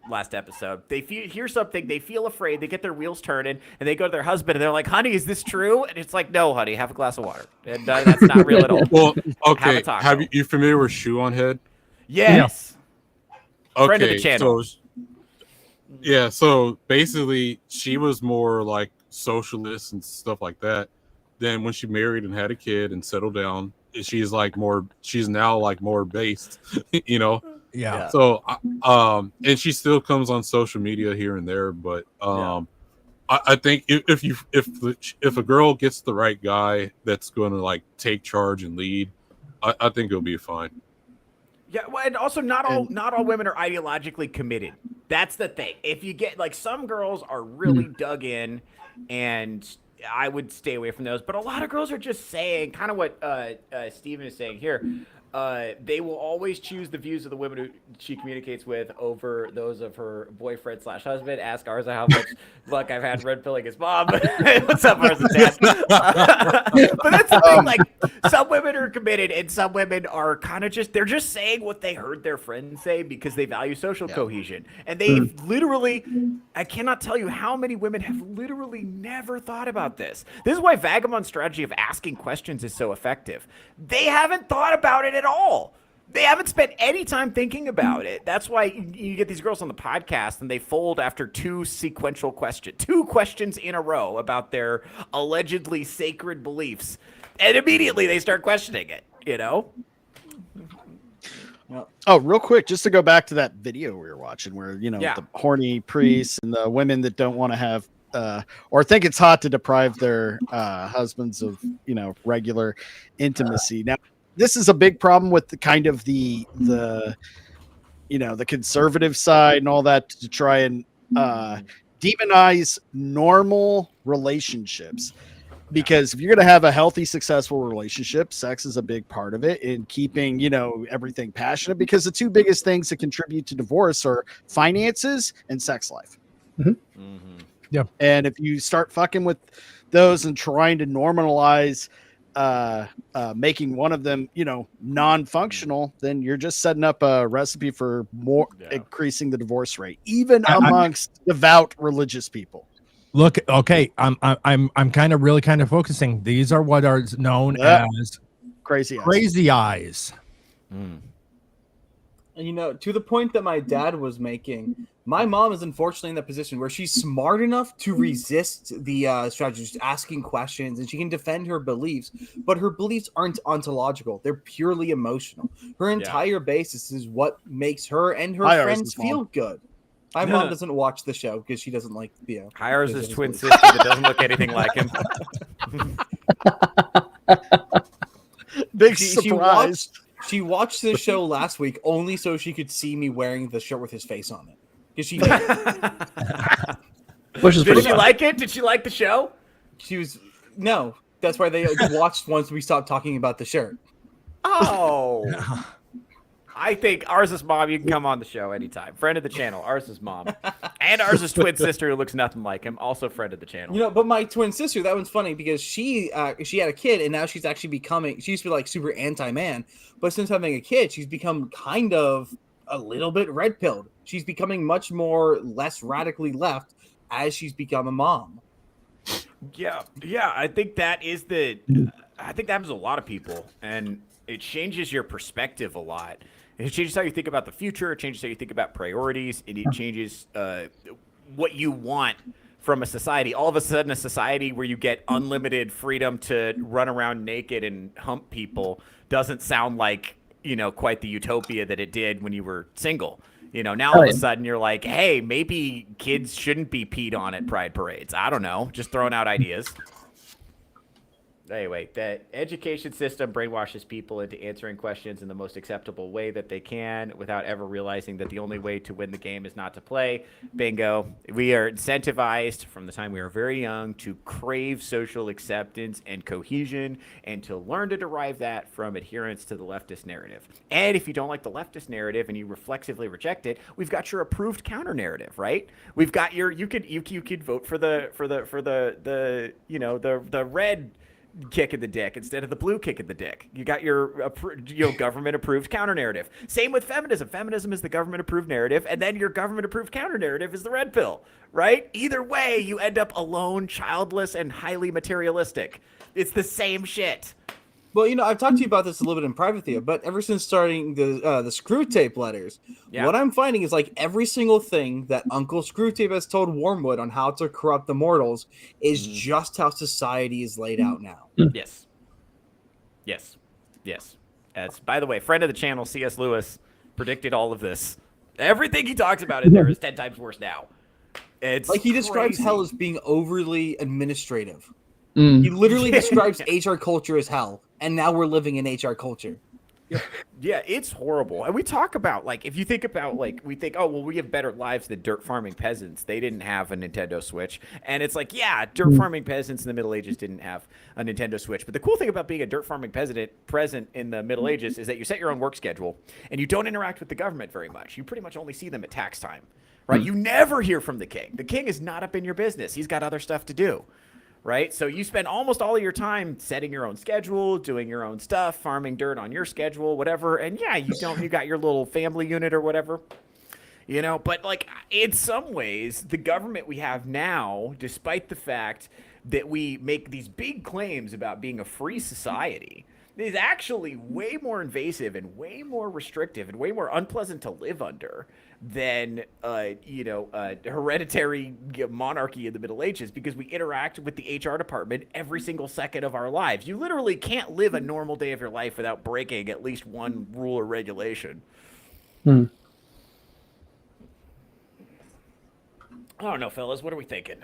last episode. They hear something, they feel afraid, they get their wheels turning, and they go to their husband and they're like, honey, is this true? And it's like, no, honey, have a glass of water. And that's not real at all. Well, okay. Have you familiar with Shoe on Head? Yes. Okay, friend of the channel. So basically she was more like socialist and stuff like that. Then when she married and had a kid and settled down, she's now like more based, Yeah. So and she still comes on social media here and there, but I think if a girl gets the right guy that's going to like take charge and lead, I think it'll be fine. Yeah, well, and also not all women are ideologically committed. That's the thing. If you get like some girls are really dug in, and I would stay away from those. But a lot of girls are just saying kind of what Steven is saying here. they will always choose the views of the women who she communicates with over those of her boyfriend / husband. Ask Arza how much luck I've had red pilling his mom. What's up, Arza dad? But that's the thing. Like, some women are committed, and some women are kind of they're just saying what they heard their friends say because they value social cohesion. And they've literally, I cannot tell you how many women have literally never thought about this. This is why Vagabond's strategy of asking questions is so effective. They haven't thought about it at all. They haven't spent any time thinking about it. That's why you get these girls on the podcast and they fold after two questions in a row about their allegedly sacred beliefs. And immediately they start questioning it, you know? Oh, real quick, just to go back to that video we were watching where, the horny priests and the women that don't want to have or think it's hot to deprive their husbands of, regular intimacy. Now, this is a big problem with the kind of the conservative side and all that to try and demonize normal relationships. Because if you're going to have a healthy, successful relationship, sex is a big part of it in keeping, everything passionate, because the two biggest things that contribute to divorce are finances and sex life. Yeah. And if you start fucking with those and trying to normalize making one of them, non-functional, then you're just setting up a recipe for more increasing the divorce rate, even amongst devout religious people. Look, okay, I'm kind of focusing. These are what are known as crazy eyes. Crazy eyes. And to the point that my dad was making, my mom is unfortunately in that position where she's smart enough to resist the strategist asking questions, and she can defend her beliefs, but her beliefs aren't ontological. They're purely emotional. Her entire basis is what makes her and her friends feel good. My mom doesn't watch the show because she doesn't like Theo. Hires his twin sister that doesn't look anything like him. Big surprise. She watched this show last week only so she could see me wearing the shirt with his face on it. Because she Did she like it? Did she like the show? No. That's why they watched once we stopped talking about the shirt. Oh. I think Arza's mom, you can come on the show anytime. Friend of the channel, Arza's mom. And Arza's twin sister who looks nothing like him, also friend of the channel. But my twin sister, that one's funny because she had a kid and now she's actually she used to be like super anti-man, but since having a kid, she's become kind of a little bit red-pilled. She's becoming much more less radically left as she's become a mom. Yeah, I think that happens to a lot of people, and it changes your perspective a lot. It changes how you think about the future. It changes how you think about priorities. It changes what you want from a society. All of a sudden, a society where you get unlimited freedom to run around naked and hump people doesn't sound like, quite the utopia that it did when you were single. Now all of a sudden you're like, hey, maybe kids shouldn't be peed on at pride parades. I don't know. Just throwing out ideas. Anyway, the education system brainwashes people into answering questions in the most acceptable way that they can without ever realizing that the only way to win the game is not to play. Bingo. We are incentivized from the time we are very young to crave social acceptance and cohesion and to learn to derive that from adherence to the leftist narrative. And if you don't like the leftist narrative and you reflexively reject it, we've got your approved counter narrative, right? We've got your you could vote for the red kick in the dick instead of the blue kick in the dick. You got your government approved counter narrative. Same with feminism. Feminism is the government approved narrative, and then your government approved counter narrative is the red pill, right? Either way, you end up alone, childless, and highly materialistic. It's the same shit. Well, I've talked to you about this a little bit in private, Theo, but ever since starting the Screw Tape letters, what I'm finding is like every single thing that Uncle Screw Tape has told Wormwood on how to corrupt the mortals is just how society is laid out now. Yes. As by the way, friend of the channel, C.S. Lewis, predicted all of this. Everything he talks about in there is 10 times worse now. It's like he describes hell as being overly administrative. He literally describes HR culture as hell, and now we're living in HR culture. Yeah, it's horrible. And we talk about, like, if you think about, like, we think, oh, well, we have better lives than dirt farming peasants. They didn't have a Nintendo Switch. And it's like, yeah, dirt farming peasants in the Middle Ages didn't have a Nintendo Switch. But the cool thing about being a dirt farming peasant present in the Middle Ages is that you set your own work schedule and you don't interact with the government very much. You pretty much only see them at tax time, right? You never hear from the king. The king is not up in your business. He's got other stuff to do. Right? So you spend almost all of your time setting your own schedule, doing your own stuff, farming dirt on your schedule, whatever. And yeah, you got your little family unit or whatever, you know, but like in some ways, the government we have now, despite the fact that we make these big claims about being a free society, is actually way more invasive and way more restrictive and way more unpleasant to live under than hereditary monarchy in the Middle Ages, because we interact with the HR department every single second of our lives. You literally can't live a normal day of your life without breaking at least one rule or regulation. I don't know, fellas. What are we thinking?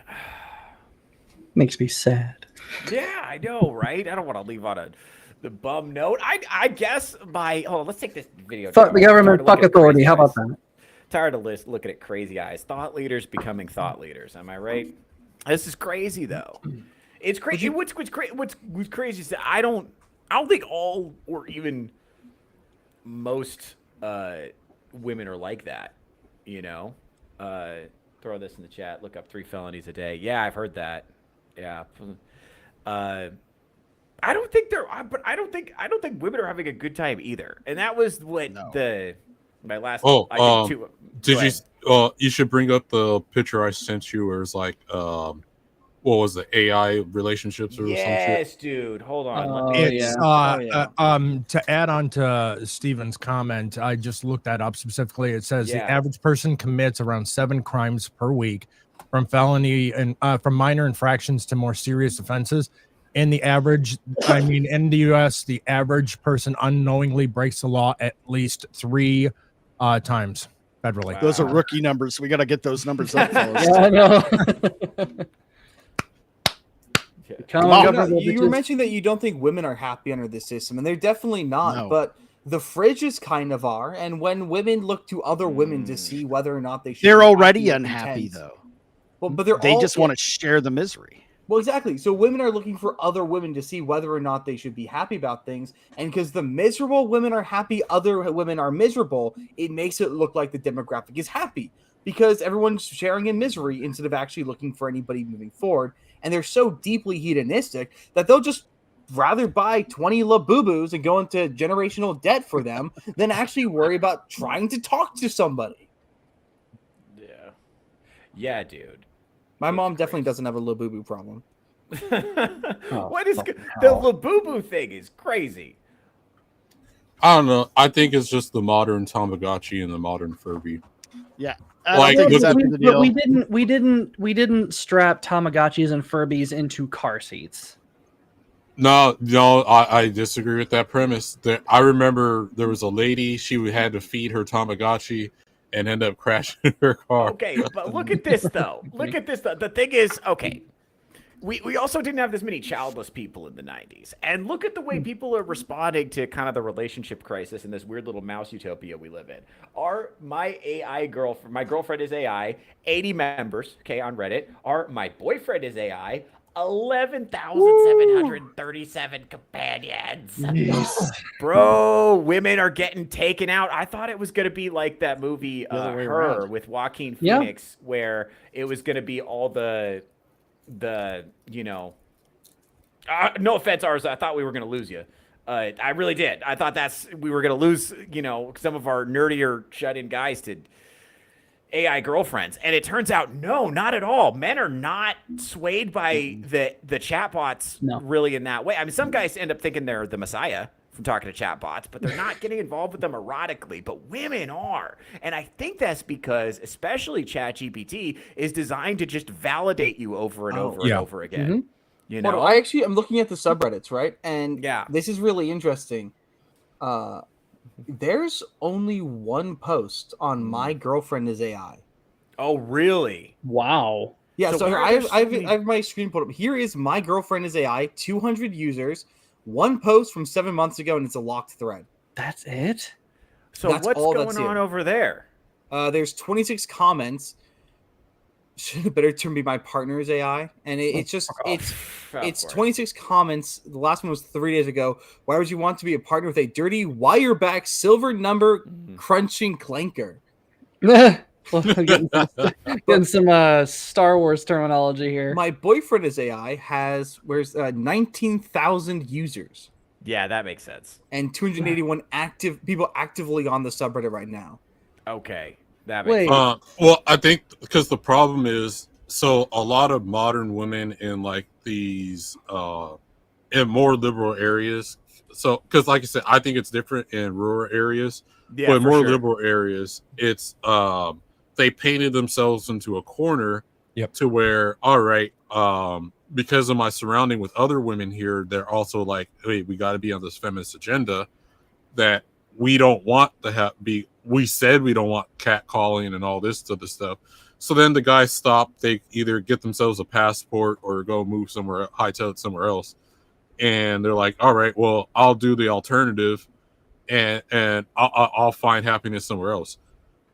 Makes me sad. Yeah, I know, right? I don't want to leave on the bum note. I guess let's take this video. Fuck the government, fuck authority. How about that? Tired of looking at crazy eyes. Thought leaders becoming thought leaders. Am I right? This is crazy, though. It's crazy. What's crazy is that I don't think all or even most women are like that. You know, throw this in the chat. Look up 3 felonies a day. Yeah, I've heard that. Yeah. I don't think but I don't think women are having a good time either. And that was what my last. You should bring up the picture I sent you where it's like, what was the AI relationships or some shit? Yes, dude. Hold on. To add on to Steven's comment, I just looked that up specifically. It says the average person commits around 7 crimes per week, from felony and from minor infractions to more serious offenses. In the U.S., the average person unknowingly breaks the law at least 3 times federally. Wow. Those are rookie numbers. So we got to get those numbers up, fellas. Yeah, I know. You were mentioning that you don't think women are happy under this system, and they're definitely not. No. But the fridges kind of are, and when women look to other women to see whether or not they're already unhappy, though. Well, but they just want to share the misery. Well, exactly. So women are looking for other women to see whether or not they should be happy about things. And because the miserable women are happy, other women are miserable, it makes it look like the demographic is happy because everyone's sharing in misery instead of actually looking for anybody moving forward. And they're so deeply hedonistic that they'll just rather buy 20 Labubus and go into generational debt for them than actually worry about trying to talk to somebody. Yeah. Yeah, dude. My mom definitely doesn't have a Labubu problem. What is the Labubu thing is crazy. I don't know. I think it's just the modern Tamagotchi and the modern Furby. Yeah. We didn't strap Tamagotchis and Furbies into car seats. No, I disagree with that premise. I remember there was a lady, she had to feed her Tamagotchi and end up crashing her car. Okay, but look at this, though. The thing is, okay, we also didn't have this many childless people in the 90s. And look at the way people are responding to kind of the relationship crisis in this weird little mouse utopia we live in. My girlfriend is AI, 80 members, okay, on Reddit. My boyfriend is AI, 11,737 companions. Yes. Bro, women are getting taken out. I thought it was going to be like that movie Her with Joaquin Phoenix, where it was going to be all the no offense, ours. I thought we were going to lose you. I really did. I thought we were going to lose, some of our nerdier shut-in guys to AI girlfriends, and it turns out no, not at all. Men are not swayed by the chatbots really in that way. I mean, some guys end up thinking they're the messiah from talking to chatbots, but they're not getting involved with them erotically. But women are, and I think that's because especially ChatGPT is designed to just validate you over and over and over again. Mm-hmm. I'm looking at the subreddits, right? And this is really interesting. There's only one post on My Girlfriend is AI. Oh, really? Wow. Yeah, so here, I have my screen pulled up. Here is My Girlfriend is AI, 200 users, one post from 7 months ago, and it's a locked thread. That's it? So That's what's all going that's on it. over there? There's 26 comments. Should it better turn be my partner's AI? And it's just it's 26 comments. The last one was 3 days ago. Why would you want to be a partner with a dirty wireback silver number crunching clanker? getting some Star Wars terminology here. My boyfriend's AI has 19,000 users. Yeah, that makes sense. And 281 active people actively on the subreddit right now. Okay, that makes sense. Well, I think because the problem is, so a lot of modern women in like these in more liberal areas. So, because like I said, I think it's different in rural areas, Yeah, but in for more sure. liberal areas, it's they painted themselves into a corner to where, all right, because of my surrounding with other women here, they're also like, hey, we got to be on this feminist agenda that we don't want to be. We said we don't want catcalling and all this other stuff. So then the guys stop. They either get themselves a passport or go move somewhere, hightail it somewhere else. And they're like, all right, well, I'll do the alternative and I'll find happiness somewhere else.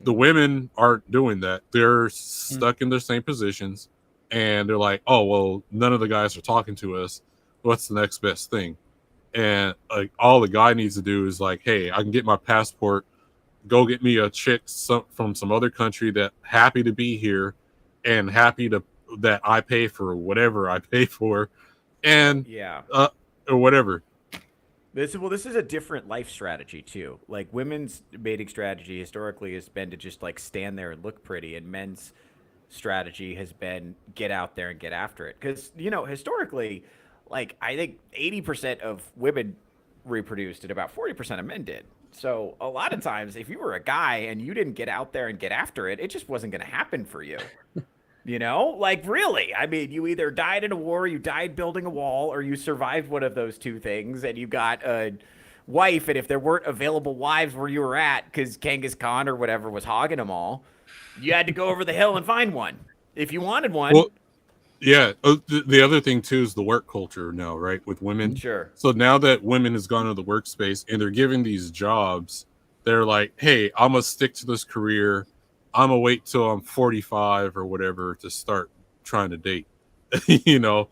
The women aren't doing that. They're stuck in their same positions. And they're like, oh, well, none of the guys are talking to us. What's the next best thing? And like all the guy needs to do is like, hey, I can get my passport, go get me a chick from some other country that happy to be here and happy to that I pay for whatever I pay for, and or whatever. This is a different life strategy too. Like women's mating strategy historically has been to just like stand there and look pretty, and men's strategy has been get out there and get after it. Because historically, like I think 80% of women reproduced and about 40% of men did. So a lot of times, if you were a guy and you didn't get out there and get after it, it just wasn't going to happen for you. Like really, I mean, you either died in a war, you died building a wall, or you survived one of those two things, and you got a wife. And if there weren't available wives where you were at, because Genghis Khan or whatever was hogging them all, you had to go over the hill and find one if you wanted one. Well, yeah. The other thing too is the work culture now, right? With women. Sure. So now that women has gone to the workspace and they're given these jobs, they're like, hey, I'm gonna stick to this career. I'm gonna wait till I'm 45 or whatever to start trying to date. Yeah.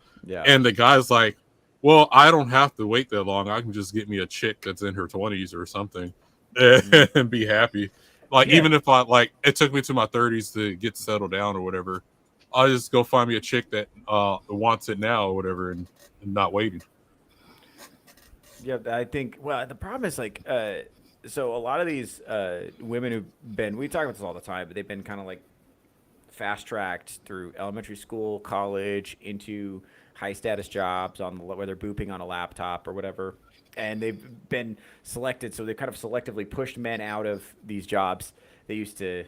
And the guy's like, well, I don't have to wait that long. I can just get me a chick that's in her 20s or something and be happy. Like, even if it took me to my 30s to get settled down or whatever, I'll just go find me a chick that wants it now or whatever and not waiting. Yeah, I think, well, the problem is like, so a lot of these women who've been, we talk about this all the time, but they've been kind of like fast-tracked through elementary school, college, into high-status jobs where they're booping on a laptop or whatever. And they've been selected, so they kind of selectively pushed men out of these jobs they used to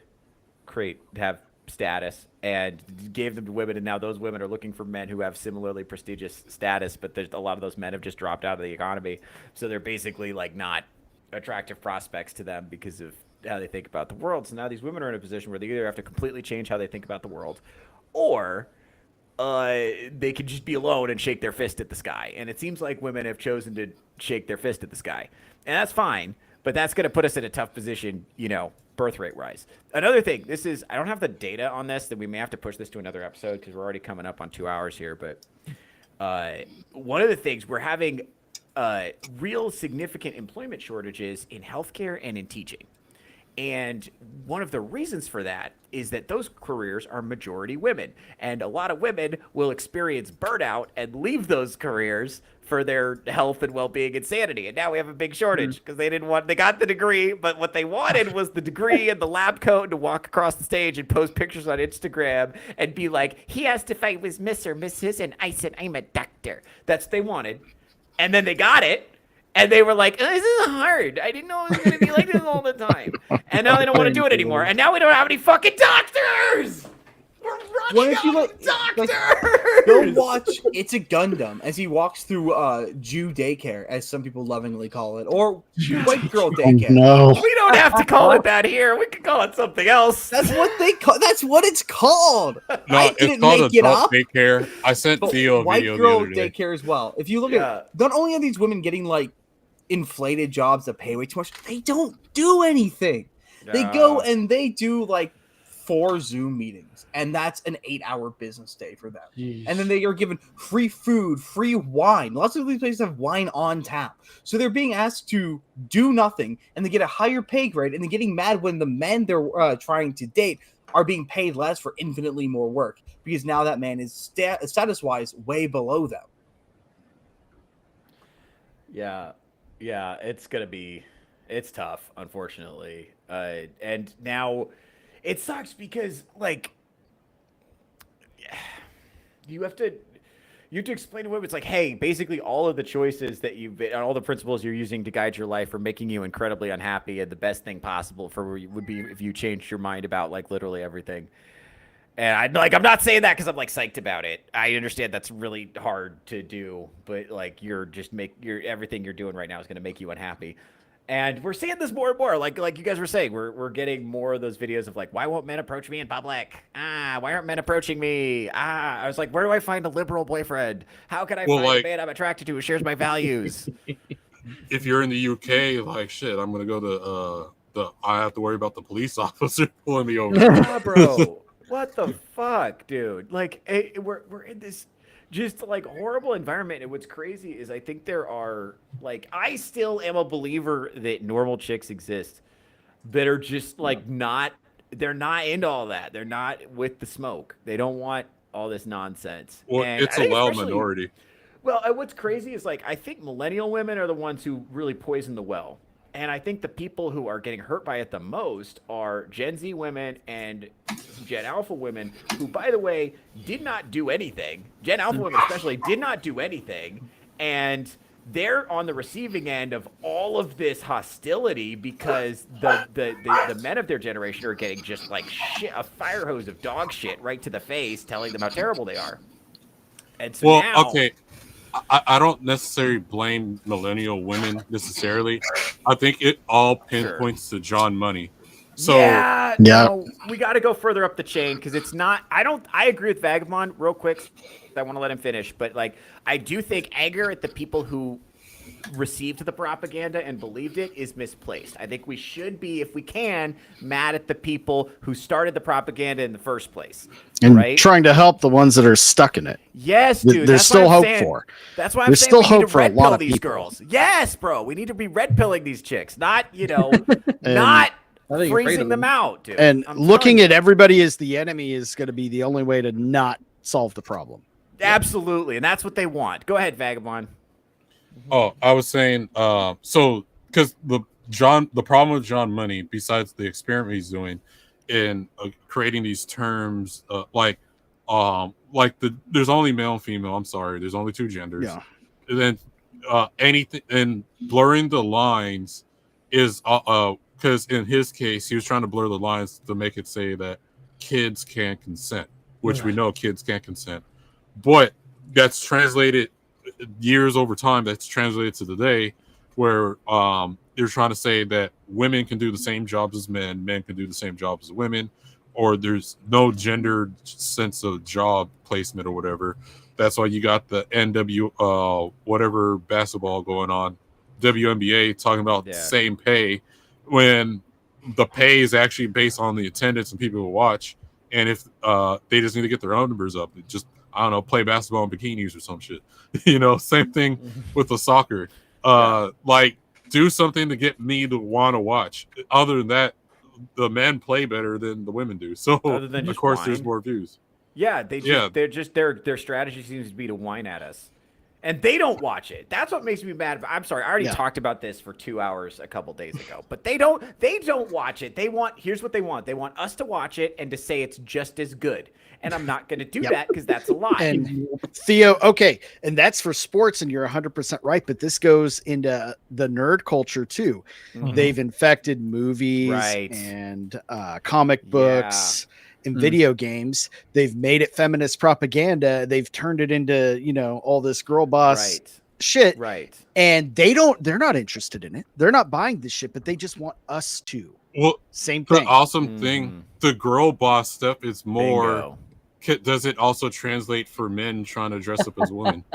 have status and gave them to women, and now those women are looking for men who have similarly prestigious status, but there's a lot of those men have just dropped out of the economy, so they're basically like not attractive prospects to them because of how they think about the world. So now these women are in a position where they either have to completely change how they think about the world, or they can just be alone and shake their fist at the sky. And it seems like women have chosen to shake their fist at the sky, and that's fine, but that's going to put us in a tough position, birth rate rise. Another thing, I don't have the data on this, that we may have to push this to another episode because we're already coming up on 2 hours here, but one of the things, we're having real significant employment shortages in healthcare and in teaching. And one of the reasons for that is that those careers are majority women. And a lot of women will experience burnout and leave those careers for their health and well-being and sanity. And now we have a big shortage because they got the degree, but what they wanted was the degree and the lab coat and to walk across the stage and post pictures on Instagram and be like, he asked if I was Miss or Mrs. and I said, I'm a doctor. That's what they wanted. And then they got it. And they were like, this is hard. I didn't know it was going to be like this all the time. And now they don't want to do it anymore. And now we don't have any fucking doctors. We're running out of doctors. Go watch It's a Gundam as he walks through Jew daycare, as some people lovingly call it, or white girl daycare. No. We don't have to call it that here. We can call it something else. That's what they call. That's what it's called. No, I didn't it's called make it adult up. daycare. I sent Theo a White video girl the other day. daycare as well. If you look at, not only are these women getting like inflated jobs that pay way too much. They don't do anything. They go and they do like 4 Zoom meetings, and that's an 8-hour business day for them. Jeez. And then they are given free food, free wine. Lots of these places have wine on tap. So they're being asked to do nothing, and they get a higher pay grade, and they're getting mad when the men they're trying to date are being paid less for infinitely more work, because now that man is status-wise way below them. Yeah, it's tough, unfortunately. And now it sucks because, like, you have to explain to women. It's like, hey, basically all of the choices that all the principles you're using to guide your life are making you incredibly unhappy, and the best thing possible for you would be if you changed your mind about, like, literally everything. And I'm not saying that because I'm, like, psyched about it. I understand that's really hard to do, but, like, everything you're doing right now is going to make you unhappy. And we're seeing this more and more. Like you guys were saying, we're getting more of those videos of, like, why won't men approach me in public? Why aren't men approaching me? I was like, where do I find a liberal boyfriend? How can I find a man I'm attracted to who shares my values? If you're in the UK, like, shit, I'm gonna go to I have to worry about the police officer pulling me over. Yeah, bro. What the fuck, dude? Like, we're in this just, like, horrible environment. And what's crazy is I think there are, like, I still am a believer that normal chicks exist that are just, like, they're not into all that. They're not with the smoke. They don't want all this nonsense. Well, and it's a loud minority. Well, what's crazy is, like, I think millennial women are the ones who really poison the well. And I think the people who are getting hurt by it the most are Gen Z women and Gen Alpha women, who, by the way, did not do anything. Gen Alpha women especially did not do anything. And they're on the receiving end of all of this hostility because the men of their generation are getting just, like, shit, a fire hose of dog shit right to the face, telling them how terrible they are. And so okay. I don't necessarily blame millennial women necessarily. I think it all pinpoints to John Money. So no, we got to go further up the chain because it's not. I agree with Vagabond real quick. I want to let him finish, but, like, I do think anger at the people who received the propaganda and believed it is misplaced. I think we should be, if we can, mad at the people who started the propaganda in the first place, and trying to help the ones that are stuck in it. Yes, dude. There's still hope for. That's why I'm There's saying still we hope need to for a red lot pill of these people. girls. Yes, bro. We need to be red pilling these chicks, not not freezing them out, dude. And looking at everybody as the enemy is going to be the only way to not solve the problem. Absolutely, and that's what they want. Go ahead, Vagabond. Oh, I was saying, so because the problem with John Money, besides the experiment he's doing in creating these terms, there's only male and female. I'm sorry, there's only 2 genders. Yeah. And then anything and blurring the lines is because in his case he was trying to blur the lines to make it say that kids can't consent, which we know kids can't consent, but that's translated years over time. That's translated to today, where they're trying to say that women can do the same jobs as men can do the same jobs as women, or there's no gendered sense of job placement or whatever. That's why you got the whatever basketball going on, WNBA, talking about the same pay when the pay is actually based on the attendance and people who watch. And if they just need to get their own numbers up, just, I don't know, play basketball in bikinis or some shit. Same thing with the soccer. Like, do something to get me to want to watch. Other than that, the men play better than the women do. So of course there's more views. Yeah, their strategy seems to be to whine at us. And they don't watch it. That's what makes me mad. I'm sorry, I already talked about this for 2 hours a couple days ago. But they don't watch it. Here's what they want. They want us to watch it and to say it's just as good. And I'm not going to do that because that's a lie. And Theo, okay, and that's for sports, and you're 100% right, but this goes into the nerd culture too. Mm-hmm. They've infected movies and comic books and video games. They've made it feminist propaganda. They've turned it into, all this girl boss shit. Right. And they're not interested in it. They're not buying this shit, but they just want us to. Well, same thing. The awesome thing, the girl boss stuff is more. Bingo. Does it also translate for men trying to dress up as women?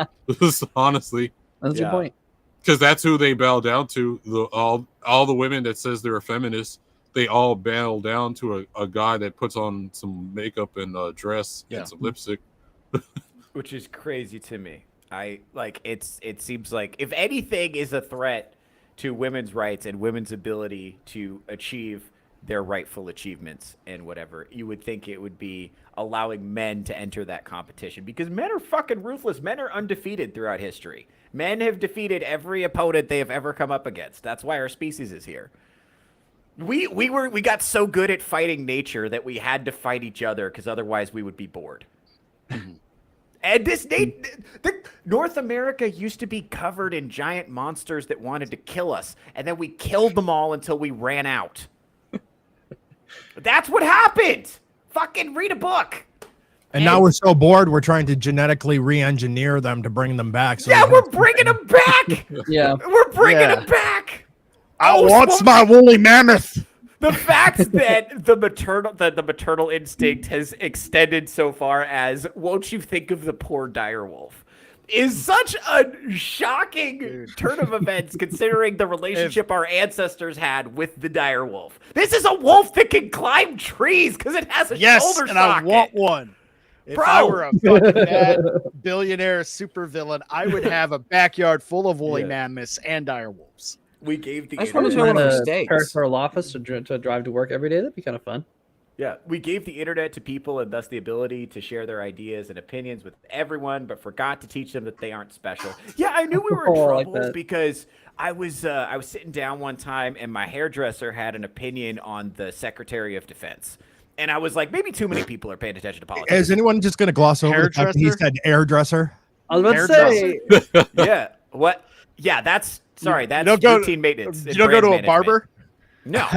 Honestly, that's a good point. because that's who they bow down to. All the women that says they're a feminist, they all bow down to a guy that puts on some makeup and a dress and some lipstick. Which is crazy to me. It seems like if anything is a threat to women's rights and women's ability to achieve their rightful achievements and whatever, you would think it would be allowing men to enter that competition, because men are fucking ruthless. Men are undefeated throughout history. Men have defeated every opponent they have ever come up against. That's why our species is here. We got so good at fighting nature that we had to fight each other because otherwise we would be bored. And North America used to be covered in giant monsters that wanted to kill us, and then we killed them all until we ran out. That's what happened. Fucking read a book. And now we're so bored, we're trying to genetically re-engineer them to bring them back. So yeah, we're bringing them back. Yeah, we're bringing them back. I want my woolly mammoth. The fact that the maternal instinct has extended so far as "won't you think of the poor direwolf" is such a shocking turn of events, considering the relationship our ancestors had with the direwolf. This is a wolf that can climb trees because it has a shoulder socket. I want one. If I were a fucking bad billionaire supervillain, I would have a backyard full of woolly mammoths and direwolves. We gave the I just want to know territorial office to drive to work every day. That'd be kind of fun. Yeah, we gave the internet to people and thus the ability to share their ideas and opinions with everyone, but forgot to teach them that they aren't special. Yeah, I knew we were in trouble because I was sitting down one time and my hairdresser had an opinion on the Secretary of Defense. And I was like, maybe too many people are paying attention to politics. Is anyone just going to gloss over the fact that he said hairdresser? I was about to say. Yeah, what? Yeah, that's routine maintenance. You don't go to a barber? No.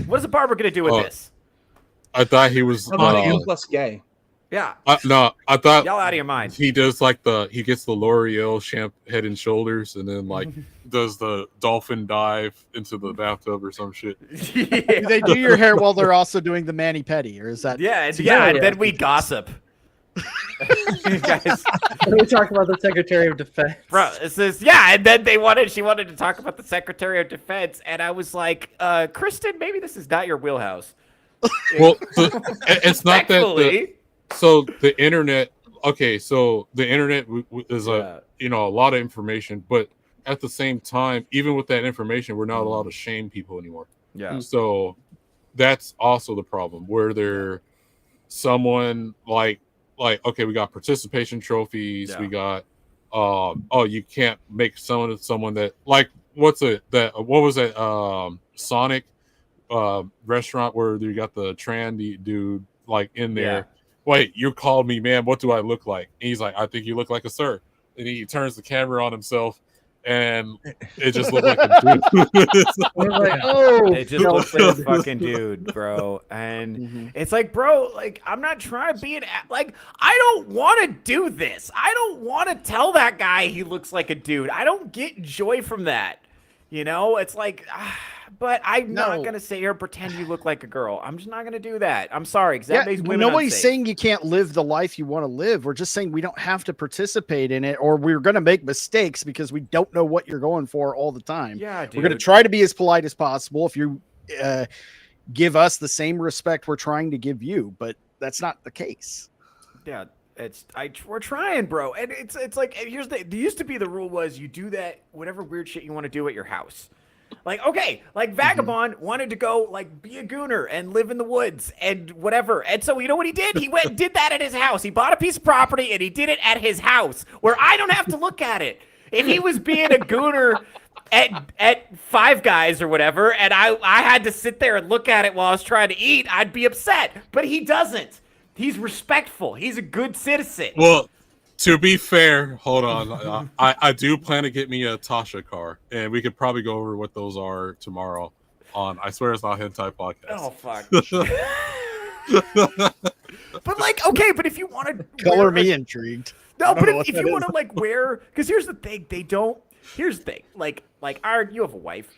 What is a barber going to do with this? I thought he was plus gay. Yeah. No, I thought y'all out of your mind. He does he gets the L'Oreal Head and Shoulders, and then does the dolphin dive into the bathtub or some shit. Yeah. Do they do your hair while they're also doing the mani pedi, or is that? Yeah, and then we gossip. Guys, we talk about the Secretary of Defense, bro. It says and then she wanted to talk about the Secretary of Defense, and I was like, Kristen, maybe this is not your wheelhouse. Well, it's not that. So the internet. Okay, so the internet is a lot of information, but at the same time, even with that information, we're not allowed to shame people anymore. Yeah. So that's also the problem, where they're someone like okay, we got participation trophies, we got you can't make someone that what was it Sonic restaurant where you got the trendy dude in there. Wait, you called me, man, what do I look like? And he's like, I think you look like a sir. And he turns the camera on himself and it just looked like a dude. It just looks like a fucking dude, bro. And it's like, bro, I'm not trying to be I don't want to do this. I don't want to tell that guy he looks like a dude. I don't get joy from that. It's like, but I'm not going to sit here and pretend you look like a girl. I'm just not going to do that. I'm sorry, because that makes women nobody's unsafe. saying you can't live the life you want to live. We're just saying we don't have to participate in it, or we're going to make mistakes because we don't know what you're going for all the time. Yeah, dude. We're going to try to be as polite as possible if you give us the same respect we're trying to give you, but that's not the case. Yeah. We're trying, bro. And it's like, here's there used to be the rule was you do that, whatever weird shit you want to do at your house. Vagabond wanted to go be a gooner and live in the woods and whatever. And so you know what he did? He went and did that at his house. He bought a piece of property and he did it at his house where I don't have to look at it. If he was being a gooner at Five Guys or whatever, and I had to sit there and look at it while I was trying to eat, I'd be upset. But he doesn't. He's respectful. He's a good citizen. Well, to be fair, hold on. I do plan to get me a Tasha car, and we could probably go over what those are tomorrow on I Swear It's Not Hentai podcast. Oh, fuck. But but if you want to color me intrigued. No, but if you want to wear, because here's the thing, here's the thing, you have a wife.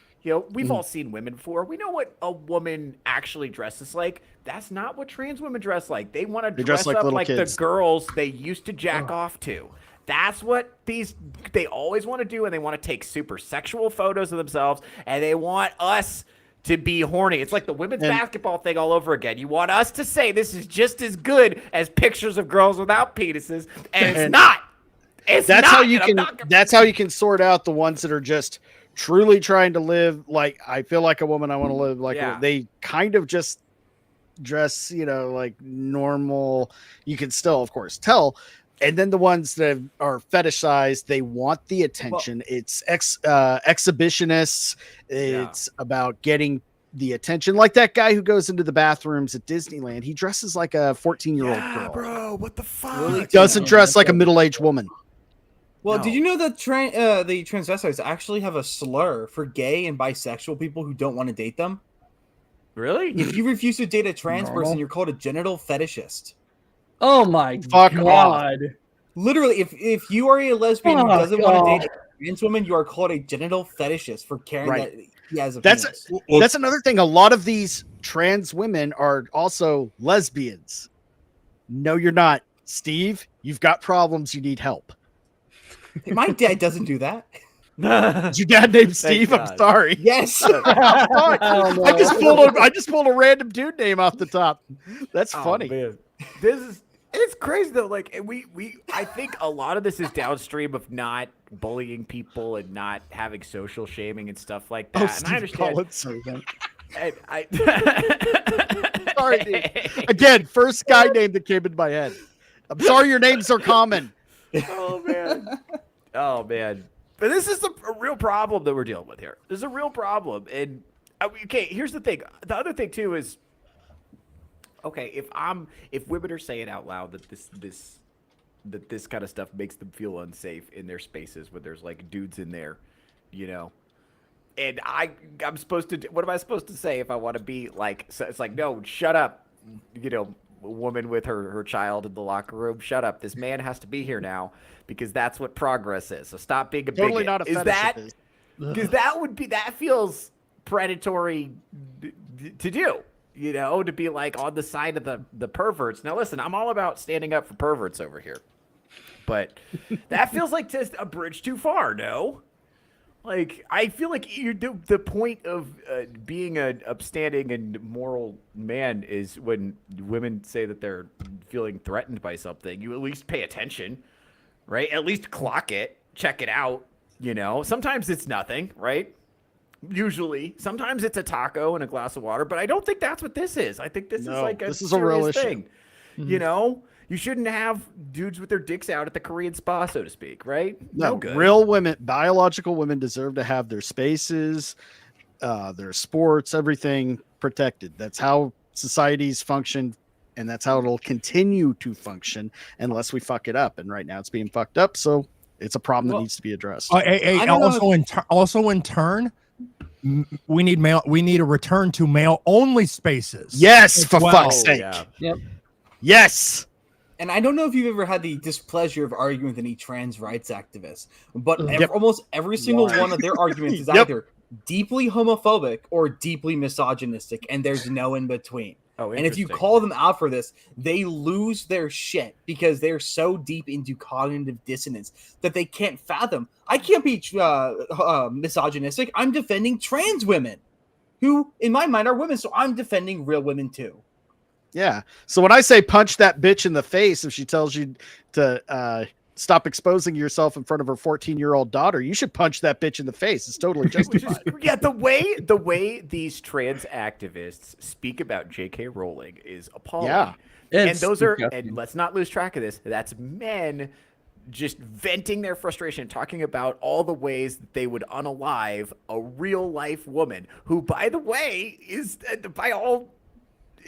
We've all seen women before. We know what a woman actually dresses like. That's not what trans women dress like. They want to dress up like the girls they used to jack off to. That's what they always want to do, and they want to take super sexual photos of themselves, and they want us to be horny. It's like the women's basketball thing all over again. You want us to say this is just as good as pictures of girls without penises, and it's not. That's how you can sort out the ones that are just truly trying to live like I feel like a woman. I want to live like they kind of just dress, like normal. You can still, of course, tell. And then the ones that are fetishized, they want the attention. It's exhibitionists. It's about getting the attention. Like that guy who goes into the bathrooms at Disneyland. He dresses like a 14-year-old girl. Bro, what the fuck? Really doesn't dress like a middle-aged woman. Well, did you know that the transvestites actually have a slur for gay and bisexual people who don't want to date them? Really? If you refuse to date a trans person, you're called a genital fetishist. Oh my Fuck god! Literally, if you are a lesbian who doesn't want to date a trans woman, you are called a genital fetishist for caring that he has a penis. That's another thing. A lot of these trans women are also lesbians. No, you're not, Steve. You've got problems. You need help. My dad doesn't do that. Is your dad named Steve? I'm sorry. Yes. I just pulled a random dude name off the top. That's funny. Man. It's crazy though. Like I think a lot of this is downstream of not bullying people and not having social shaming and stuff like that. And I understand. Sorry, dude. Again, first guy name that came in my head. I'm sorry, your names are common. Oh man. But this is a real problem that we're dealing with here. This is a real problem. And okay, here's the thing. The other thing too is, okay, if women are saying out loud that this kind of stuff makes them feel unsafe in their spaces when there's like dudes in there, and I'm supposed to, what am I supposed to say if I want to be like, so it's like, no, shut up, a woman with her child in the locker room, shut up. This man has to be here now because that's what progress is. So stop being a bigot. Not a is that because that feels predatory to do. To be like on the side of the perverts. Now, listen, I'm all about standing up for perverts over here, but that feels like just a bridge too far. No, like I feel like the point of being an upstanding and moral man is when women say that they're feeling threatened by something, you at least pay attention, right? At least clock it, check it out. Sometimes it's nothing, right? Usually, sometimes it's a taco and a glass of water, but I don't think that's what this is. I think this is like a serious thing. Mm-hmm. You shouldn't have dudes with their dicks out at the Korean spa, so to speak, right? No good. Real women, biological women deserve to have their spaces, their sports, everything protected. That's how societies function, and that's how it'll continue to function unless we fuck it up. And right now it's being fucked up, so it's a problem that needs to be addressed. Also in turn, we need a return to male only spaces. Yes, for fuck's sake. Yeah. Yep. Yes. And I don't know if you've ever had the displeasure of arguing with any trans rights activists, but almost every single one of their arguments is either deeply homophobic or deeply misogynistic, and there's no in between. Oh, and if you call them out for this, they lose their shit because they're so deep into cognitive dissonance that they can't fathom. I can't be misogynistic. I'm defending trans women who, in my mind, are women. So I'm defending real women, too. Yeah. So when I say punch that bitch in the face, if she tells you to stop exposing yourself in front of her 14-year-old daughter, you should punch that bitch in the face. It's totally justified. Yeah, the way these trans activists speak about J.K. Rowling is appalling. Yeah. And those are, and let's not lose track of this, that's men just venting their frustration, talking about all the ways that they would unalive a real life woman who, by the way, is, by all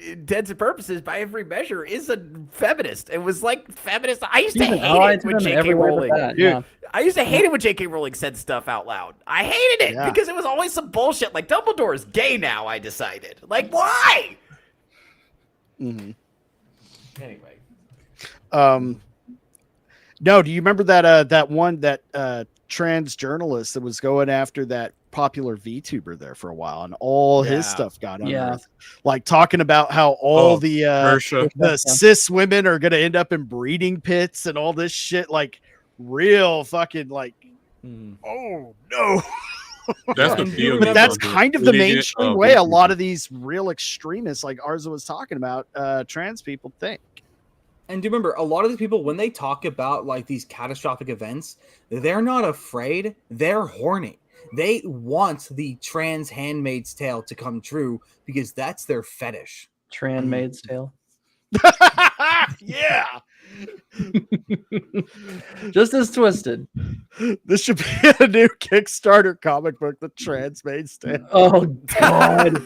intents and purposes, by every measure, is a feminist. It was like feminist. I used to hate it when J.K. Rowling. I used to hate it when J.K. Rowling said stuff out loud. I hated it because it was always some bullshit. Like Dumbledore is gay now. I decided. Like, why? Mm-hmm. Anyway. No, do you remember that trans journalist that was going after that popular VTuber there for a while, and all his stuff got unearthed, like talking about how all the cis women are going to end up in breeding pits and all this shit, like real fucking like, oh no. That's what Theo did. That's kind of the mainstream way a lot of these real extremists like Arza was talking about, trans people think. And do you remember, a lot of these people, when they talk about like these catastrophic events, they're not afraid, they're horny. They want the trans Handmaid's Tale to come true because that's their fetish. Maid's Tale. Yeah. Just as twisted. This should be a new Kickstarter comic book, The Trans Maid's Tale. Oh God.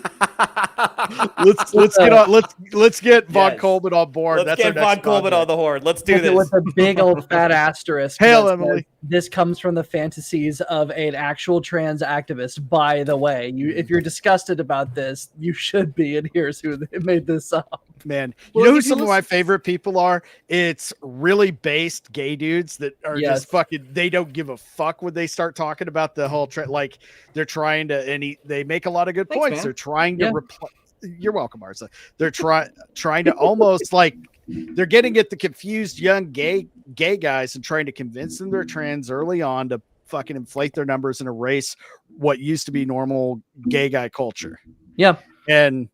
let's get Von Coleman on board. Let's get Von Coleman on the horn. Let's do this with a big old fat asterisk. Hail Emily. This comes from the fantasies of an actual trans activist. By the way, if you're disgusted about this, you should be. And here's who made this up. Man, you know who some of my favorite people are? It's really based gay dudes that are just fucking. They don't give a fuck when they start talking about the whole like they're trying to. And they make a lot of good points. Man. They're trying to replace. You're welcome, Arza. They're trying to almost like they're getting at the confused young gay guys and trying to convince them they're trans early on to fucking inflate their numbers and erase what used to be normal gay guy culture. Yeah, and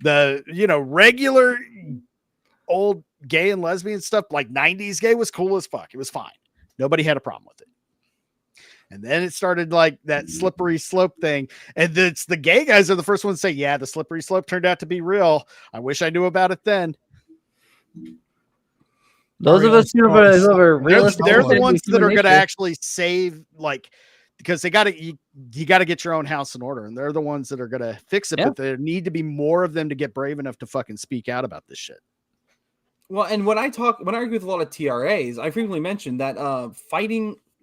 the regular old gay and lesbian stuff like 90s gay was cool as fuck. It was fine. Nobody had a problem with it. And then it started like that slippery slope thing. And it's the gay guys are the first ones to say, yeah, the slippery slope turned out to be real. I wish I knew about it then. Those of us who are realistic, they're the ones that are going to actually save, like, because you got to get your own house in order. And they're the ones that are going to fix it. Yeah. But there need to be more of them to get brave enough to fucking speak out about this shit. Well, and when I argue with a lot of TRAs, I frequently mention that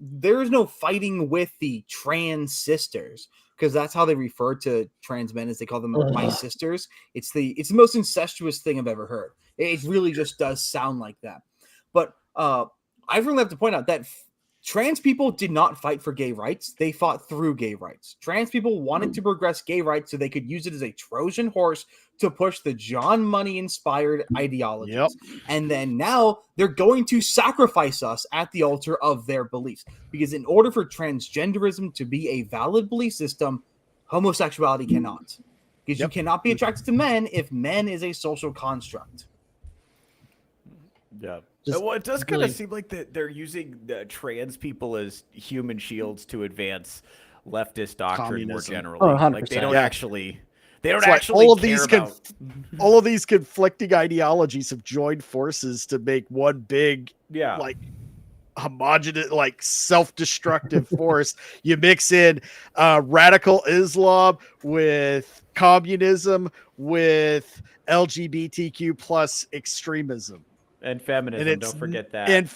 there is no fighting with the trans sisters, because that's how they refer to trans men, as they call them my sisters. It's the most incestuous thing I've ever heard. It really just does sound like that. But I really have to point out that trans people did not fight for gay rights. They fought through gay rights. Trans people wanted to progress gay rights so they could use it as a Trojan horse to push the John Money-inspired ideologies. Yep. And then now they're going to sacrifice us at the altar of their beliefs. Because in order for transgenderism to be a valid belief system, homosexuality cannot. Because you cannot be attracted to men if men is a social construct. Yeah. Well, it does kind of seem like that they're using the trans people as human shields to advance leftist doctrine more generally. Oh, like they don't actually all of these conflicting ideologies have joined forces to make one big like homogenous, like self-destructive force. You mix in radical Islam with communism with LGBTQ plus extremism. And feminism, don't forget that. And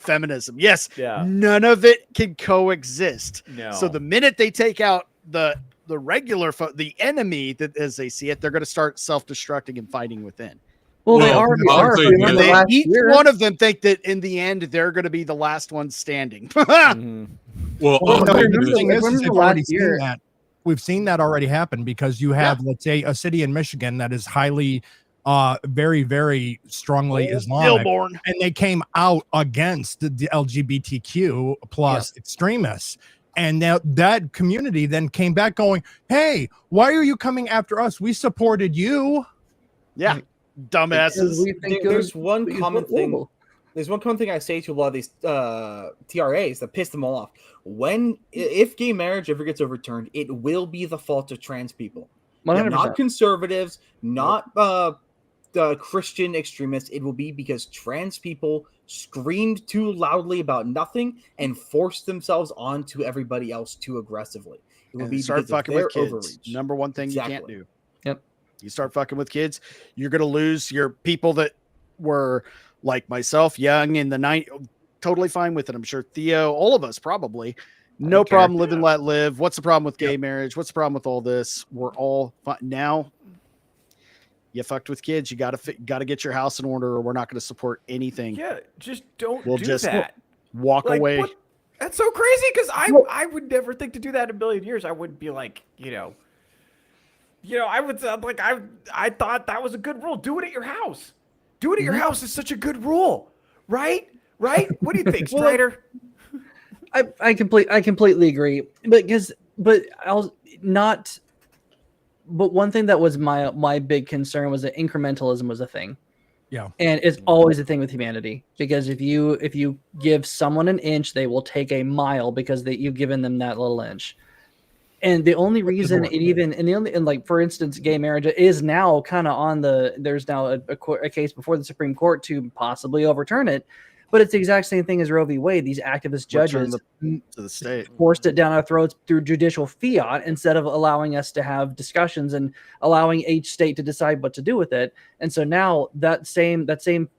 feminism, yes. Yeah. None of it can coexist. No. So the minute they take out the regular the enemy, that as they see it, they're going to start self-destructing and fighting within. Well, they already are. Each one of them think that in the end they're going to be the last ones standing. Well, the thing is they've already seen that. We've seen that already happen, because you have, let's say, a city in Michigan that is highly very, very strongly Islamic, and they came out against the LGBTQ plus extremists. And now that community then came back going, hey, why are you coming after us? We supported you. Yeah. Dumbasses. There's one common thing. There's one common thing I say to a lot of these TRAs that piss them all off. If gay marriage ever gets overturned, it will be the fault of trans people. Not conservatives, not Christian extremists. It will be because trans people screamed too loudly about nothing and forced themselves onto everybody else too aggressively. It will be start fucking with kids. Overreach. Number one thing you can't do. Yep. You start fucking with kids, you're going to lose your people that were like myself, young in the 90s, totally fine with it. I'm sure Theo, all of us probably. No problem, live and let live. What's the problem with gay marriage? What's the problem with all this? We're all fine. Now you fucked with kids. You got to get your house in order, or we're not going to support anything. Yeah, just don't do that. Walk away. That's so crazy, because I would never think to do that in a million years. I wouldn't be like, I would like I thought that was a good rule. Do it at your house. Do it at your house is such a good rule, right? Right? What do you think, Strider? I completely agree. But I'll not. But one thing that was my big concern was that incrementalism was a thing. Yeah. And it's always a thing with humanity, because if you give someone an inch, they will take a mile because you've given them that little inch. And the only reason like, for instance, gay marriage is now kind of on there's now a case before the Supreme Court to possibly overturn it. But it's the exact same thing as Roe v. Wade. These activist judges to the state forced it down our throats through judicial fiat instead of allowing us to have discussions and allowing each state to decide what to do with it. And so now that same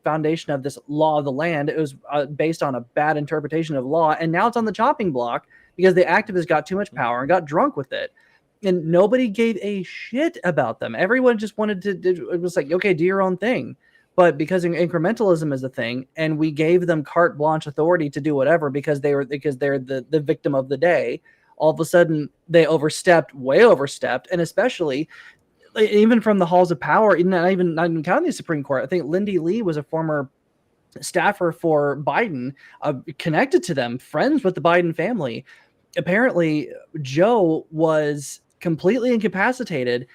foundation of this law of the land, it was based on a bad interpretation of law, and now it's on the chopping block because the activists got too much power and got drunk with it. And nobody gave a shit about them. Everyone just wanted to. It was like, okay, do your own thing. But because incrementalism is a thing, and we gave them carte blanche authority to do whatever because they're the victim of the day, all of a sudden they way overstepped, and especially even from the halls of power, not even counting the Supreme Court. I think Lindy Lee was a former staffer for Biden, connected to them, friends with the Biden family. Apparently, Joe was completely incapacitated,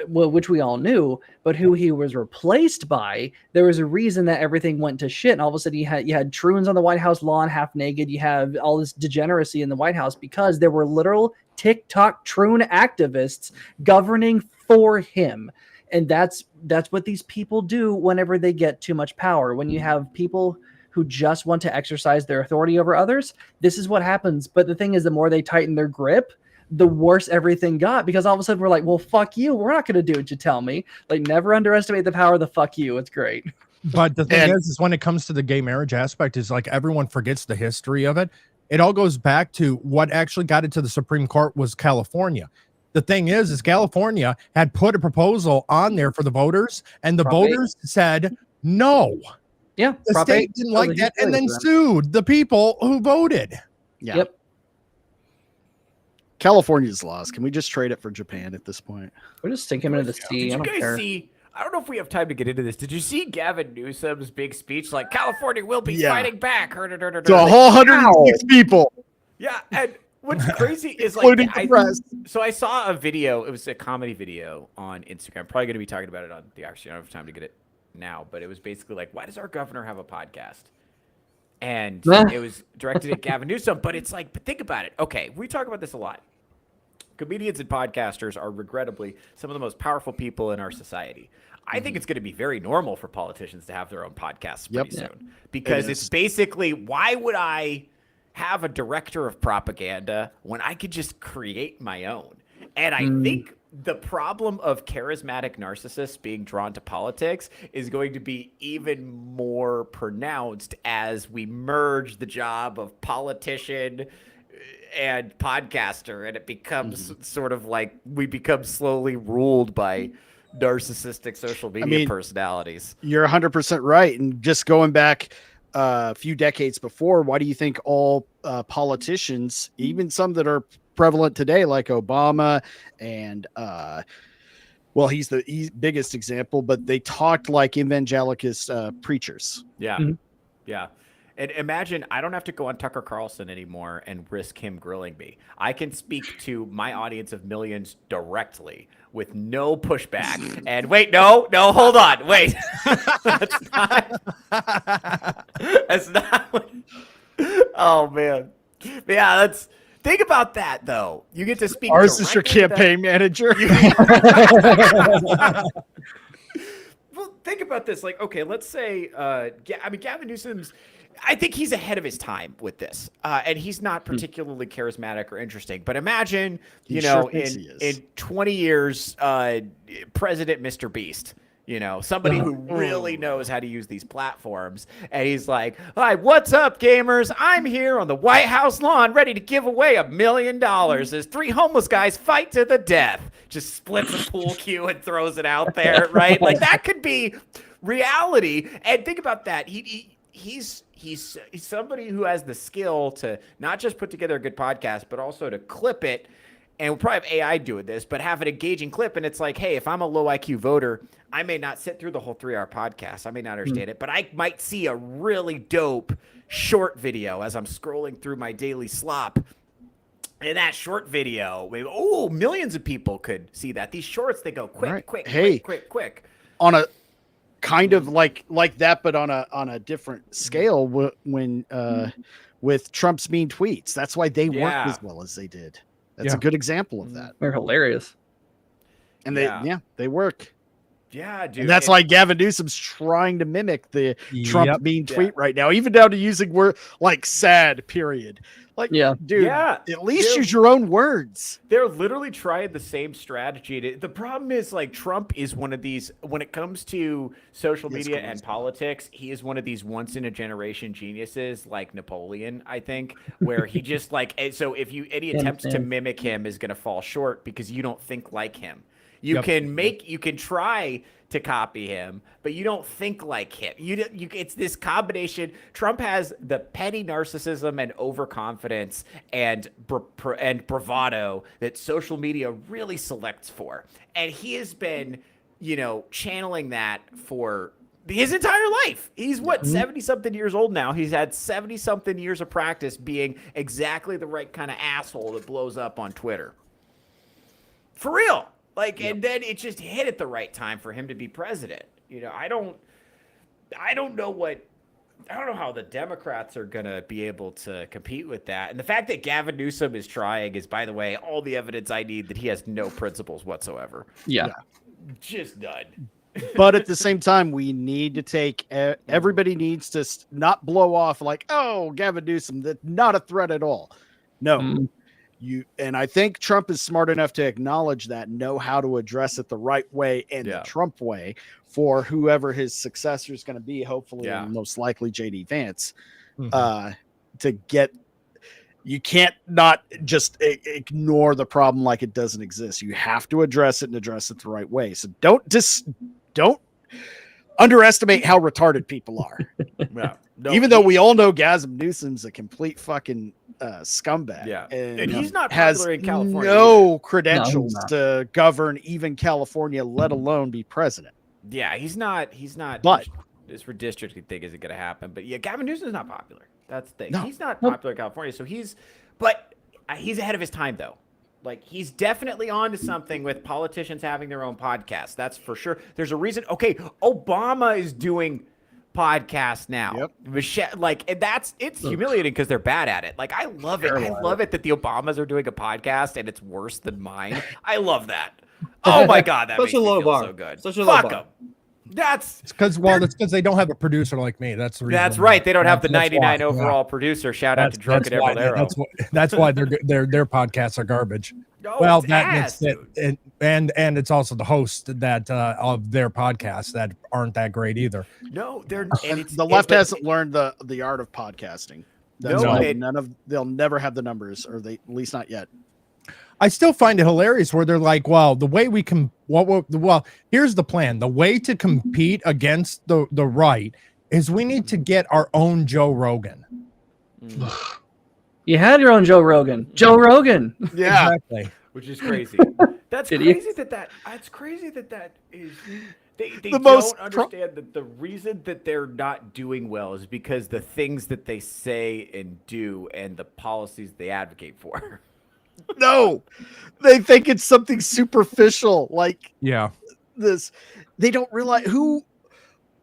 which we all knew, but who he was replaced by, there was a reason that everything went to shit. And all of a sudden you had troons on the White House lawn half naked. You have all this degeneracy in the White House because there were literal TikTok troon activists governing for him. And that's what these people do whenever they get too much power. When you have people who just want to exercise their authority over others, this is what happens. But the thing is, the more they tighten their grip, the worse everything got, because all of a sudden we're like, well, fuck you. We're not going to do what you tell me. Like, never underestimate the power of the fuck you. It's great. But the thing is when it comes to the gay marriage aspect, is like everyone forgets the history of it. It all goes back to what actually got it to the Supreme Court was California. The thing is California had put a proposal on there for the voters, and the voters said no. Yeah. The state didn't like that and then sued the people who voted. Yeah. Yep. California's lost. Can we just trade it for Japan at this point? We're just sinking into the sea. Did you guys see? I don't know if we have time to get into this. Did you see Gavin Newsom's big speech? Like, California will be fighting back. To a whole 106 people. Yeah, and what's crazy is Including like, the press. So I saw a video. It was a comedy video on Instagram. I'm probably going to be talking about it on the Actually, I don't have time to get it now, but it was basically like, why does our governor have a podcast? And it was directed at Gavin Newsom, but it's like, but think about it. Okay, we talk about this a lot. Comedians and podcasters are regrettably some of the most powerful people in our society. I think it's going to be very normal for politicians to have their own podcasts pretty soon, because it's basically, why would I have a director of propaganda when I could just create my own? And I think the problem of charismatic narcissists being drawn to politics is going to be even more pronounced as we merge the job of politician and podcaster, and it becomes sort of like we become slowly ruled by narcissistic social media personalities. You're 100% right. And just going back a few decades before, why do you think all politicians, even some that are prevalent today, like Obama and well, he's the biggest example, but they talked like evangelicist preachers. Yeah. Yeah. And imagine, I don't have to go on Tucker Carlson anymore and risk him grilling me. I can speak to my audience of millions directly with no pushback. And wait, no, hold on. Wait. That's not what, oh, man. Yeah, think about that, though. You get to speak. Ours is your campaign manager. Well, think about this. Like, okay, let's say, Gavin Newsom's, I think he's ahead of his time with this. And he's not particularly charismatic or interesting. But imagine, in 20 years, President Mr. Beast, somebody who really knows how to use these platforms. And he's like, hi, what's up, gamers? I'm here on the White House lawn ready to give away $1 million as 3 homeless guys fight to the death. Just splits a pool cue and throws it out there, right? Like, that could be reality. And think about that. He's somebody who has the skill to not just put together a good podcast, but also to clip it and we'll probably have AI doing this, but have an engaging clip. And it's like, hey, if I'm a low IQ voter, I may not sit through the whole 3-hour podcast. I may not understand it, but I might see a really dope short video as I'm scrolling through my daily slop. In that short video, millions of people could see that. These shorts, they go quick, quick. On a kind of like that, but on a different scale when with Trump's mean tweets. That's why they worked as well as they did. That's a good example of that. They're hilarious. And they work. Yeah, dude. And that's why Gavin Newsom's trying to mimic the Trump mean tweet right now, even down to using word like sad period. Like, dude, at least use your own words. They're literally trying the same strategy. The problem is, like, Trump is one of these, when it comes to social media and politics, he is one of these once-in-a-generation geniuses, like Napoleon, I think, where he just, like, so if any attempts to mimic him is going to fall short because you don't think like him. You can try to copy him, but you don't think like him. It's this combination. Trump has the petty narcissism and overconfidence and bravado that social media really selects for. And he has been, channeling that for his entire life. He's 70-something years old now. He's had 70-something years of practice being exactly the right kind of asshole that blows up on Twitter. For real. And then it just hit at the right time for him to be president. I don't know how the Democrats are going to be able to compete with that. And the fact that Gavin Newsom is trying is, by the way, all the evidence I need that he has no principles whatsoever. Yeah. Just none. But at the same time, we need to take, everybody needs to not blow off like, oh, Gavin Newsom, that's not a threat at all. No. And I think Trump is smart enough to acknowledge that, know how to address it the right way and the Trump way for whoever his successor is going to be, hopefully, and most likely JD Vance, to get, you can't not just ignore the problem like it doesn't exist. You have to address it and address it the right way. So don't underestimate how retarded people are. Even though we all know Gavin Newsom's a complete fucking scumbag. Yeah. And he's not has popular in California. No credentials to govern even California, let alone be president. Yeah, he's not. But this redistricting thing isn't going to happen. But yeah, Gavin Newsom's not popular. That's the thing. No. He's not popular in California. So he's ahead of his time, though. Like, he's definitely on to something with politicians having their own podcasts. That's for sure. There's a reason. Okay, Obama is doing podcasts now. Michelle, it's humiliating because they're bad at it. Like, I love it. I love it that the Obamas are doing a podcast and it's worse than mine. I love that. Oh my God, that makes me feel so good. Fuck them. It's because they don't have a producer like me. That's the reason. That's right. They don't have the 99 overall producer. Shout out to Drunken Ebolero. That's why their podcasts are garbage. No, and it's also the host that of their podcasts that aren't that great either. No, they're the left hasn't learned the art of podcasting. That's why they'll never have the numbers, or they at least not yet. I still find it hilarious where they're like, well, the way we can, here's the plan. The way to compete against the right is we need to get our own Joe Rogan. You had your own Joe Rogan. Joe Rogan. Yeah. Exactly. Which is crazy. That's crazy it's crazy that is. They don't understand that the reason that they're not doing well is because the things that they say and do and the policies they advocate for. No, they think it's something superficial. Like, this, they don't realize who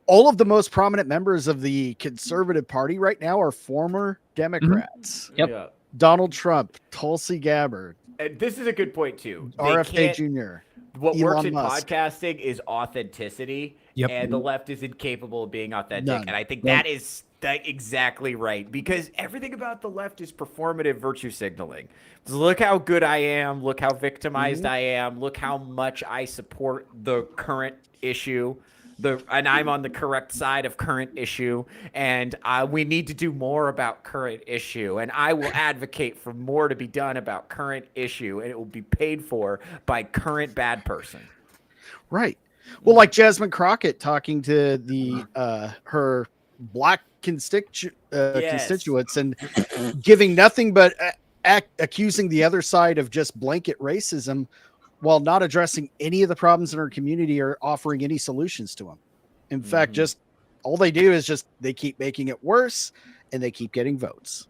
all of the most prominent members of the conservative party right now are former Democrats. Yep. Yeah. Donald Trump, Tulsi Gabbard. And this is a good point too. RFK Jr. What Elon works in Musk. podcasting is authenticity, and the left is incapable of being authentic. None. And I think that is exactly right, because everything about the left is performative virtue signaling. Look how good I am. Look how victimized I am. Look how much I support the current issue. And I'm on the correct side of current issue, and we need to do more about current issue, and I will advocate for more to be done about current issue, and it will be paid for by current bad person. Right. Well, like Jasmine Crockett talking to the her black constituents and giving nothing but accusing the other side of just blanket racism while not addressing any of the problems in our community or offering any solutions to them. In fact, just all they do is just they keep making it worse, and they keep getting votes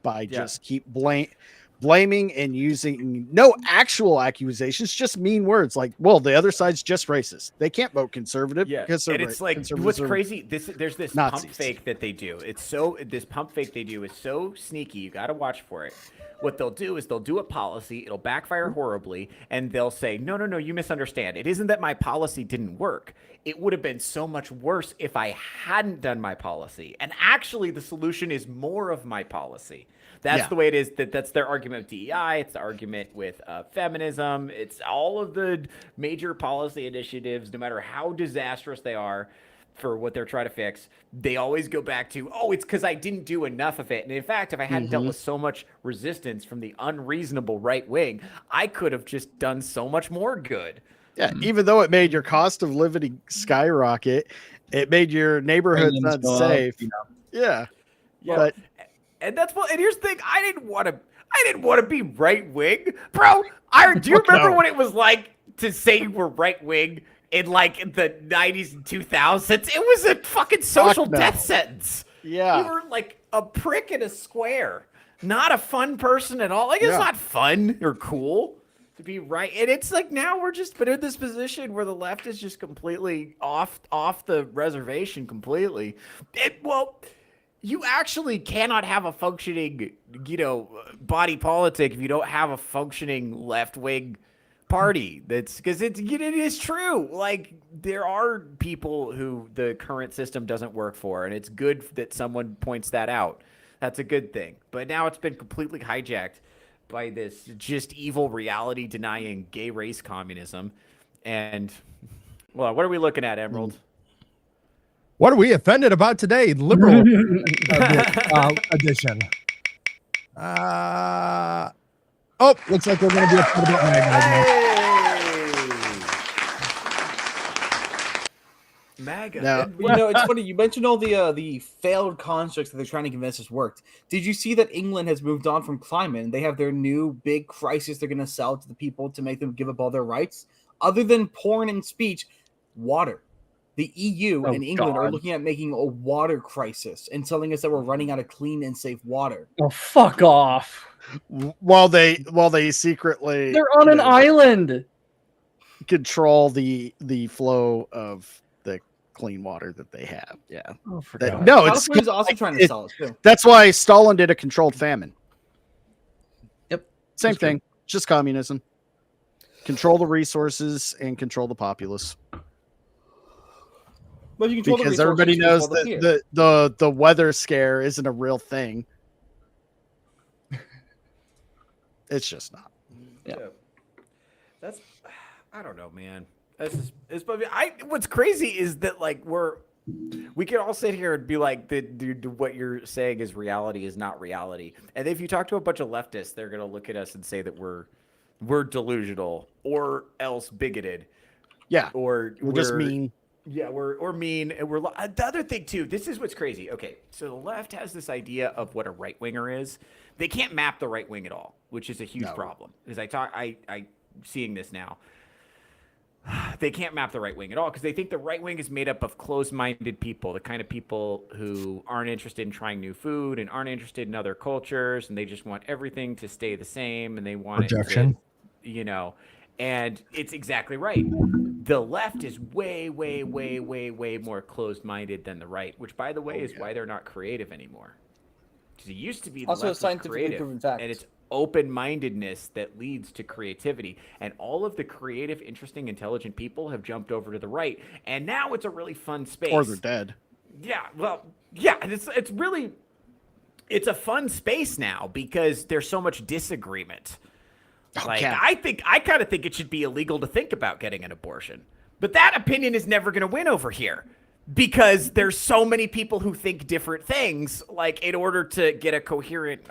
by just keep blaming and using no actual accusations, just mean words like, well, the other side's just racist. They can't vote conservative because and it's like what's crazy. There's this Nazis. pump fake that they do. This pump fake they do is so sneaky. You got to watch for it. What they'll do is they'll do a policy. It'll backfire horribly, and they'll say, no, you misunderstand. It isn't that my policy didn't work. It would have been so much worse if I hadn't done my policy. And actually, the solution is more of my policy. That's the way it is. That's their argument with DEI. It's the argument with feminism. It's all of the major policy initiatives, no matter how disastrous they are for what they're trying to fix. They always go back to, it's because I didn't do enough of it. And in fact, if I hadn't dealt with so much resistance from the unreasonable right wing, I could have just done so much more good. Yeah, even though it made your cost of living skyrocket, it made your neighborhoods unsafe. Yeah. But and that's what. And here's the thing: I didn't want to be right wing, bro. Do you remember what it was like to say you were right wing in like the 90s and 2000s? It was a fucking social death sentence. Yeah, you were like a prick in a square, not a fun person at all. Like it's not fun or cool to be right. And it's like now we're just in this position where the left is just completely off the reservation completely. You actually cannot have a functioning, body politic if you don't have a functioning left-wing party. That's because it is true. Like there are people who the current system doesn't work for, and it's good that someone points that out. That's a good thing. But now it's been completely hijacked by this just evil reality denying gay race communism. And well, what are we looking at, Emerald? What are we offended about today? Liberal edition. Looks like we're going to be upset about MAGA. No. It's funny. You mentioned all the failed constructs that they're trying to convince us worked. Did you see that England has moved on from climate and they have their new big crisis they're going to sell to the people to make them give up all their rights? Other than porn and speech, water. The EU and England are looking at making a water crisis and telling us that we're running out of clean and safe water. Oh, fuck off. While they secretly they're on an island. Control the flow of the clean water that they have. Yeah. Oh, California's also trying to sell it too. That's why Stalin did a controlled famine. Yep. Same thing. Just communism. Control the resources and control the populace. Well, you control because everybody knows that the weather scare isn't a real thing. It's just not. Yeah. I don't know, man. What's crazy is that like we can all sit here and be like, what you're saying is reality is not reality. And if you talk to a bunch of leftists, they're gonna look at us and say that we're delusional or else bigoted. Yeah. Or we're just mean. Yeah, we're mean, and we're the other thing too. This is what's crazy. Okay, so the left has this idea of what a right winger is. They can't map the right wing at all, which is a huge problem. Because I seeing this now. They can't map the right wing at all because they think the right wing is made up of closed-minded people, the kind of people who aren't interested in trying new food and aren't interested in other cultures, and they just want everything to stay the same, and they want Projection. it to, and it's exactly right. The left is way, way, way, way, way more closed-minded than the right, which, by the way, is why they're not creative anymore. Because it used to be the left was creative, and it's open-mindedness that leads to creativity. And all of the creative, interesting, intelligent people have jumped over to the right, and now it's a really fun space. Or they're dead. Yeah, well, yeah, it's a fun space now because there's so much disagreement. I kind of think it should be illegal to think about getting an abortion. But that opinion is never going to win over here because there's so many people who think different things. Like in order to get a coherent,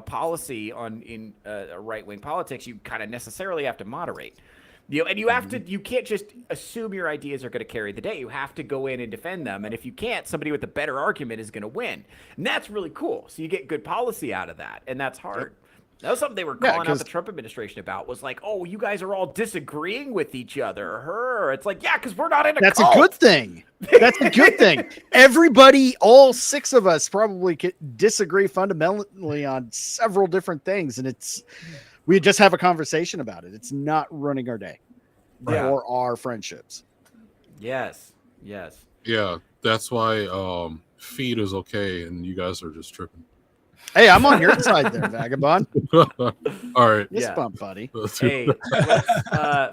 policy in right-wing politics, you kind of necessarily have to moderate. And you have to, you can't just assume your ideas are going to carry the day. You have to go in and defend them. And if you can't, somebody with a better argument is going to win. And that's really cool. So you get good policy out of that. And that's hard. That was something they were calling out the Trump administration about, was like, oh, you guys are all disagreeing with each other. It's like, yeah, because we're not in a That's cult. a good thing. That's a good thing. Everybody, all 6 of us probably disagree fundamentally on several different things. And we just have a conversation about it. It's not running our day or our friendships. Yes. Yeah, that's why feed is okay, and you guys are just tripping. Hey, I'm on your side there, Vagabond. All right. Fist bump, buddy. Hey,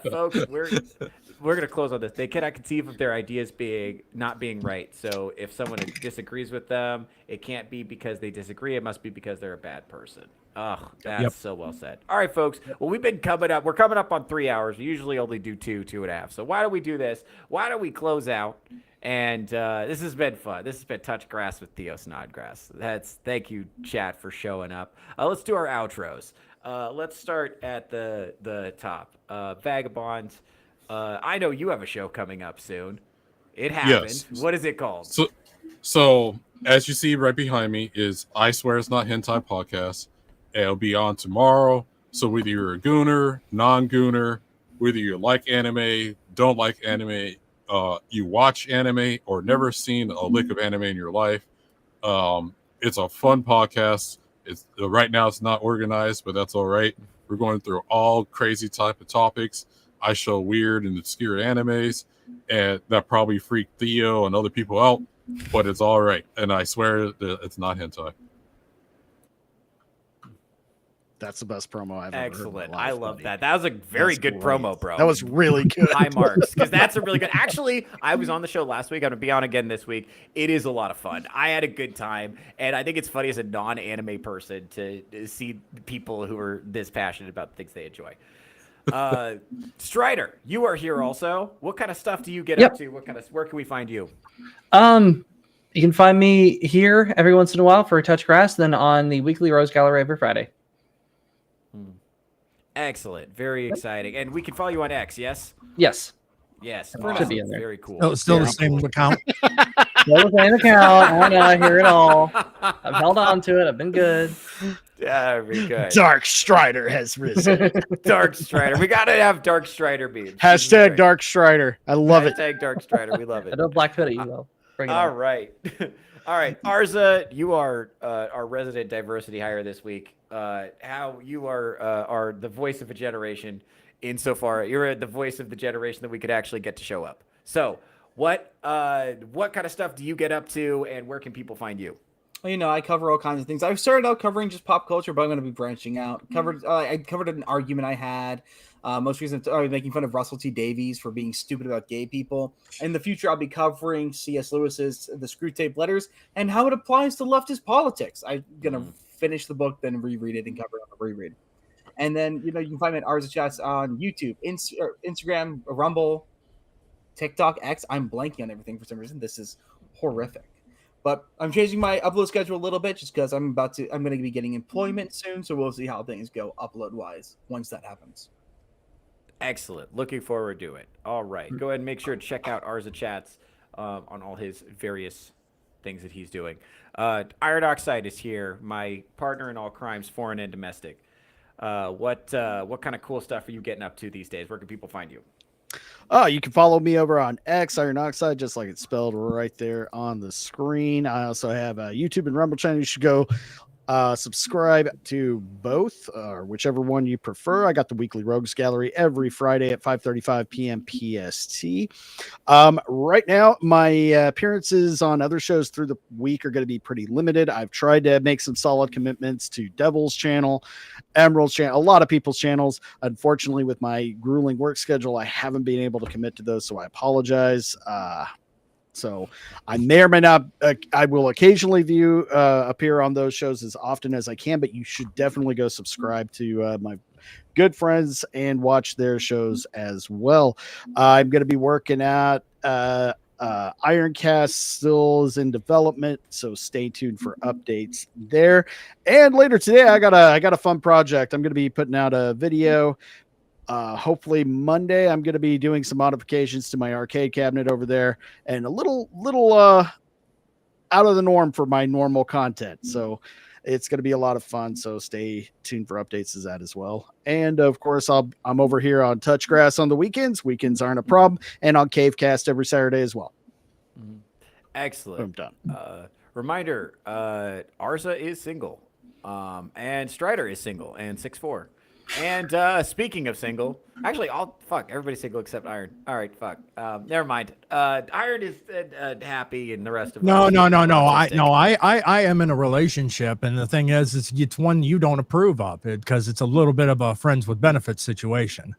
folks, we're gonna close on this. They cannot conceive of their ideas not being right. So if someone disagrees with them, it can't be because they disagree. It must be because they're a bad person. Ugh, that's so well said. All right, folks. Well, we're coming up on 3 hours. We usually only do 2.5. So why don't we do this? Why don't we close out? And this has been fun. This has been Touch Grass with Theo Snodgrass. Thank you, chat, for showing up. Let's do our outros. Let's start at the top. Vagabonds. I know you have a show coming up soon. It happened. Yes. What is it called? So as you see right behind me is I Swear It's Not Hentai Podcast. It'll be on tomorrow. So whether you're a gooner, non-gooner, whether you like anime, don't like anime, you watch anime or never seen a lick of anime in your life, it's a fun podcast. It's right now it's not organized, but that's all right. We're going through all crazy type of topics. I show weird and obscure animes, and that probably freaked Theo and other people out, but it's all right. And I swear that it's not hentai. That's the best promo I've ever heard. Excellent. I love that. That was a very good promo, bro. That was really good. High marks, because that's a really good. Actually, I was on the show last week. I'm going to be on again this week. It is a lot of fun. I had a good time, and I think it's funny as a non-anime person to see people who are this passionate about the things they enjoy. Strider, you are here also. What kind of stuff do you get up to? Where can we find you? You can find me here every once in a while for Touch Grass, then on the weekly Rose Gallery every Friday. Excellent. Very exciting. And we can follow you on X, yes? Yes. Yes. Should be in there. Very cool. Oh, still the same account. Still the same account. I know. I hear it all. I've held on to it. I've been good. Yeah, very good. Dark Strider has risen. Dark Strider. We got to have Dark Strider memes. Hashtag Dark Strider. I love it. Hashtag Dark Strider. We love it. I know Black Hoodie. Though. All right. All right. Arza, you are our resident diversity hire this week. How you are the voice of a generation insofar you're the voice of the generation that we could actually get to show up. So what kind of stuff do you get up to, and where can people find you? You know, I cover all kinds of things. I started out covering just pop culture, but I'm going to be branching out. I covered an argument I had. Most recently, making fun of Russell T Davies for being stupid about gay people. In the future, I'll be covering C.S. Lewis's The Screwtape Letters and how it applies to leftist politics. I'm going to finish the book, then reread it and cover it on the reread. And then, you know, you can find me at Arza Chats on YouTube, Instagram, Rumble, TikTok, X. I'm blanking on everything for some reason. This is horrific. But I'm changing my upload schedule a little bit just because I'm going to be getting employment soon. So we'll see how things go upload wise once that happens. Excellent. Looking forward to it. All right. Go ahead and make sure to check out Arza Chats on all his various things that he's doing. Iron Oxide is here, my partner in all crimes, foreign and domestic. What kind of cool stuff are you getting up to these days? Where can people find you? You can follow me over on X, Iron Oxide, just like it's spelled right there on the screen. I also have a YouTube and Rumble channel. You should go subscribe to both, or whichever one you prefer. I got the weekly Rogues Gallery every Friday at 5:35 p.m. PST. Right now, my appearances on other shows through the week are going to be pretty limited. I've tried to make some solid commitments to Devil's channel, Emerald's channel, a lot of people's channels. Unfortunately, with my grueling work schedule, I haven't been able to commit to those, so I apologize. So I may or may not, I will occasionally appear on those shows as often as I can, but you should definitely go subscribe to my good friends and watch their shows as well. I'm going to be working at Ironcast still is in development, so stay tuned for updates there. And later today, I got a fun project. I'm going to be putting out a video. Hopefully Monday, I'm going to be doing some modifications to my arcade cabinet over there, and a little out of the norm for my normal content. So It's going to be a lot of fun. So stay tuned for updates to that as well. And of course, I'm over here on Touchgrass on the weekends. Weekends aren't a problem. And on Cavecast every Saturday as well. Excellent. Boom, done. Reminder, Arza is single. And Strider is single and 6'4". And speaking of single, actually, everybody's single except Iron. All right, fuck. Never mind. Iron is happy, and the rest of No. us I am in a relationship, and the thing is, it's one you don't approve of because it's a little bit of a friends with benefits situation.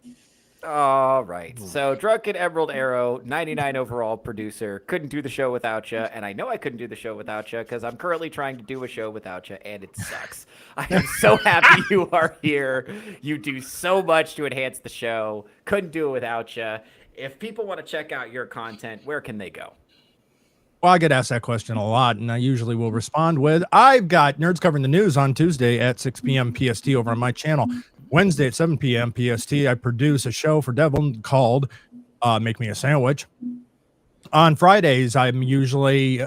All right. So Drunken Emerald Arrow, 99 overall producer. Couldn't do the show without you. And I know I couldn't do the show without you because I'm currently trying to do a show without you, and it sucks. I am so happy you are here. You do so much to enhance the show. Couldn't do it without you. If people want to check out your content, where can they go? Well, I get asked that question a lot, and I usually will respond with, I've got Nerds Covering the News on Tuesday at 6 p.m. PST over on my channel. Wednesday at 7 p.m. PST, I produce a show for Devil called Make Me a Sandwich. On Fridays, I'm usually,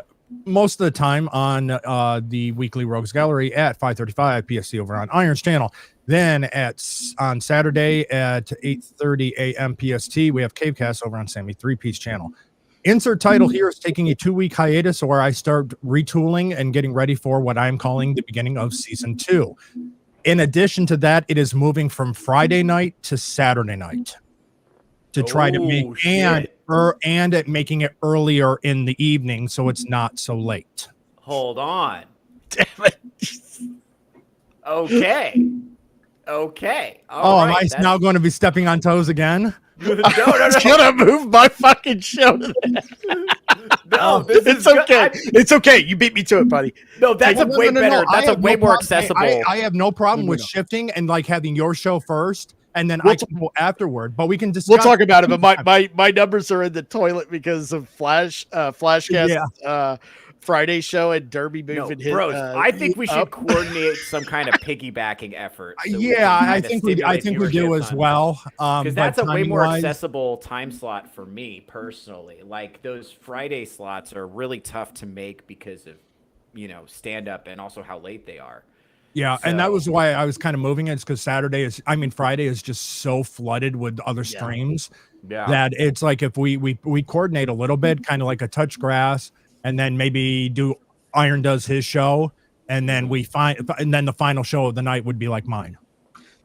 most of the time, on the weekly Rogues Gallery at 5:35 PST over on Iron's channel. Then on Saturday at 8:30 a.m. PST, we have Cavecast over on Sammy 3-Piece channel. Insert title here is taking a 2-week hiatus where I start retooling and getting ready for what I'm calling the beginning of season 2. In addition to that, it is moving from Friday night to Saturday night to try to make and making it earlier in the evening so it's not so late. Hold on. Damn it. Okay. Am I now going to be stepping on toes again? No. I'm gonna move my fucking show to that. No, it's okay. It's okay. You beat me to it, buddy. No, that's a way better. That's a way more accessible. I have no problem with shifting and like having your show first, and then I can go afterward. But we can discuss. We'll talk about it. But my numbers are in the toilet because of Flashcast. Friday show and Derby moving his. Bros, I think we should coordinate some kind of piggybacking effort. So I think we do as well. Because that's a way more accessible time slot for me personally. Like those Friday slots are really tough to make because of, stand up and also how late they are. Yeah, and that was why I was kind of moving it, because Friday is just so flooded with other streams that it's like if we coordinate a little bit, kind of like a touch grass. And then maybe Iron does his show, and then and then the final show of the night would be like mine.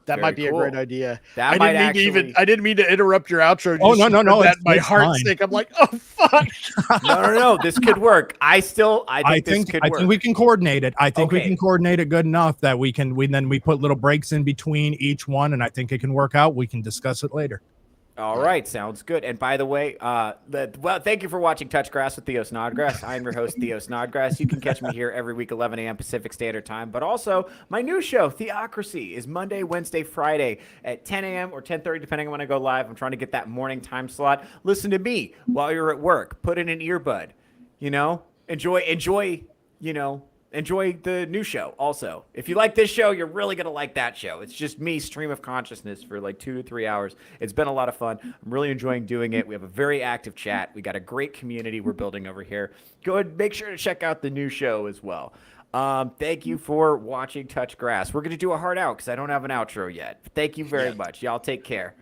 That might be a great idea. I didn't mean to interrupt your outro. Oh no! That my heart's sick. I'm like, oh fuck. No. This could work. I think this could work. I think we can coordinate it. I think we can coordinate it good enough that we put little breaks in between each one, and I think it can work out. We can discuss it later. All right, sounds good. And by the way, thank you for watching Touch Grass with Theo Snodgrass. I'm your host, Theo Snodgrass. You can catch me here every week, 11 a.m. Pacific Standard Time. But also, my new show, Theocracy, is Monday, Wednesday, Friday at 10 a.m. or 10:30, depending on when I go live. I'm trying to get that morning time slot. Listen to me while you're at work. Put in an earbud. Enjoy the new show also. If you like this show, you're really going to like that show. It's just me, stream of consciousness, for like 2 to 3 hours. It's been a lot of fun. I'm really enjoying doing it. We have a very active chat. We got a great community we're building over here. Go ahead and make sure to check out the new show as well. Thank you for watching Touch Grass. We're going to do a hard out because I don't have an outro yet. Thank you very much. Y'all take care.